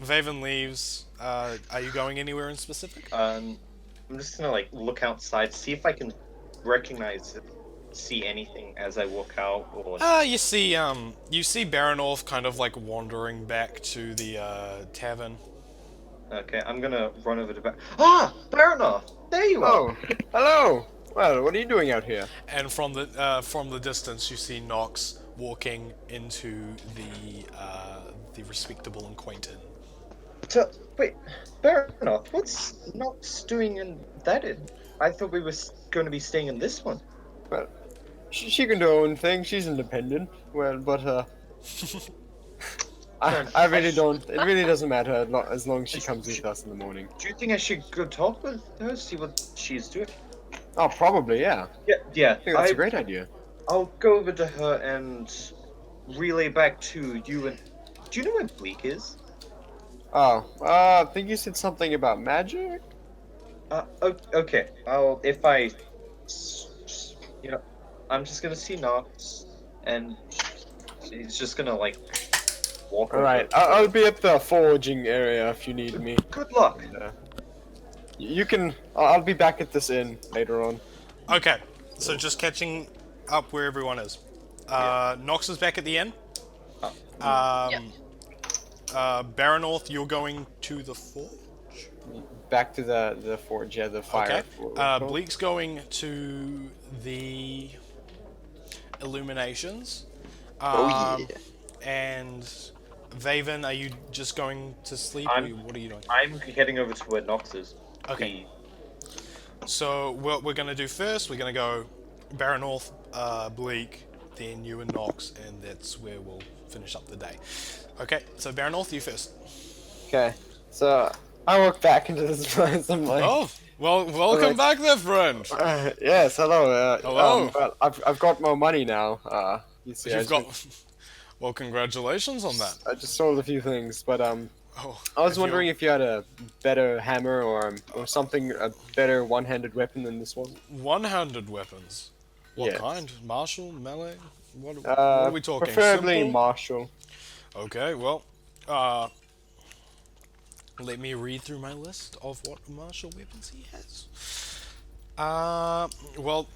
Vaven leaves. Are you going anywhere in specific? I'm just gonna like look outside, see if I can see anything as I walk out. Or You see Baranov kind of like wandering back to the tavern. okay, I'm gonna run over to Baranov! There you are. Oh, hello. Well, what are you doing out here? And from the distance, you see Nox walking into the respectable and quaint inn. So, wait, Baranov, what's Nox doing in that inn? I thought we were going to be staying in this one. Well, she can do her own thing. She's independent. Well, but I really don't. It really doesn't matter as long as she comes with us in the morning. Do you think I should go talk with her, see what she's doing? Oh, probably, yeah. Yeah. I think that's a great idea. I'll go over to her and relay back to you. And do you know where Bleak is? Oh, I think you said something about magic. Okay. I'm just gonna see Nox, and he's just gonna like walk. All right, I'll be at the foraging area if you need me. Good luck. You can. I'll be back at this inn later on. Okay, so just catching up where everyone is. Nox is back at the inn. Baranov, you're going to the forge. Back to the forge, yeah, the fire. Okay. Bleak's going to the illuminations. Oh yeah. And Vaven, are you just going to sleep? Or what are you doing? I'm heading over to where Nox is. Okay. So what we're gonna do first, we're gonna go Baranov, Bleak, then you and Nox, and that's where we'll finish up the day. Okay, so Baranov, you first. Okay, so I walk back into this place. I'm like, Oh, well, welcome back there, friend. yes, hello. Hello. Well, I've got more money now. You see, You've got. Well, congratulations on that. I just sold a few things, but Oh, I was wondering if you had a better hammer or something, a better one-handed weapon than this one. One-handed weapons. What Yes. kind? Martial, melee? What are we talking? Preferably Simple? martial. Okay, well, let me read through my list of what martial weapons he has. Well,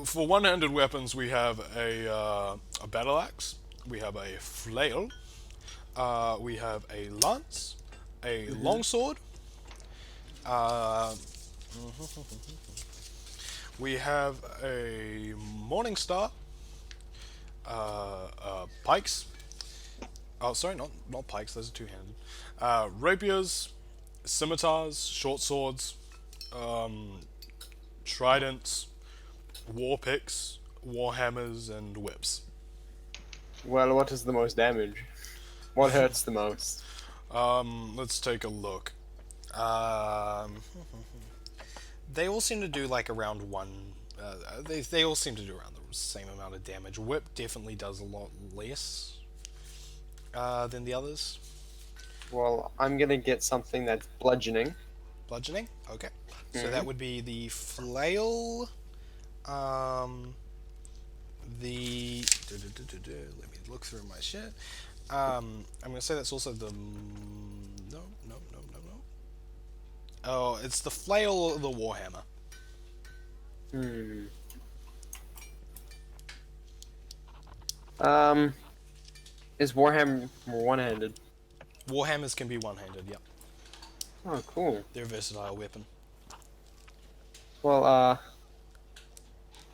for one-handed weapons, we have a battle axe, we have a flail, we have a lance, a longsword, we have a morning star, pikes. Oh, sorry, not pikes. Those are two-handed. Rapiers, scimitars, short swords, tridents, war picks, war hammers, and whips. Well, what is the most damage? What hurts the most? They all seem to do like around one. They all seem to do around the same amount of damage. Whip definitely does a lot less than the others. Well, I'm gonna get something that's bludgeoning. Bludgeoning? Okay. So that would be the flail. The let me look through my shit. I'm gonna say that's also the no. Oh, it's the flail or the warhammer. Is Warhammer one-handed? Warhammers can be one-handed. Yep, Oh, cool. they're a versatile weapon. Well,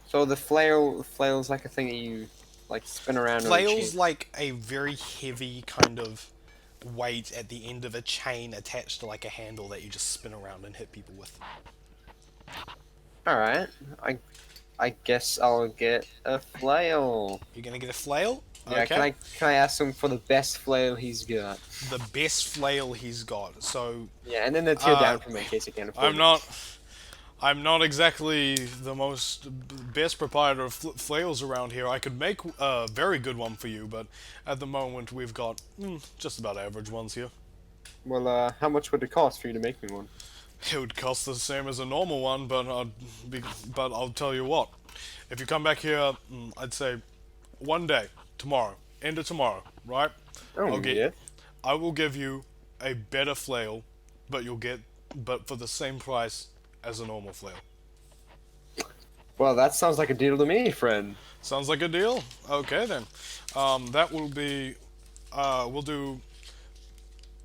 so the flail's like a thing that you like spin around. on a Flail's chain. like a very heavy kind of weight at the end of a chain attached to like a handle that you just spin around and hit people with. All right. I guess I'll get a flail. You're gonna get a flail? Yeah. Okay. Can I ask him for the best flail he's got? The best flail he's got. So Yeah, and then the tier down from it in case he can't afford it. I'm not exactly the most best proprietor of flails around here. I could make a very good one for you, but at the moment we've got just about average ones here. Well, how much would it cost for you to make me one? It would cost the same as a normal one, but I'll tell you what. If you come back here, I'd say one day, tomorrow, end of tomorrow, right? Oh, yeah. I will give you a better flail, but for the same price as a normal flail. Well, that sounds like a deal to me, friend. Sounds like a deal? Okay then. That will be, we'll do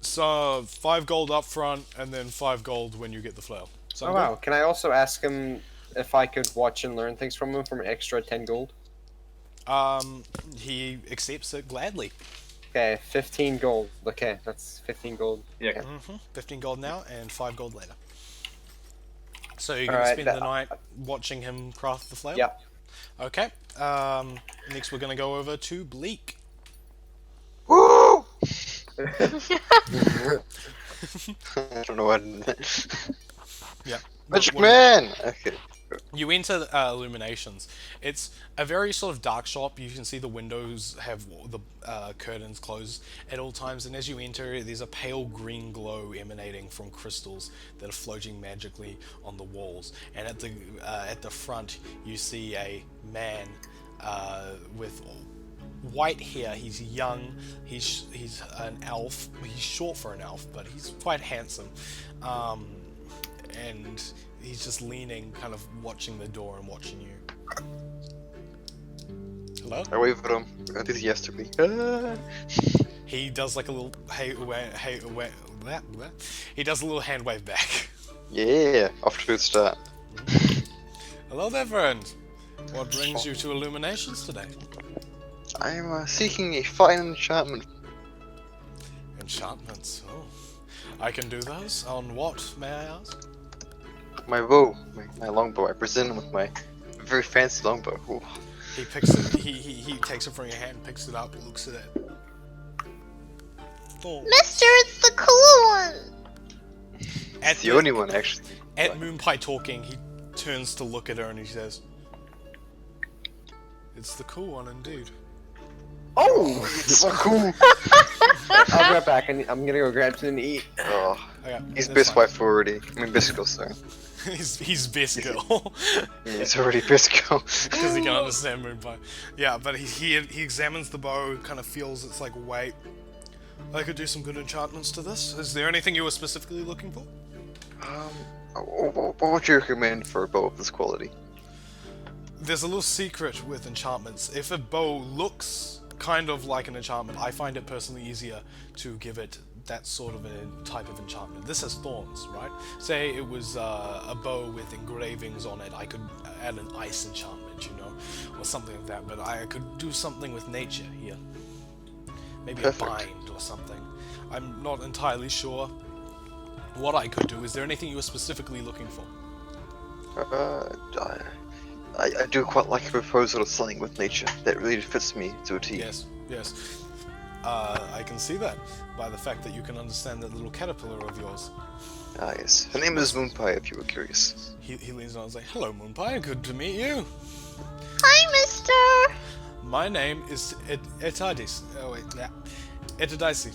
5 gold up front and then 5 gold when you get the flail. Sound Oh, wow. Can I also ask him if I could watch and learn things from him for an extra 10 gold? good? He accepts it gladly. Okay, 15 gold. Okay, that's 15 gold. Yeah. 15 gold now and 5 gold later. So you're going to Alright, spend the night watching him craft the flail? Yep. Okay. Next we're going to go over to Bleak. Woo! I don't know what. Yeah. Magic Man. Okay. You enter Illuminations. It's a very sort of dark shop. You can see the windows have the curtains closed at all times, and as you enter, there's a pale green glow emanating from crystals that are floating magically on the walls. And at the front, you see a man with white hair. He's young. He's an elf. He's short for an elf, but he's quite handsome. And he's just leaning, kind of watching the door and watching you. Hello? I wave at him enthusiastically. He does like a little he does a little hand wave back. Yeah, off to a good start. Hello there, friend. What brings you to Illuminations today? I'm seeking a fine enchantment. Enchantments. Oh, I can do those. On what, may I ask? My bow, my longbow. I present him with my very fancy longbow. Ooh. He picks it. He takes it from your hand, picks it up, looks at it. Oh. Mister, it's the cool one! It's the only one, actually. At Moonpie talking, he turns to look at her and he says, "It's the cool one, indeed." Oh! So cool. I'll be right back, and I'm gonna go grab something to eat. Oh, Okay, he's that's best fine. wife already. I mean, best girl, sorry. he's best girl. Yeah, he's already best girl. Because he can understand Moonpie. Yeah, but he examines the bow, kind of feels it's like, wait, I could do some good enchantments to this. Is there anything you were specifically looking for? What would you recommend for a bow of this quality? There's a little secret with enchantments. If a bow looks kind of like an enchantment, I find it personally easier to give it that sort of a type of enchantment. This has thorns, right? Say it was a bow with engravings on it, I could add an ice enchantment, you know, or something like that, but I could do something with nature here. Maybe Perfect. a bind or something. I'm not entirely sure what I could do. Is there anything you were specifically looking for? I do quite like a proposal of something with nature that really fits me to a T. Yes, yes. I can see that by the fact that you can understand that little caterpillar of yours. Ah, yes. Her name is Moonpie, if you were curious. He leans on and is like, "Hello, Moonpie. Good to meet you. Hi, Mister. My name is Etadis. Oh wait, nah. Etadisi.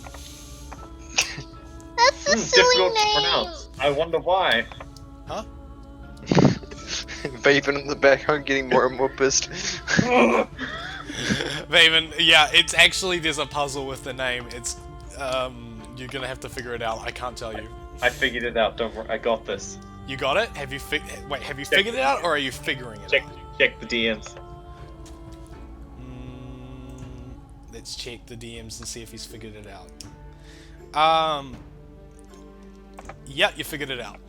That's a silly Difficult to name. pronounce. I wonder why. Huh? Vaven in the background getting more and more pissed. Vaven, yeah, it's actually there's a puzzle with the name. It's you're gonna have to figure it out. I can't tell you. I figured it out. Don't worry. I got this. You got it? Have you have you figured it out or are you figuring it out? Check the DMs. Let's check the DMs and see if he's figured it out. Yeah, you figured it out.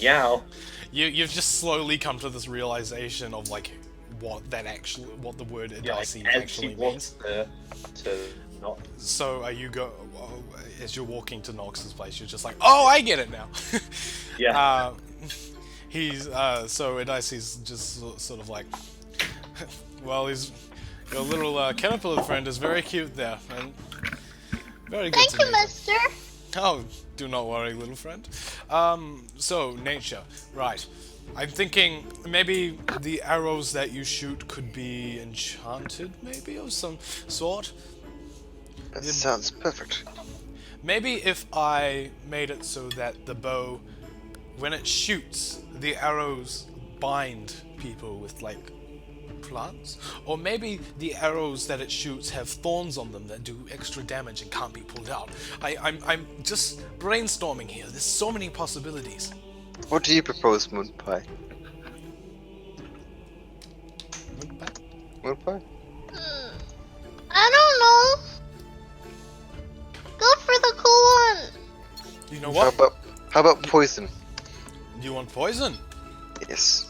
Yow. You've just slowly come to this realization of like what the word Yeah, like, Adicey as actually she walks means. to not. So are you as you're walking to Nox's place, you're just like, oh, I get it now. Yeah. He's so Adicey's just sort of like, well, your little caterpillar friend is very cute there, and very good Thank to you, meet him. Mister. Oh, do not worry, little friend. So, nature. Right. I'm thinking maybe the arrows that you shoot could be enchanted, maybe, of some sort. That sounds perfect. Maybe if I made it so that the bow, when it shoots, the arrows bind people with, like, plants? Or maybe the arrows that it shoots have thorns on them that do extra damage and can't be pulled out. I'm just brainstorming here. There's so many possibilities. What do you propose, Moonpie? Moonpie? I don't know. Go for the cool one. You know what? How about poison? Do you want poison? Yes.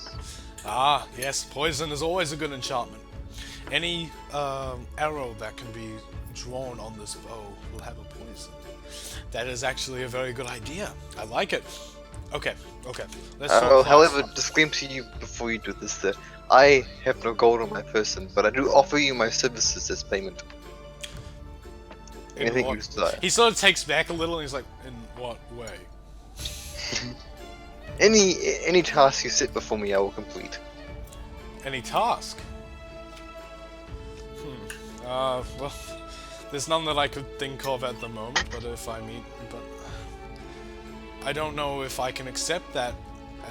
Ah, yes, poison is always a good enchantment. Any arrow that can be drawn on this bow will have a poison. That is actually a very good idea. I like it. Okay. Let's talk However, fast. disclaim to you before you do this that I have no gold on my person, but I do offer you my services as payment. Anything you desire. He sort of takes back a little and he's like, in what way? Any task you set before me, I will complete. Any task? Well, there's none that I could think of at the moment, but I don't know if I can accept that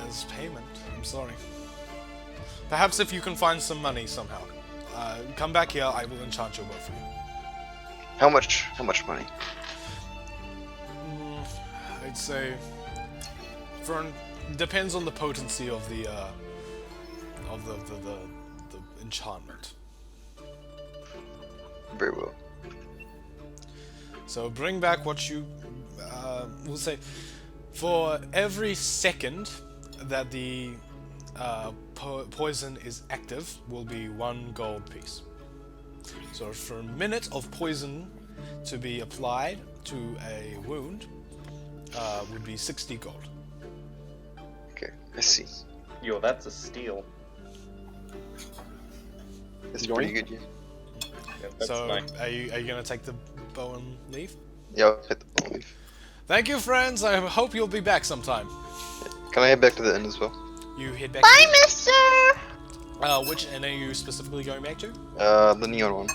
as payment. I'm sorry. Perhaps if you can find some money somehow. Come back here, I will enchant your bow for you. How much money? I'd say depends on the potency of the enchantment. Very well. So bring back what you we'll say for every second that the poison is active will be 1 gold piece. So for a minute of poison to be applied to a wound would be 60 gold. Okay, I see. Yo, that's a steal. That's pretty good, yeah. Yeah, that's So nice. are you gonna take the bow and leave? Yeah, I'll hit the ball leaf. Thank you, friends. I hope you'll be back sometime. Can I head back to the inn as well? You head back. Bye, Mister. Which inn are you specifically going back to? The neon one.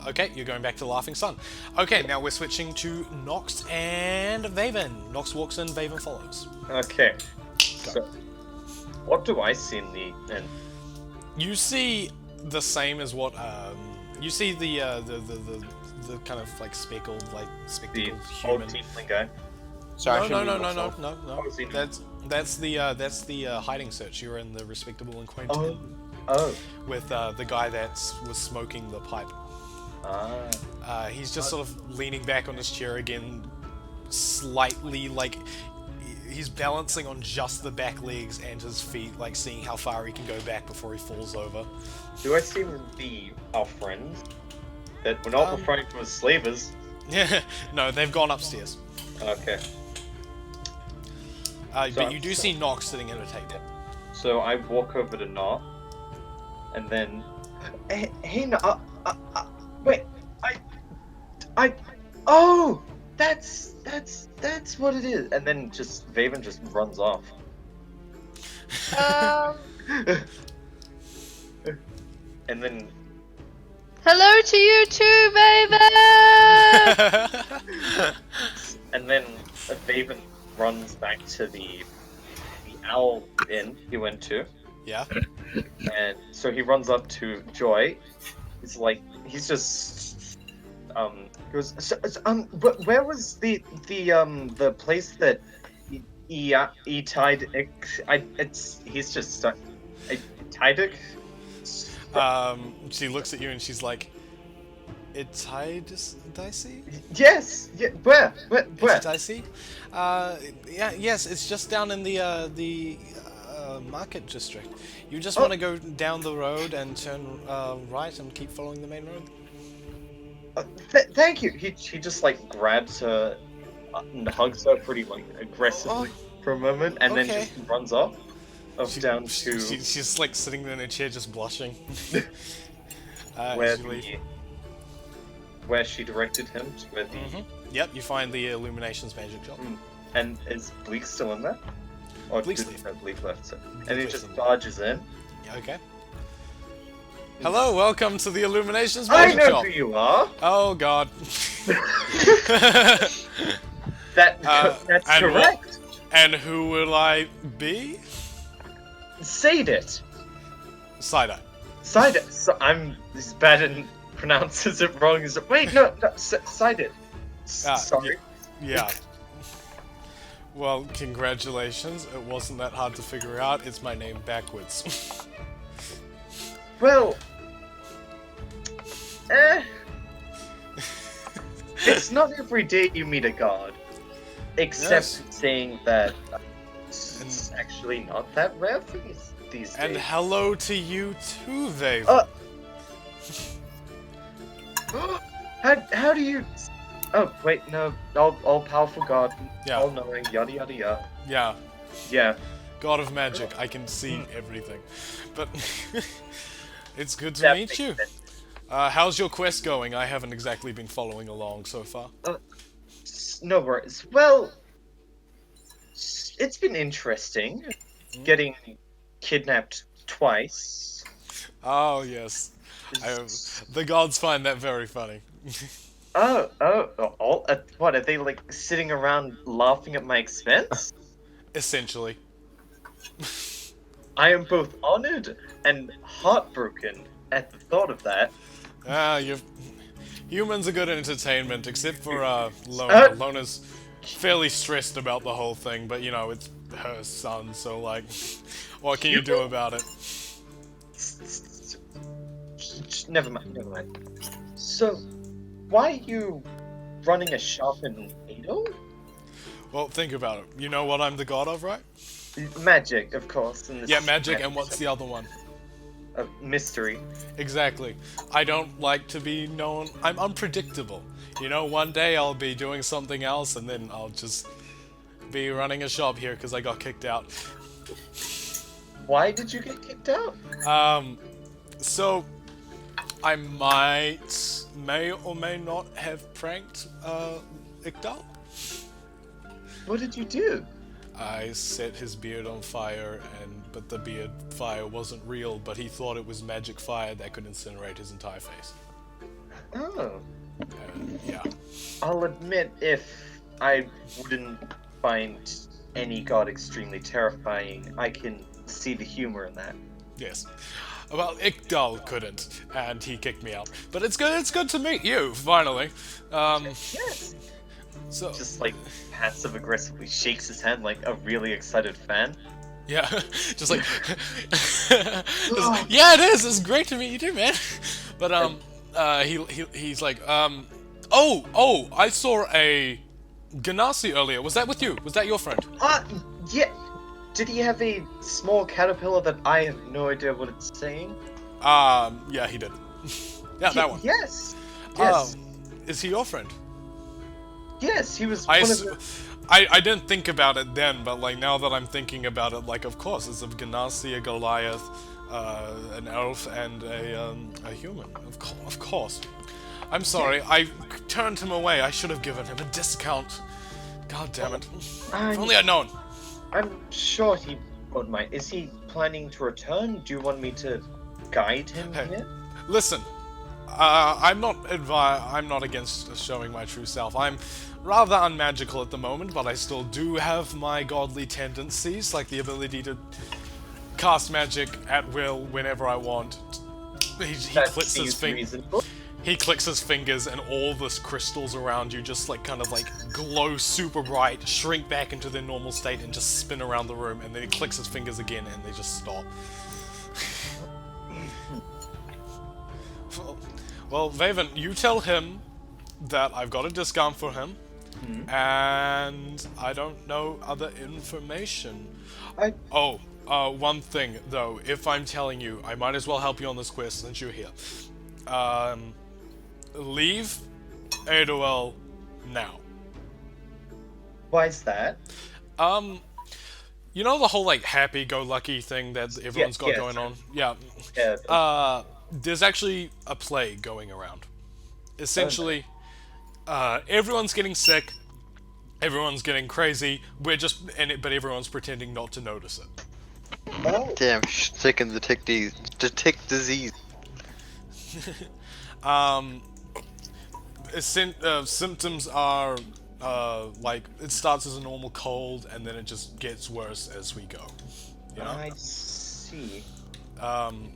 Okay, you're going back to Laughing Sun. Okay, now we're switching to Nox and Vaven. Nox walks in, Vaven follows. Okay. So, what do I see in the end? You see the same as what you see the kind of like speckled The spectacled old human. tiefling guy. Sorry, I No, shouldn't mute myself. no. Oh, see. That's the hiding search. You're in the respectable and quaint Oh. inn Oh. with the guy that was smoking the pipe. Ah. He's just sort of leaning back on his chair again, slightly like he's balancing on just the back legs and his feet, like seeing how far he can go back before he falls over. Do I see our friends that we're not referring to as slavers? No, they've gone upstairs. Okay. But you do see Nox sitting at a table. So I walk over to Nott, and then, hey, Nott, wait, oh, that's that's what it is. And then Vaven just runs off. Um, And then hello to you too, baby! and then Vaven runs back to the owl inn he went to. Yeah. And so he runs up to Joy. He's just goes. Where was the place that he tied? He's just tied it. She looks at you and she's like, "It's dicey? Yes. Yeah. Where? It's dicey? Yeah. Yes. It's just down in the market district. You just want to go down the road and turn right and keep following the main road." Thank you. He just grabs her and hugs her pretty aggressively for a moment, and then okay. just runs off. Down to She's like sitting in a chair just blushing. where Usually... where she directed him to where the Yep, you find the Illuminations magic shop. And is Bleak still in there? Or Bleak's did left. no, Bleak left, so. Bleak And he left's just in there. barges in. Yeah, okay. Hello, welcome to the Illuminations I magic know shop. who you are. Oh god. That's and correct. And who will I be? Say it. Side-eye. Side it. So I'm as bad and pronounces it wrong as wait no side it. Sorry. Yeah. Well, congratulations. It wasn't that hard to figure out. It's my name backwards. Well, it's not every day you meet a god, except Yes. saying that it's actually not that rare for these And days. hello to you too, Vave. How do you? Oh wait, no, all powerful god, Yeah. all knowing, yada yada yada. Yeah. Yeah. God of magic, I can see everything. But it's good to That meet makes you. sense. How's your quest going? I haven't exactly been following along so far. No worries. Well, it's been interesting getting kidnapped twice. Oh, yes. The gods find that very funny. What are they sitting around laughing at my expense? Essentially. I am both honored and heartbroken at the thought of that. Humans are good entertainment, except for Lona. Lona's fairly stressed about the whole thing, but you know, it's her son, so what can you do about it? Never mind. So, why are you running a shop in Ado? Well, think about it. You know what I'm the god of, right? Magic, of course. And Yeah, magic, and what's the other one? Mystery. Exactly. I don't like to be known. I'm unpredictable. You know, one day I'll be doing something else, and then I'll just be running a shop here because I got kicked out. Why did you get kicked out? So I may or may not have pranked Ikdal. What did you do? I set his beard on fire, but the beard fire wasn't real, but he thought it was magic fire that could incinerate his entire face. Oh. Yeah. I'll admit, if I wouldn't find any god extremely terrifying, I can see the humor in that. Yes. Well, Ikdal couldn't, and he kicked me out. But it's good to meet you, finally. Yes. So Just passive aggressively shakes his hand like a really excited fan. yeah, just like yeah, it is. It's great to meet you too, man. But he's like oh, I saw a Ganassi earlier. Was that with you? Was that your friend? Yeah. Did he have a small caterpillar that I have no idea what it's saying? Yeah, he did. Yeah, that one. Yes. Yes. Is he your friend? Yes, he was I one of the... didn't think about it then, but now that I'm thinking about it, of course, it's a Ganassi, a Goliath, an elf, and a human. Of course. I'm sorry, I turned him away. I should have given him a discount. God, God damn it. If I'm, only I'd known. I'm sure he won't mind. Is he planning to return? Do you want me to guide him Hey. here? Listen, I'm not against showing my true self. I'm rather unmagical at the moment, but I still do have my godly tendencies, like the ability to cast magic at will whenever I want. He That clicks his seems reasonable. He clicks his fingers, and all the crystals around you just like kind of like glow super bright, shrink back into their normal state, and just spin around the room. And then he clicks his fingers again, and they just stop. Well, Vaven, you tell him that I've got a discount for him, and I don't know other information. One thing though, if I'm telling you, I might as well help you on this quest since you're here. Leave Adoel now. Why's that? You know the whole like happy-go-lucky thing that everyone's got yes. going on? Yeah. Yeah. There's actually a plague going around. Essentially, everyone's getting sick, everyone's getting crazy. But everyone's pretending not to notice it. Oh. Damn, sick and detect disease. Symptoms are like it starts as a normal cold and then it just gets worse as we go. You know? I see.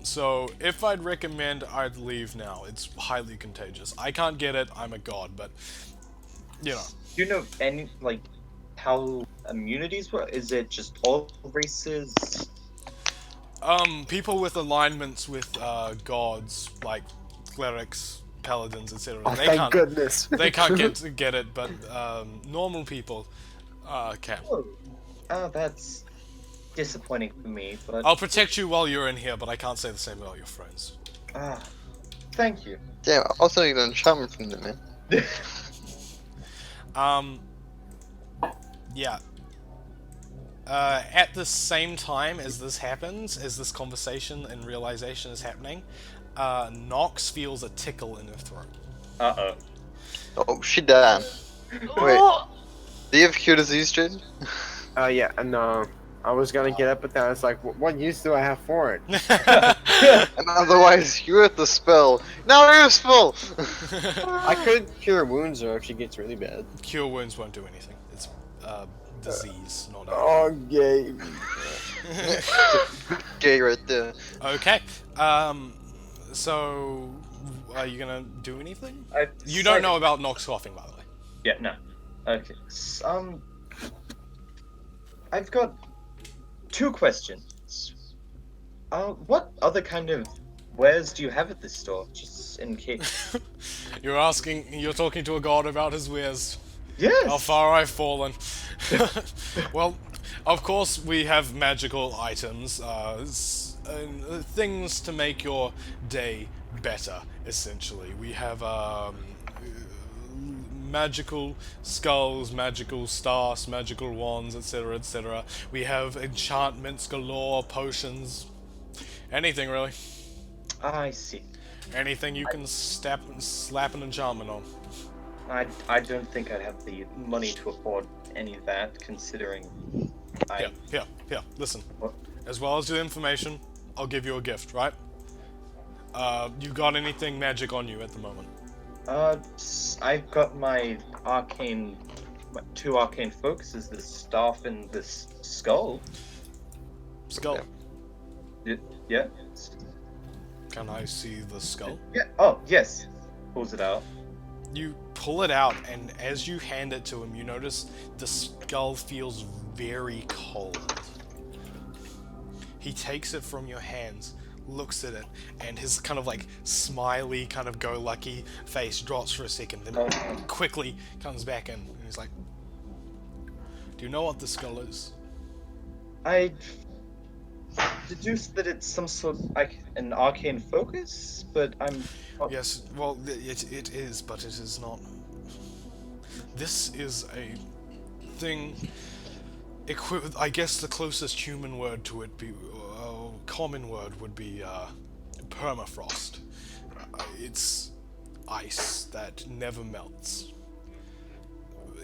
So if I'd recommend, I'd leave now. It's highly contagious. I can't get it. I'm a god, but you know. Do you know any how immunities work? Is it just all races? People with alignments with gods, like clerics, paladins, etc. Oh, thank goodness. They can't get it, but normal people can. Oh, that's disappointing for me. But I'll protect you while you're in here, but I can't say the same about your friends. Thank you. Damn, I also need an enchantment from them, man. Yeah. At the same time as this happens, as this conversation and realization is happening, Nox feels a tickle in her throat. Uh-oh. Oh, she died. Wait, Oh, do you have cure disease, Jaden? Yeah, no. I was gonna get it, but then I was like, what use do I have for it? And otherwise, you're at the spell. Now you're spell! I could cure wounds or if she gets really bad. Cure wounds won't do anything. It's disease, not a... Oh, gay. Gay right there. Okay. So, are you gonna do anything? You don't know about Nox coughing, by the way. Yeah, no. Okay. I've got 2 questions. What other kind of wares do you have at this store? Just in case. You're talking to a god about his wares. Yes! How far I've fallen. Well, of course we have magical items, things to make your day better, essentially. We have magical skulls, magical stars, magical wands, etc., etc. We have enchantments galore, potions, anything really. I see. Anything you can slap an enchantment on. I don't think I'd have the money to afford any of that, considering Here, listen. What? As well as the information, I'll give you a gift, right? You got anything magic on you at the moment? I've got my 2 arcane focuses, this staff and this skull. Skull. Yeah? Can I see the skull? Yeah, oh, yes. Pulls it out. You pull it out, and as you hand it to him, you notice the skull feels very cold. He takes it from your hands, looks at it, and his kind of like smiley, kind of go-lucky face drops for a second, then quickly comes back in, and he's like, "Do you know what the skull is?" I deduce that it's some sort like an arcane focus, but I'm not... Yes, well, it is, but it is not. This is a thing. I guess the closest human word to it, common word, would be permafrost. It's ice that never melts.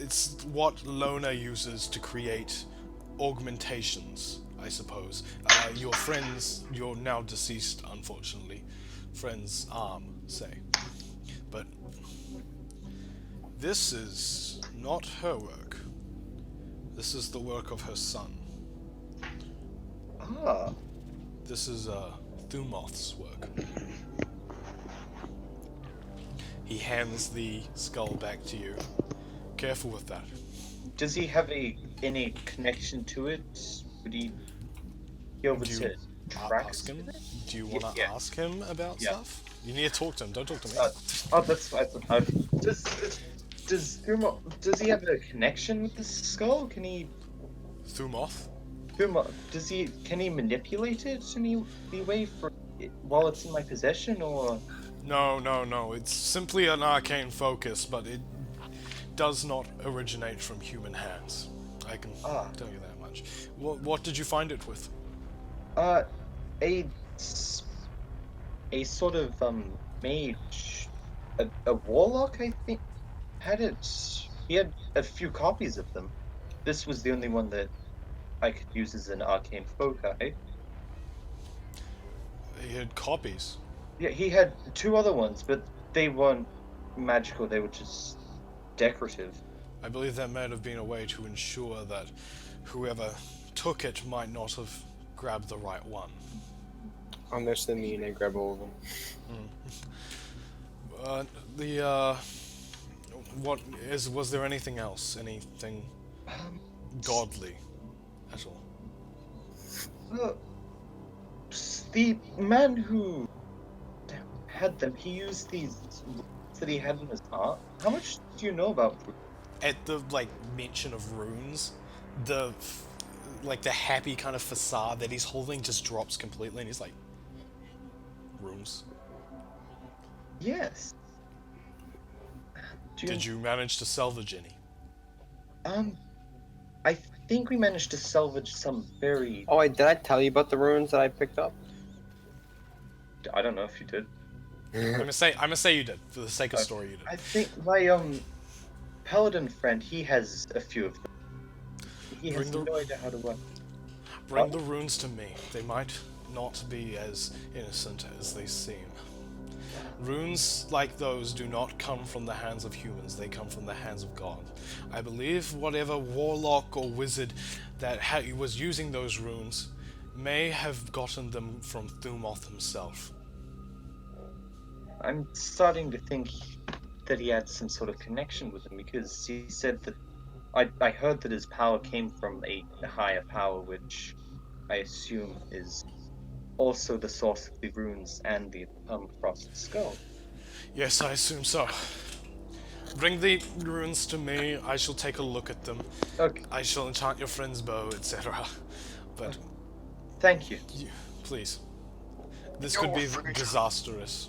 it's what Lona uses to create augmentations, I suppose. Your friends, your now deceased, unfortunately, friend's arm, say. But this is not her work. This is the work of her son. Ah. This is Thumoth's work. He hands the skull back to you. Careful with that. Does he have any connection to it? Would he be able Do you to track ask him? it? Do you want to Yeah. ask him about Yeah. stuff? You need to talk to him. Don't talk to me. Oh, that's fine. Does he have a connection with the skull? Can he Thumoth? can he manipulate it in any way for while it's in my possession, or? No. It's simply an arcane focus, but it does not originate from human hands. I can tell you that much. What did you find it with? A sort of mage, a warlock, I think, had it. He had a few copies of them. This was the only one that I could use as an arcane foci. He had copies. Yeah, he had two other ones, but they weren't magical. They were just decorative. I believe that might have been a way to ensure that whoever took it might not have grabbed the right one. Unless they mean I grab all of them. Was there anything else? Anything godly at all? The man who had them, he used these that he had in his heart. How much do you know about? At the mention of runes, the happy kind of facade that he's holding just drops completely, and he's like, runes. Yes. Did you manage to salvage any? I think we managed to salvage some very. Oh, did I tell you about the runes that I picked up? I don't know if you did. I'm gonna say you did, for the sake of story you did. I think my paladin friend, he has a few of them. He has no idea how to work. Bring the runes to me. They might not be as innocent as they seem. Runes like those do not come from the hands of humans, they come from the hands of God. I believe whatever warlock or wizard that was using those runes may have gotten them from Thumoth himself. I'm starting to think that he had some sort of connection with him, because he said that I heard that his power came from a higher power, which I assume is also the source of the runes and the frosted skull. Yes, I assume so. Bring the runes to me, I shall take a look at them. Okay. I shall enchant your friend's bow, etc. But Thank you. please. This could be disastrous.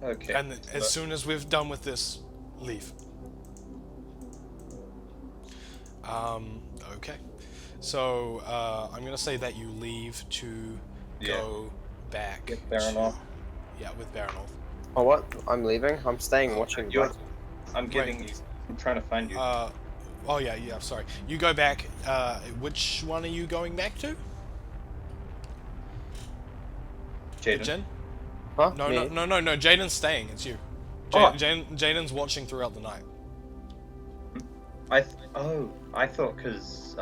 Okay. And as soon as we've done with this, leave. Okay. So, I'm gonna say that you leave to go back. Get Baronoff. Yeah, with Baronoff. Oh, what? I'm leaving? I'm staying watching. I'm trying to find you. Oh yeah, sorry. You go back, which one are you going back to? Jaden. Jen? Huh? No, Me? no, Jaden's staying, it's you. Oh. Jaden's watching throughout the night. I thought because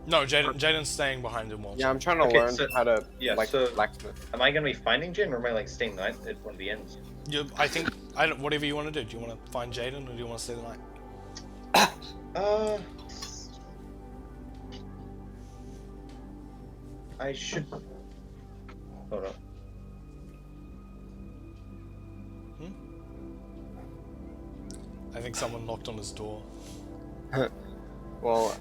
No, Jaden's staying behind and watching. Yeah, I'm trying to Okay, learn so- how to so- blacksmith. am I gonna be finding Jaden, or am I staying the night at one of the ends? I think, whatever you want to do. Do you want to find Jaden, or do you want to stay the night? I should. Hold on. I think someone knocked on his door. Well,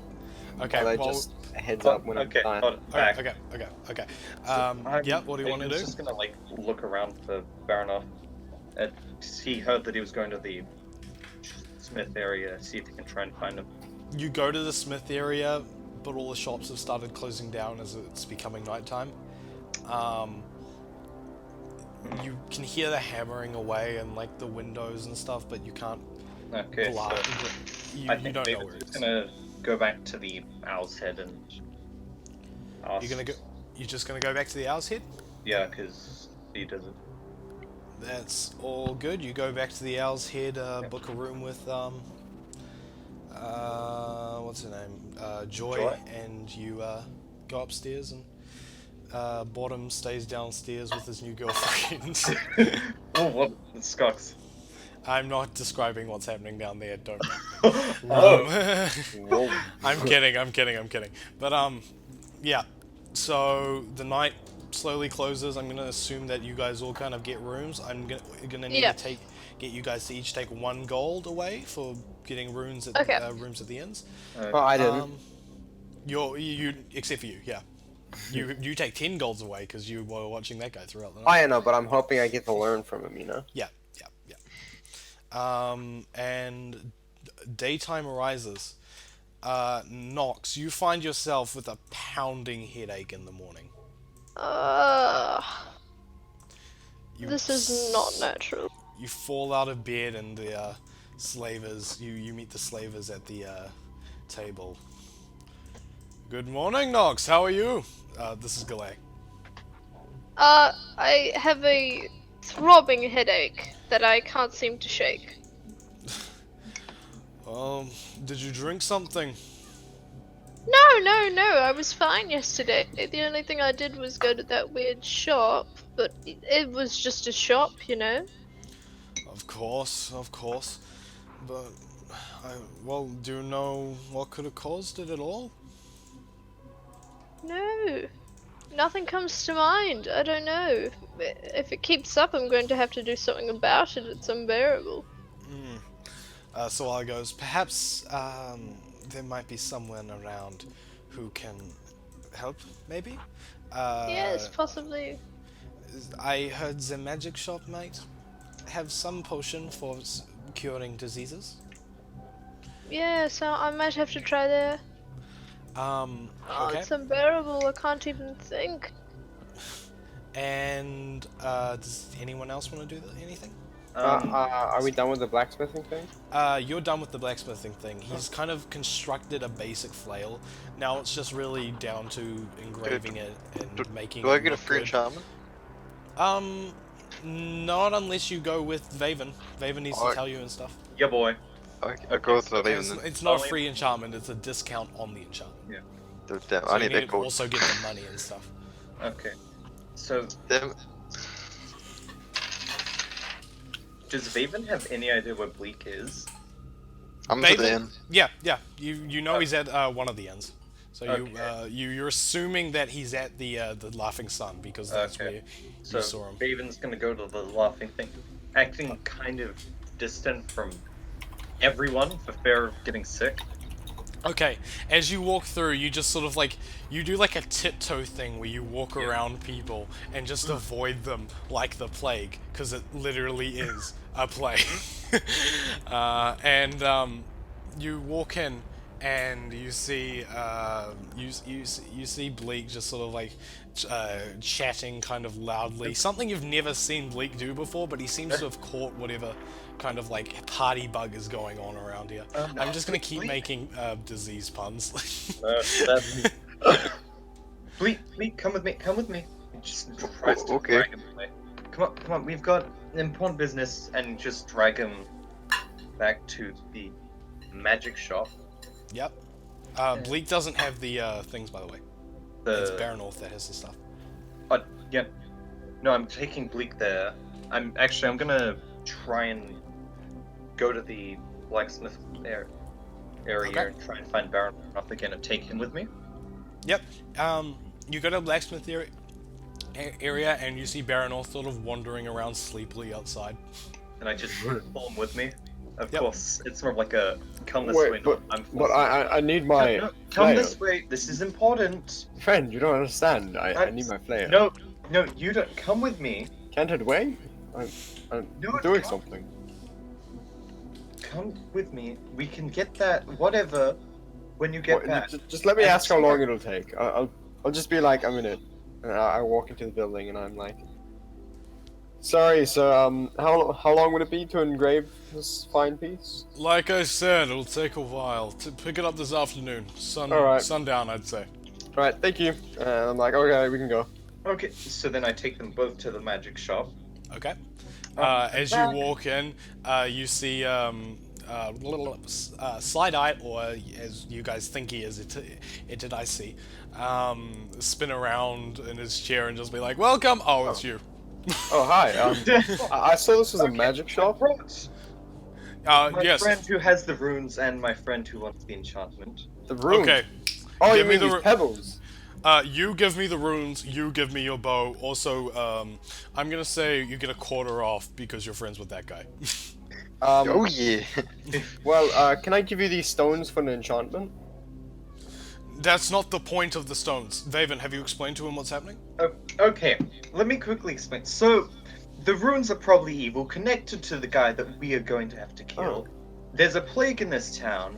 Okay, well, well... just a heads up when Okay, I'm done. hold on. Back. Okay. Yeah, what do you want to I do? was just gonna look around for Baronoff. He heard that he was going to the Smith area. See if he can try and find him. You go to the Smith area, but all the shops have started closing down as it's becoming nighttime. you can hear the hammering away and like the windows and stuff, but you can't Okay, so you I think don't know David's where it just is. gonna go back to the Owl's Head and ask. You're just gonna go back to the Owl's Head? Yeah, because he doesn't. That's all good. You go back to the Owl's Head, book a room with what's her name? Joy, and you go upstairs, and Bottom stays downstairs with his new girlfriend. Oh, what? Skux. I'm not describing what's happening down there, don't. Oh. Whoa. I'm kidding. But yeah. So the night slowly closes. I'm gonna assume that you guys all kind of get rooms. I'm gonna need to get you guys to each take 1 gold away for getting rooms at rooms at the inns. Well, I didn't. You except for you, yeah. You take 10 golds away because you were watching that guy throughout the night. I know, but I'm hoping I get to learn from him, you know? Yeah. And daytime arises. Nox, you find yourself with a pounding headache in the morning. This is not natural. You fall out of bed and the slavers, you meet the slavers at the table. Good morning, Nox, how are you? This is Galay. I have a throbbing headache that I can't seem to shake. Did you drink something? No, I was fine yesterday. The only thing I did was go to that weird shop, but it was just a shop, you know? Of course. But, well, do you know what could have caused it at all? No. Nothing comes to mind. I don't know. If it keeps up, I'm going to have to do something about it. It's unbearable. Sawala goes, perhaps there might be someone around who can help, maybe? Yes, possibly. I heard the magic shop might have some potion for curing diseases. Yeah, so I might have to try there. Oh, Okay. it's unbearable. I can't even think. And does anyone else want to do anything? Are we done with the blacksmithing thing? You're done with the blacksmithing thing. He's kind of constructed a basic flail. Now it's just really down to engraving it and making it. Do I get a look free good. enchantment? Not unless you go with Vaven. Vaven needs to tell you and stuff. Yeah, boy. I'll go with the It's, Raven then. it's not a free enchantment, it's a discount on the enchantment. Damn, So I you need that to gold. also get the money and stuff. Okay. So, Damn it. does Vaven have any idea where Bleak is? I'm to the end. Yeah. You know he's at one of the ends. So Okay. you're assuming that he's at the Laughing Sun because that's Okay. where So, you saw him. Vaven's gonna go to the laughing thing, acting kind of distant from everyone for fear of getting sick. Okay, as you walk through, you just sort of like, you do like a tiptoe thing where you walk around people and just avoid them like the plague, because it literally is a plague. You walk in and you see, you see Bleak just sort of like chatting kind of loudly. Something you've never seen Bleak do before, but he seems to have caught whatever kind of like party bug is going on around here. I'm just gonna keep making disease puns. Bleak, come with me. Just tries to Okay. drag him away. Come on, we've got important business, and just drag him back to the magic shop. Yep. Bleak doesn't have the things, by the way. It's Baronorth that has the stuff. Yeah. No, I'm taking Bleak there. I'm gonna try and go to the blacksmith area Okay. and try and find Baronorth again and take him with me. Yep. You go to the blacksmith area and you see Baronorth sort of wandering around sleepily outside. And I just pull him with me. Of Yep. course, it's sort of like a come this Wait, way. but- But I need my come flail. this way. This is important. Friend, you don't understand. I need my flail. No, you don't. Come with me. Can't it wait? I'm No, doing come. something. Come with me. We can get that whatever when you get What- back. just let me And ask how see long how- it'll take. I'll just be like a minute. And I walk into the building and I'm like, Sorry, sir. How long would it be to engrave this fine piece? Like I said, it'll take a while. To pick it up this afternoon. Alright. Sundown, I'd say. All right, thank you. I'm like, okay, we can go. Okay, so then I take them both to the magic shop. Okay. As you walk in, you see Slide-Eye, or as you guys think he is, it did I see, spin around in his chair and just be like, "Welcome!" Oh, it's you. Oh, hi. I saw this was a magic shop. My Yes. friend who has the runes and my friend who wants the enchantment. The room. Okay. Oh, you Give me mean the these pebbles? You give me the runes. You give me your bow. Also, I'm gonna say you get a quarter off because you're friends with that guy. Oh yeah. Well, can I give you these stones for an enchantment? That's not the point of the stones. Vaven, have you explained to him what's happening? Okay, let me quickly explain. So, the runes are probably evil, connected to the guy that we are going to have to kill. Oh. There's a plague in this town,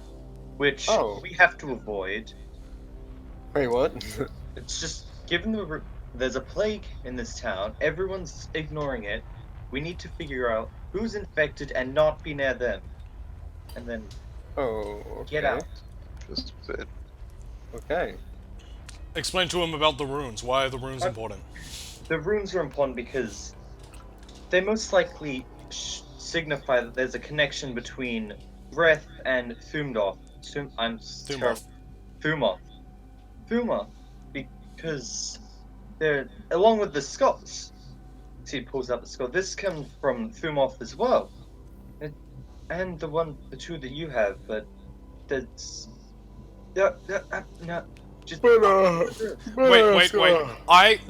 which Oh. we have to avoid. Wait, what? It's just, given there's a plague in this town, everyone's ignoring it. We need to figure out who's infected and not be near them. And then Oh, okay. get out. Just bad. Okay. Explain to him about the runes. Why are the runes important? The runes are important because they most likely signify that there's a connection between Breath and Thumdoth. Thumoth. Because they're, along with the skulls. See, he pulls out the skull. This comes from Thumoth as well. And the two that you have, but that's... No, just... Wait.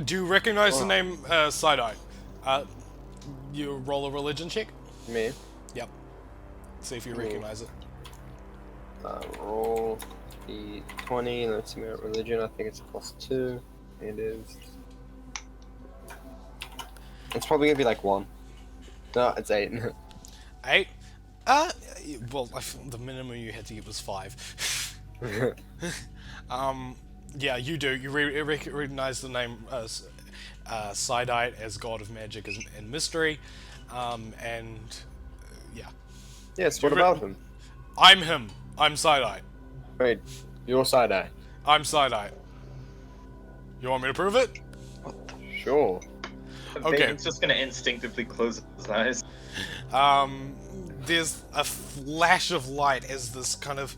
Do you recognize the name Side-Eye? You roll a religion check? Me? Yep. See if you recognize it. Roll the 20. Let's see my religion. I think it's +2. It is. It's probably gonna be like 1. No, it's 8. 8? Well, the minimum you had to get was 5. Yeah, you do. You recognize the name Side-Eye as god of magic and mystery, and yeah. Yes. What about him? I'm him. I'm Side-Eye. Wait, you're Side-Eye. I'm Side-Eye. You want me to prove it? Sure. Okay. Vaden's just gonna instinctively close his eyes. There's a flash of light as this kind of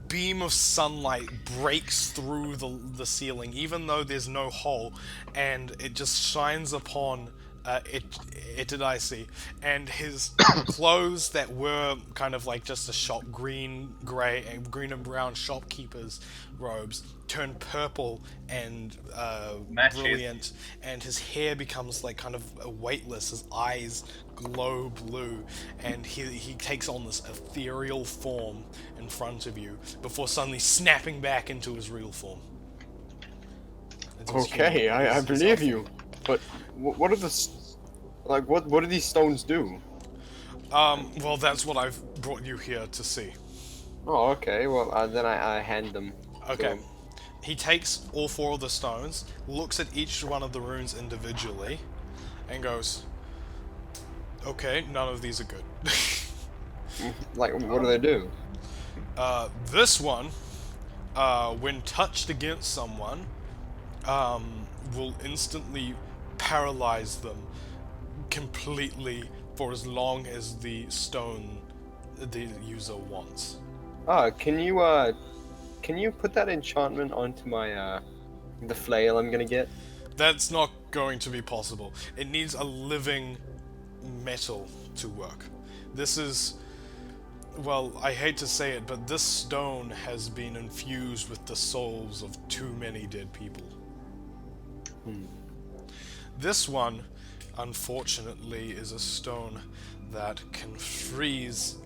beam of sunlight breaks through the ceiling, even though there's no hole, and it just shines upon Itadaisi, and his clothes that were kind of like just a shop green and brown shopkeeper's robes turn purple and brilliant, and his hair becomes like kind of weightless, his eyes glow blue, and he takes on this ethereal form in front of you before suddenly snapping back into his real form. Okay, I believe you. But what are what do these stones do? Well, that's what I've brought you here to see. Oh, okay. Well, then I hand them. to Okay. him. He takes all 4 of the stones, looks at each one of the runes individually, and goes, "Okay, none of these are good." Like, what do they do? This one, when touched against someone, will instantly paralyze them completely for as long as the stone the user wants. Can you put that enchantment onto my the flail I'm gonna get? That's not going to be possible. It needs a living metal to work. This is, well, I hate to say it, but this stone has been infused with the souls of too many dead people. This one, unfortunately, is a stone that can freeze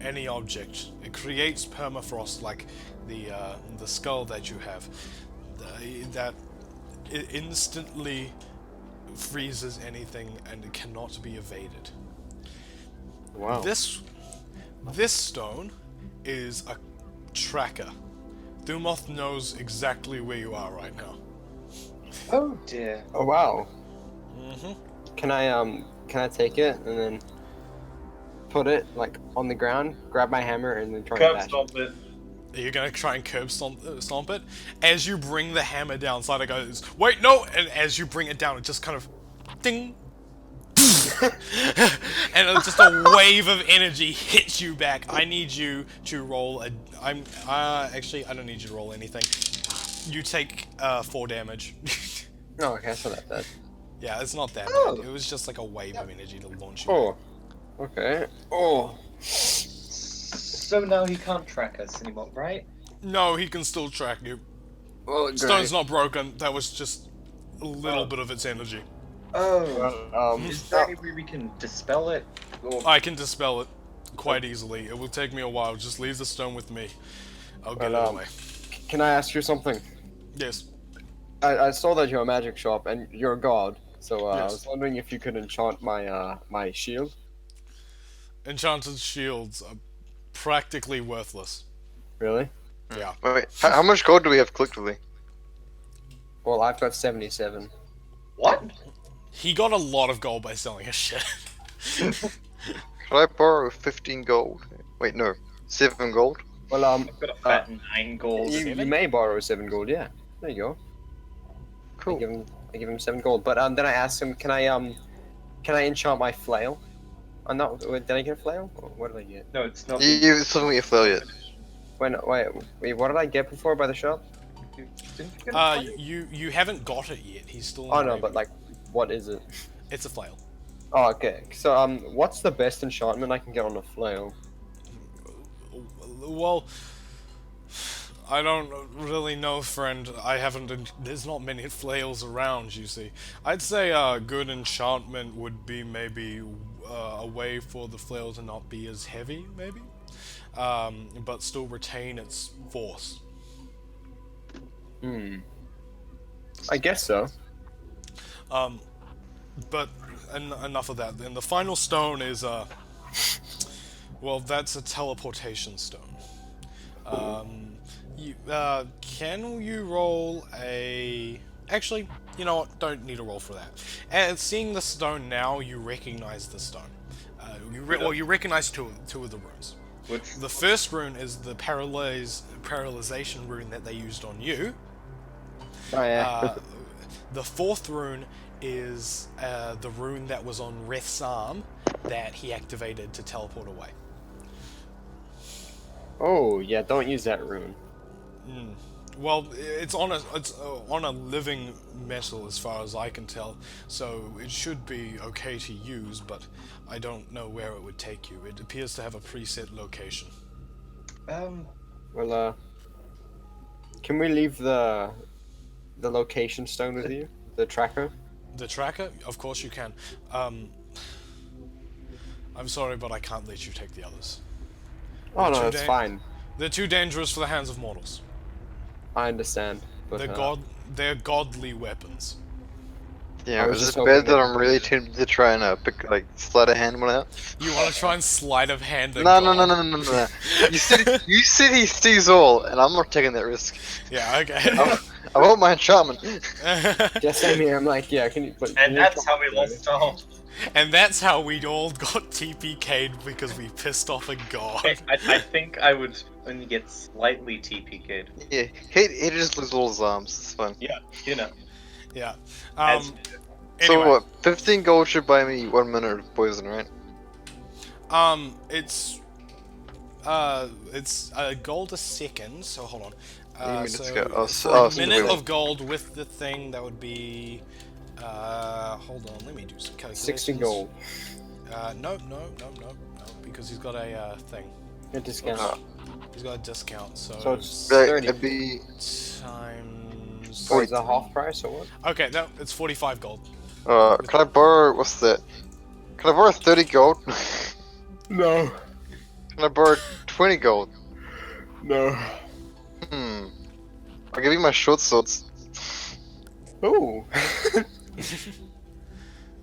any object. It creates permafrost like the skull that you have. That it instantly freezes anything and it cannot be evaded. Wow. This stone is a tracker. Thumoth knows exactly where you are right now. Oh dear. Oh wow. can I take it and then put it like on the ground, grab my hammer, and then try to Curb bash stomp it. You're gonna try and curb stomp it. As you bring the hammer down, Slider goes, "Wait, no!" And as you bring it down, it just kind of, ding, and just a wave of energy hits you back. I need you to roll a. Actually, I don't need you to roll anything. You take 4 damage. Oh, okay, so that's that. Yeah, it's not that Oh. bad. It was just like a wave of energy to launch you. Oh, okay. Oh, So now he can't track us anymore, right? No, he can still track you. well, Stone's not broken. That was just a little Oh. bit of its energy. Oh. Well, Is there any way we can dispel it? Or I can dispel it quite easily. It will take me a while. Just leave the stone with me. I'll get Well, it away. can I ask you something? Yes. I saw that you're a magic shop and you're a god, so I Yes. was wondering if you could enchant my my shield. Enchanted shields are practically worthless. Really? Yeah. Wait, how much gold do we have collectively? Well, I've got 77. what? He got a lot of gold by selling his shit. Could I borrow 15 gold? Wait, no, 7 gold. Well, I've got a fat 9 gold. you may borrow 7 gold. Yeah, there you go. Cool. I give him 7 gold. But then I asked him, can I enchant my flail? No, did I get a flail? Or what did I get? No, it's not. You still haven't get a flail yet. Wait, what did I get before by the shop? Didn't you get a flail? You haven't got it yet. He's still. Oh not no, able- but like, what is it? it's a flail. Oh, okay. So what's the best enchantment I can get on a flail? Well, I don't really know, friend. I haven't. There's not many flails around, you see. I'd say a good enchantment would be maybe a way for the flail to not be as heavy, maybe, but still retain its force. I guess so. But enough of that. Then the final stone is well, that's a teleportation stone. Can you roll a? Actually, you know what? Don't need a roll for that. And seeing the stone now, you recognize the stone. You recognize two of the runes. Which The first rune is the paralyzation rune that they used on you. Oh yeah. The fourth rune is the rune that was on Reth's arm that he activated to teleport away. Oh yeah, don't use that rune. Well, it's on a living metal as far as I can tell, so it should be okay to use, but I don't know where it would take you. It appears to have a preset location. Well, can we leave the location stone with you? The tracker? The tracker? Of course you can. I'm sorry, but I can't let you take the others. Oh no, Too that's fine. They're too dangerous for the hands of mortals. I understand. But They're godly weapons. Yeah, I was is just it bad hoping that that- I'm really tempted to try and pick like sleight of hand one out? You want to try and sleight of hand a No, god? no. You said he sees all, and I'm not taking that risk. Yeah, okay. I want my enchantment. just same here. I'm like, yeah. Can you? But and that's how we lost our. And that's how we all got TPK'd because we pissed off a god. I think I would only get slightly TPK'd. Yeah, he just loses all his arms. It's fine. Yeah, you know. Yeah. As- So Anyway, what? 15 gold should buy me 1 minute of poison, right? it's a gold a second. So hold on. minutes So ago. Oh, for oh, a so minute wait. of gold with the thing, that would be. Hold on. Let me do some calculations. 60 gold. No, because he's got a thing. A discount. He's got a discount. So, So it's Right, 30. it'd be times. Or is that half price or what? Okay, no, it's 45 gold. can I borrow, what's that? Can I borrow 30 gold? No. Can I borrow 20 gold? No. I'll give you my short swords. Ooh.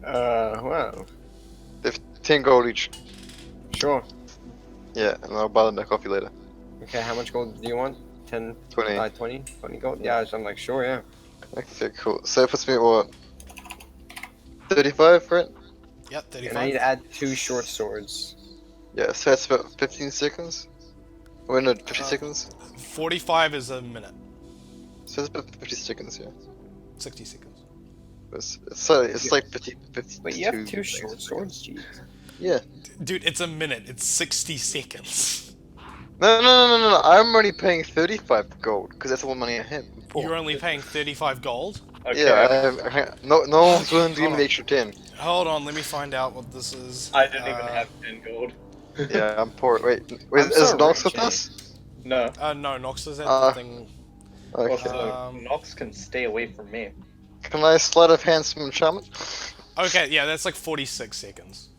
Wow. They're 10 gold each. Sure. Yeah, and I'll buy them back off you later. Okay, how much gold do you want? 10, 20. 20? 20 gold? Yeah, so I'm like, sure, yeah. Okay, cool. So it puts me at what? 35, right? Yep, And I need 35. to add 2 short swords. Yeah, so that's about 15 seconds. Wait, no, 50 seconds. 45 is a minute. So it's about 50 seconds, yeah. 60 seconds. It's like 50, 52. Wait, you have 2 short swords? Jeez. Yeah. Dude, it's a minute. It's 60 seconds. No. I'm already paying 35 gold because that's all the money I had before. You're only paying 35 gold? Okay. Yeah, no one's willing to give Hold me on. the extra 10. Hold on, let me find out what this is. I didn't even have 10 gold. Yeah, I'm poor. Wait, I'm is so Nox rich, with eh? us? No. No, Nox is at Uh, the thing. Okay. Also, Nox can stay away from me. Can I sleight of hand some enchantment? Okay, yeah, that's like 46 seconds.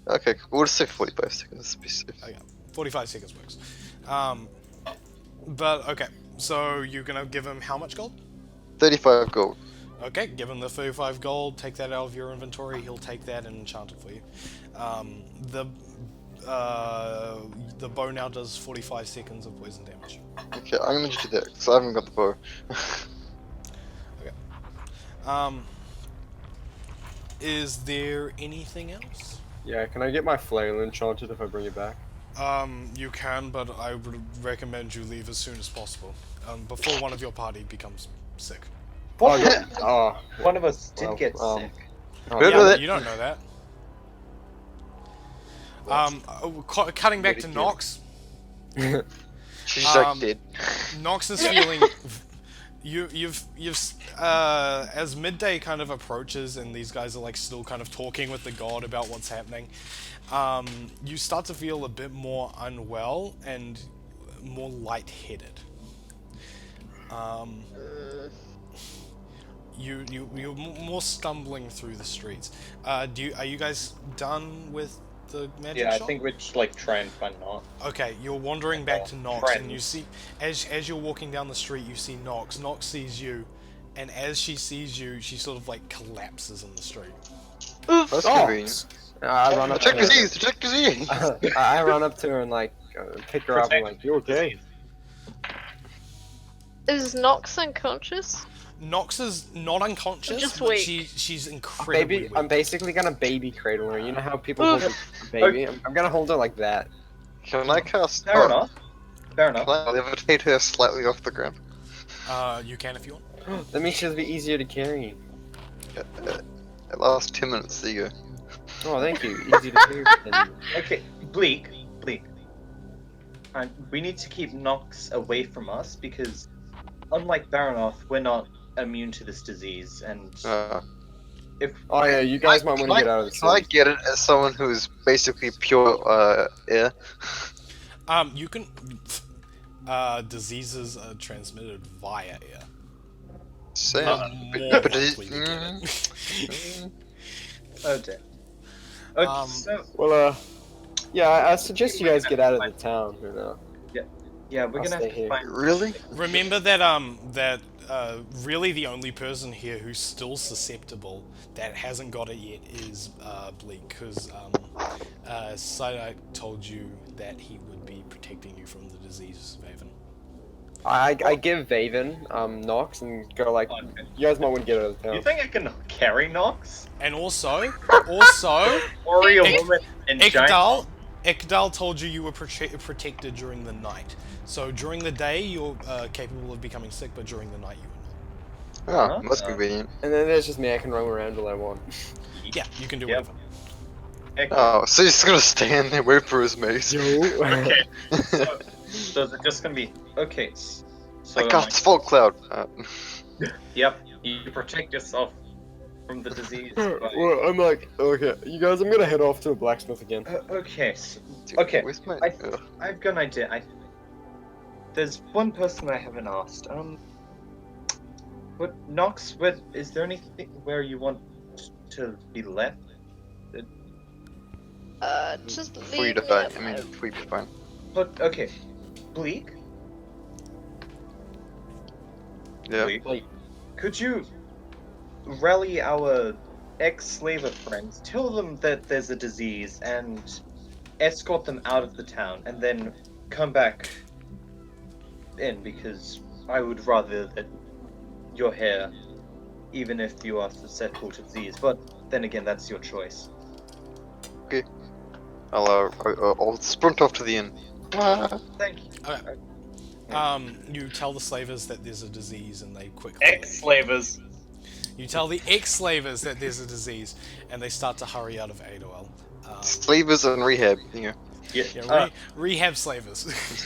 Okay, we'll just say 45 seconds to be safe. Okay, 45 seconds works. But, okay, so you're gonna give him how much gold? 35 gold. Okay, give him the 35 gold, take that out of your inventory, he'll take that and enchant it for you. The bow now does 45 seconds of poison damage. Okay, I'm gonna do that because I haven't got the bow. Is there anything else? Yeah, can I get my flail enchanted if I bring it back? You can, but I would recommend you leave as soon as possible, before one of your party becomes sick. Oh, yeah. Oh, One of us did Well, get um, sick. oh, Good Yeah, with it. you don't know that. Cutting back to Nox. She's Um, like dead. Nox is feeling. You've as midday kind of approaches and these guys are like still kind of talking with the god about what's happening. You start to feel a bit more unwell and more lightheaded. You're more stumbling through the streets. Are you guys done with the magic Yeah, I shop? think we'd just like try and find Nox. Okay, you're wandering back to Nox, and you friends. see, as you're walking down the street, you see Nox. Nox sees you, and as she sees you, she sort of like collapses in the street. That's convenient. I run up to Check her. disease, check disease. I run up to her and like pick her up and like, you okay? Is Nox unconscious? Nox is not unconscious, Just but weak. she's incredibly Baby, weak. I'm basically gonna baby cradle her. You know how people hold a baby? I'm gonna hold her like that. Can I cast? Fair enough. Fair Can enough. I levitate her slightly off the ground? You can if you want. That makes it be easier to carry. At last 10 minutes, there you go. Oh, thank you. Easy to carry. And Okay, Bleak. We need to keep Nox away from us because, unlike Baronoff, we're not immune to this disease. And if oh yeah, you guys might want to get out of the Can I city. get it as someone who's basically pure air? You can. Diseases are transmitted via air. Same. More but likely to get it. oh dear. Okay, Um, Well, yeah, I suggest you guys get out of the town. You know. yeah, we're I'll gonna have stay to here. find. Really? Remember that really the only person here who's still susceptible that hasn't got it yet is Bleak, because Psyduck told you that he would be protecting you from the disease, Vaven. I give Vaven Nox and go like, Okay. you guys might want to get out of the You town. think I can carry Nox? And also, Warrior Ek- woman and giant. Ekdal told you were protected during the night. So during the day you're capable of becoming sick, but during the night you are not. Oh, that's convenient. And then there's just me. I can roam around all I want. Yeah, you can do Yep. whatever. Oh, so he's just gonna stand there, wait for his mace. Okay. So is it just gonna be okay? So I cast Fog Cloud. yep, you protect yourself from the disease. Well, I'm like, okay, you guys, I'm gonna head off to the blacksmith again. Okay, Dude, okay. where's my- ugh. I've got an idea. There's one person I haven't asked. What Nox? What is there anything where you want to be left? Just For you leave to me find. at I mean, my- for you to find. But okay, Bleak. Yeah. Bleak. Could you rally our ex-slaver friends, tell them that there's a disease, and escort them out of the town, and then come back in, because I would rather that you're here, even if you are susceptible to disease. But then again, that's your choice. I'll sprint off to the inn. Thank you. Okay. You tell the slavers that there's a disease, and they quickly. Ex-slavers. You tell the ex-slavers that there's a disease, and they start to hurry out of Adoel. Slavers and rehab. Yeah. Rehab slavers.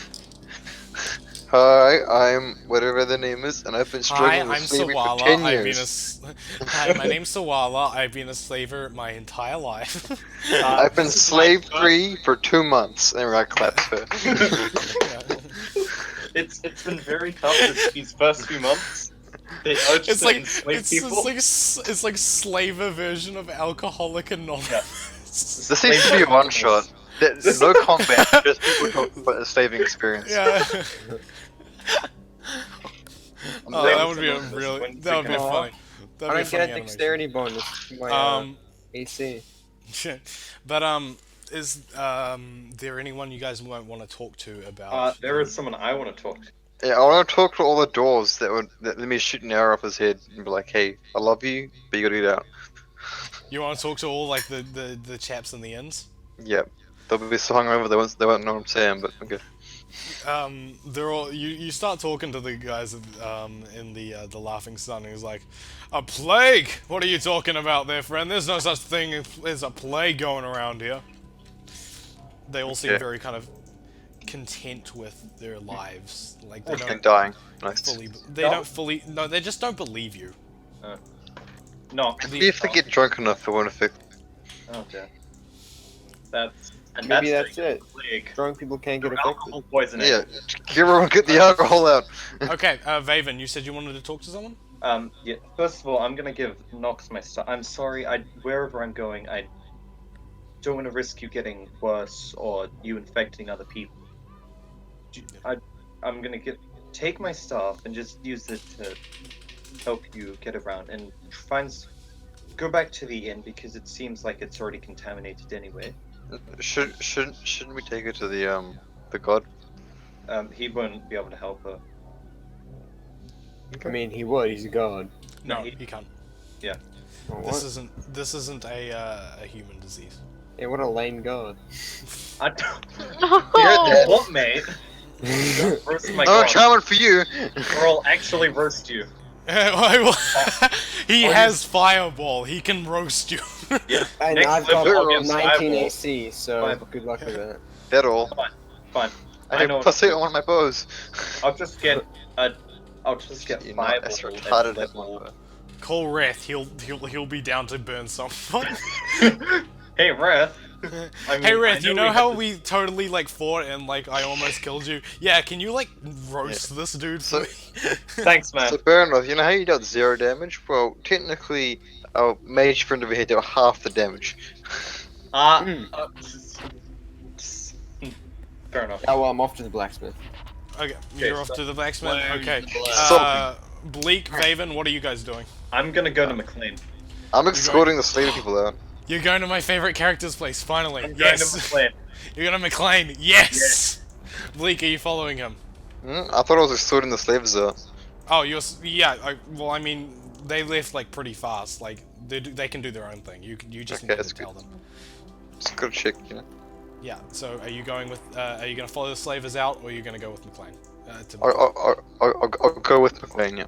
Hi, I'm whatever the name is, and I've been Hi, struggling with I'm slavery Sawala. for 10 years. Hi, my name's Sawala. I've been a slaver my entire life. I've been slave free for 2 months. And I claps her. It's been very tough these first few months. They urge It's to like enslave people. it's like slaver version of Alcoholic Anonymous. This needs to be a one shot. There's no combat, just people talking about the slaving experience. Yeah. I'm Oh, glad that would be a someone really. went That would be to- funny. I That'd be a don't get funny a dexterity bonus for my AC. But is there anyone you guys might want to talk to about? There is someone I want to talk to. Yeah, I want to talk to all the doors that let me shoot an arrow up his head and be like, "Hey, I love you, but you gotta get out." You want to talk to all like the chaps in the inns? Yep, they'll be so hungover they won't know what I'm saying, but okay. They're all you start talking to the guys in the Laughing Sun, and he's like, "A plague? What are you talking about there, friend? There's no such thing as a plague going around here." They all seem Okay. very kind of content with their lives, like they And don't dying. Nice. they just don't believe you. No. If they get drunk enough, they won't affect. Okay. That's Maybe that's it. Plague. Drunk people can't get affected. Alcohol poisoning. Yeah, everyone get the alcohol out. Okay, Vaven, you said you wanted to talk to someone? Yeah. First of all, I'm gonna give Nox my stuff. I'm sorry. Wherever I'm going, I don't want to risk you getting worse or you infecting other people. I'm gonna take my stuff and just use it to help you get around and go back to the inn because it seems like it's already contaminated anyway. Shouldn't we take her to the god? He won't be able to help her. I mean, he would. He's a god. No, No, he can't. Yeah. Well, This what? isn't a human disease. Yeah, what a lame god. I don't. No! What, mate? Roast my Oh, god. charming for you. Or I'll actually roast you. He Or has fireball. He can roast you. Yeah. And Next I've got level, I'll get 19 fireball. AC, so Fireball. good luck with that. That all. Fine. I know. have plus 8 on one of my bows. I'll just get You're not fireball. as at retarded as level- one. Call Wrath. He'll be down to burn someone. Hey, Wrath. I mean, Hey I Wrath, you know we how had we totally like fought and like I almost killed you? Yeah, can you like roast this dude for So- me? Thanks, man. So Bernard, you know how you dealt 0 damage? Well, technically, our mage friend over here dealt half the damage. Fair enough. Oh, well, I'm off to the blacksmith. Okay, you're off so- to the blacksmith. Okay. So- Bleak, Vaven, what are you guys doing? I'm gonna go to McLean. I'm escorting the slave people out. You're going to my favorite character's place, finally. I'm going Yes! to McLean. You're going to McLean. Yes! Bleak, are you following him? I thought I was escorting the slaves out. Oh, yeah. Well, I mean, they left like pretty fast. Like they can do their own thing. You just Okay, need to that's tell good. them. Just gotta check, you know. Yeah. So are you going with? Are you going to follow the slavers out, or are you going to go with McLean? I'll go with McLean, yeah.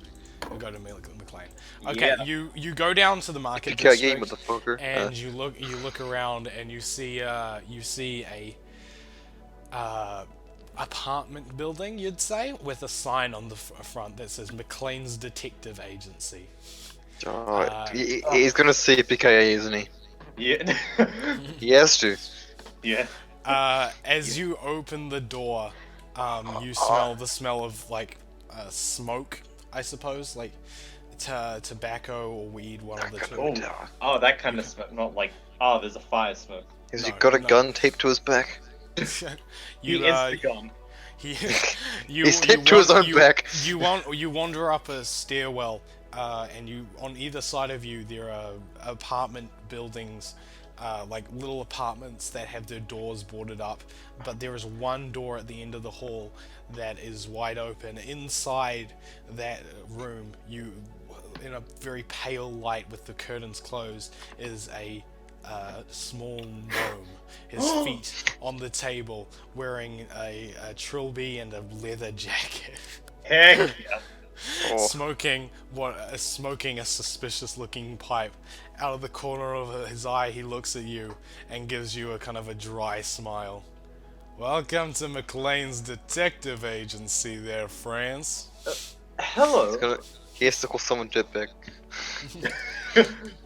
We'll go to McLean. Okay. Yeah. You go down to the market PKA game, district, motherfucker. and you look around, and you see a apartment building, you'd say, with a sign on the front that says McLean's Detective Agency. He's gonna see PKA, isn't he? Yeah. He has to. Yeah. As you open the door, you smell the smell of like smoke, I suppose, like tobacco or weed, one of the two. Oh, that kind of smoke. Not like, there's a fire smoke. Has No, he got a no. gun taped to his back? He You, is the gun. He's taped to his own back. You wander up a stairwell, and on either side of you there are apartment buildings, like little apartments that have their doors boarded up. But there is one door at the end of the hall that is wide open. Inside that room, in a very pale light with the curtains closed, is a small gnome. His feet on the table, wearing a trilby and a leather jacket. Heck yeah. Oh. Smoking a suspicious-looking pipe. Out of the corner of his eye, he looks at you and gives you a kind of a dry smile. Welcome to McLean's detective agency, there, friends. Hello. He has to call someone Jetpack.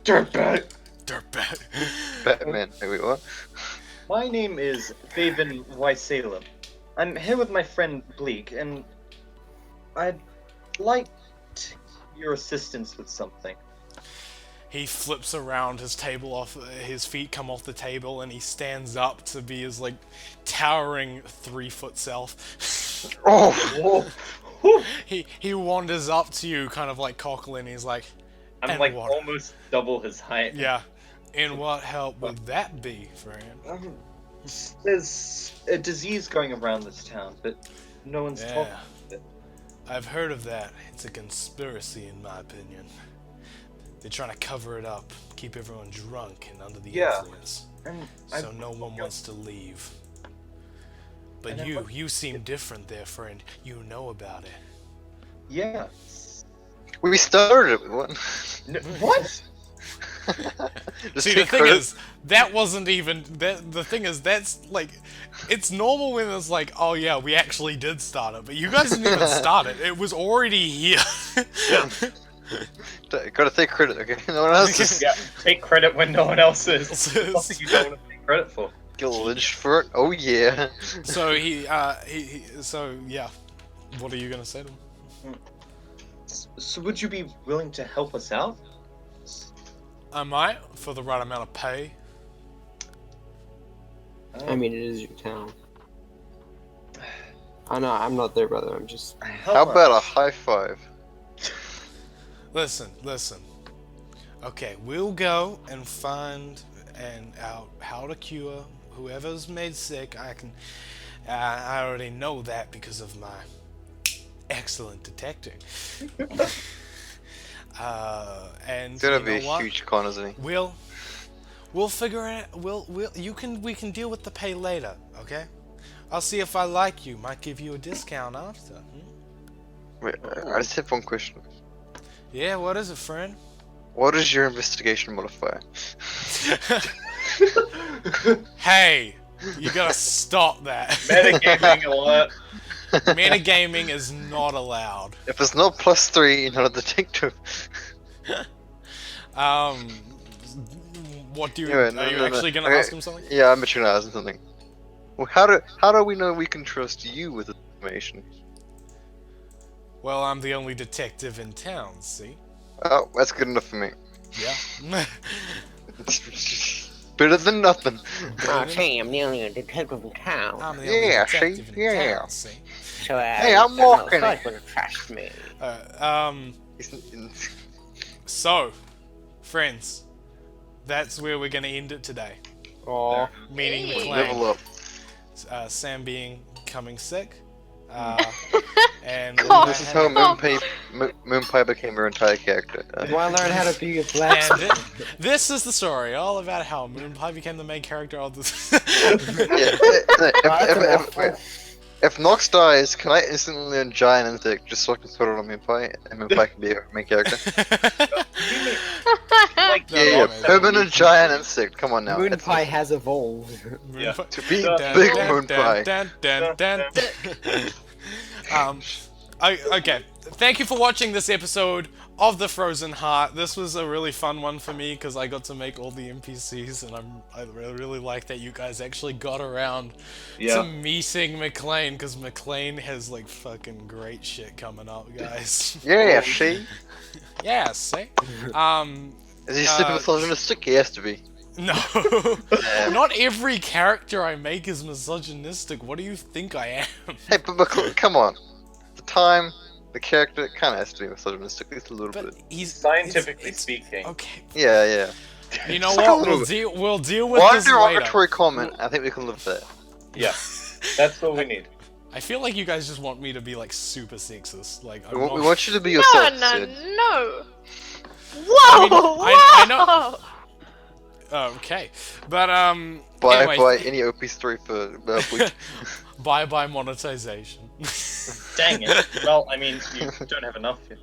Dirtbag. Dirtbag. Batman. Wait, what? My name is Faven Wysalem. I'm here with my friend Bleak, and I'd like your assistance with something. He flips around his table off, his feet come off the table, and he stands up to be his like towering 3-foot self. Oh! He wanders up to you, kind of like cockling. He's like, I'm "And like what?" almost double his height. Yeah. And what help would that be, friend? There's a disease going around this town, but no one's talking Yeah. about it. I've heard of that. It's a conspiracy, in my opinion. They're trying to cover it up, keep everyone drunk and under the Yeah. influence, And so no one wants to leave. But And then you seem different there, friend. You know about it. yeah. We started it with one. What? Just See, the take thing credit. is, that wasn't even that. The thing is, that's like, it's normal when it's like, oh yeah, we actually did start it, but you guys didn't even start it. It was already here. Gotta take credit, okay? No one else is Yeah, take credit when no one else is. Something you don't want to take credit for. get lynched for it. Oh yeah. So so yeah. What are you gonna say to him? So would you be willing to help us out? I might, for the right amount of pay. I mean, it is your town. Oh no, I'm not there, brother. I'm just. How about a high five? Listen. Okay, we'll go and find out how to cure whoever's made sick. I already know that because of my excellent detecting. And It's gonna you be know a what? huge con, isn't he? We'll figure it. We can deal with the pay later. Okay. I'll see if I like you. Might give you a discount after. Wait, I just have one question. Yeah. What is it, friend? What is your investigation modifier? Hey, you gotta stop that. Metagaming alert. Metagaming is not allowed. If it's not +3, you're not a detective. What do you? Yeah, Are no, you no, no. actually gonna Okay. ask him something? Yeah, I'm actually gonna ask him something. Well, how do we know we can trust you with information? Well, I'm the only detective in town. See? Oh, that's good enough for me. Yeah. Better than nothing. Oh, see, I'm the only detective in town. I'm the only Yeah, detective see? in Yeah. town. See? So, Hey, I'm I don't know, walking guys it. would trust me. So, friends, that's where we're gonna end it today. Oh, Meaning Hey. Level McLean, up. Sam becoming sick, and God. This is how Moonpie became her entire character. do I learn how to be a black? And this is the story, all about how Moonpie became the main character of this. If Nox dies, can I instantly learn Giant Insect just so I can put it on Moonpie and Moonpie can be her main character? Like, No, Yeah, man. permanent Giant Insect. Come on now. Moon It's Pie has evolved. Yeah. to be Dun, big Dun, Moonpie. dun, dun, dun, dun. Okay. Thank you for watching this episode of The Frozen Heart. This was a really fun one for me because I got to make all the NPCs, and I really like that you guys actually got around to Yeah. meeting McLean, because McLean has like fucking great shit coming up, guys. Yeah, she. Yeah, see? Is he super misogynistic? He has to be. No. Not every character I make is misogynistic. What do you think I am? Hey, but come on. The time, the character kind of has to be misogynistic, at least a little But bit. he's Scientifically it's- speaking. Okay. Yeah. You know what? We'll deal with One this later. derogatory comment, I think we can live there. Yeah. That's what we need. I feel like you guys just want me to be like super sexist. Like I'm We not... want you to be No, yourself, no, Sid. no. Whoa, mean, whoa. I know- Okay, but Buy anyway, any OP story for Bleach. bye monetization. Dang it. Well, I mean, you don't have enough here.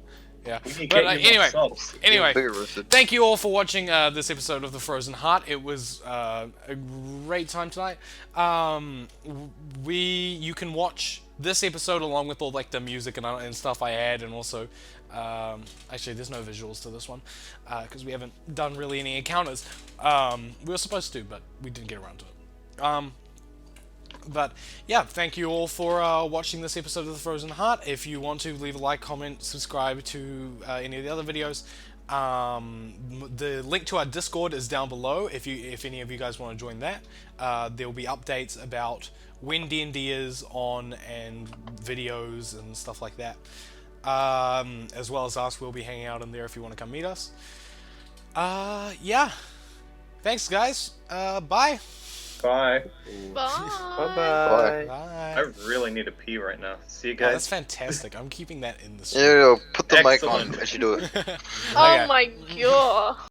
Yeah, We can but get you more subs. anyway. Bigger roasted. Thank you all for watching this episode of The Frozen Heart. It was a great time tonight. You can watch this episode along with all like the music and stuff I add, and also actually there's no visuals to this one because we haven't done really any encounters. We were supposed to, but we didn't get around to it. But yeah, thank you all for watching this episode of The Frozen Heart. If you want to, leave a like, comment, subscribe to any of the other videos. The link to our Discord is down below if any of you guys want to join that. There will be updates about when D&D is on and videos and stuff like that. As well as us, we'll be hanging out in there if you want to come meet us. Yeah. Thanks, guys. Bye. Bye. Bye. Bye-bye. Bye. I really need to pee right now. See you Oh, that's guys. fantastic. I'm keeping that in the Yo, put the mic Excellent. on as you do it. Oh Okay. my god.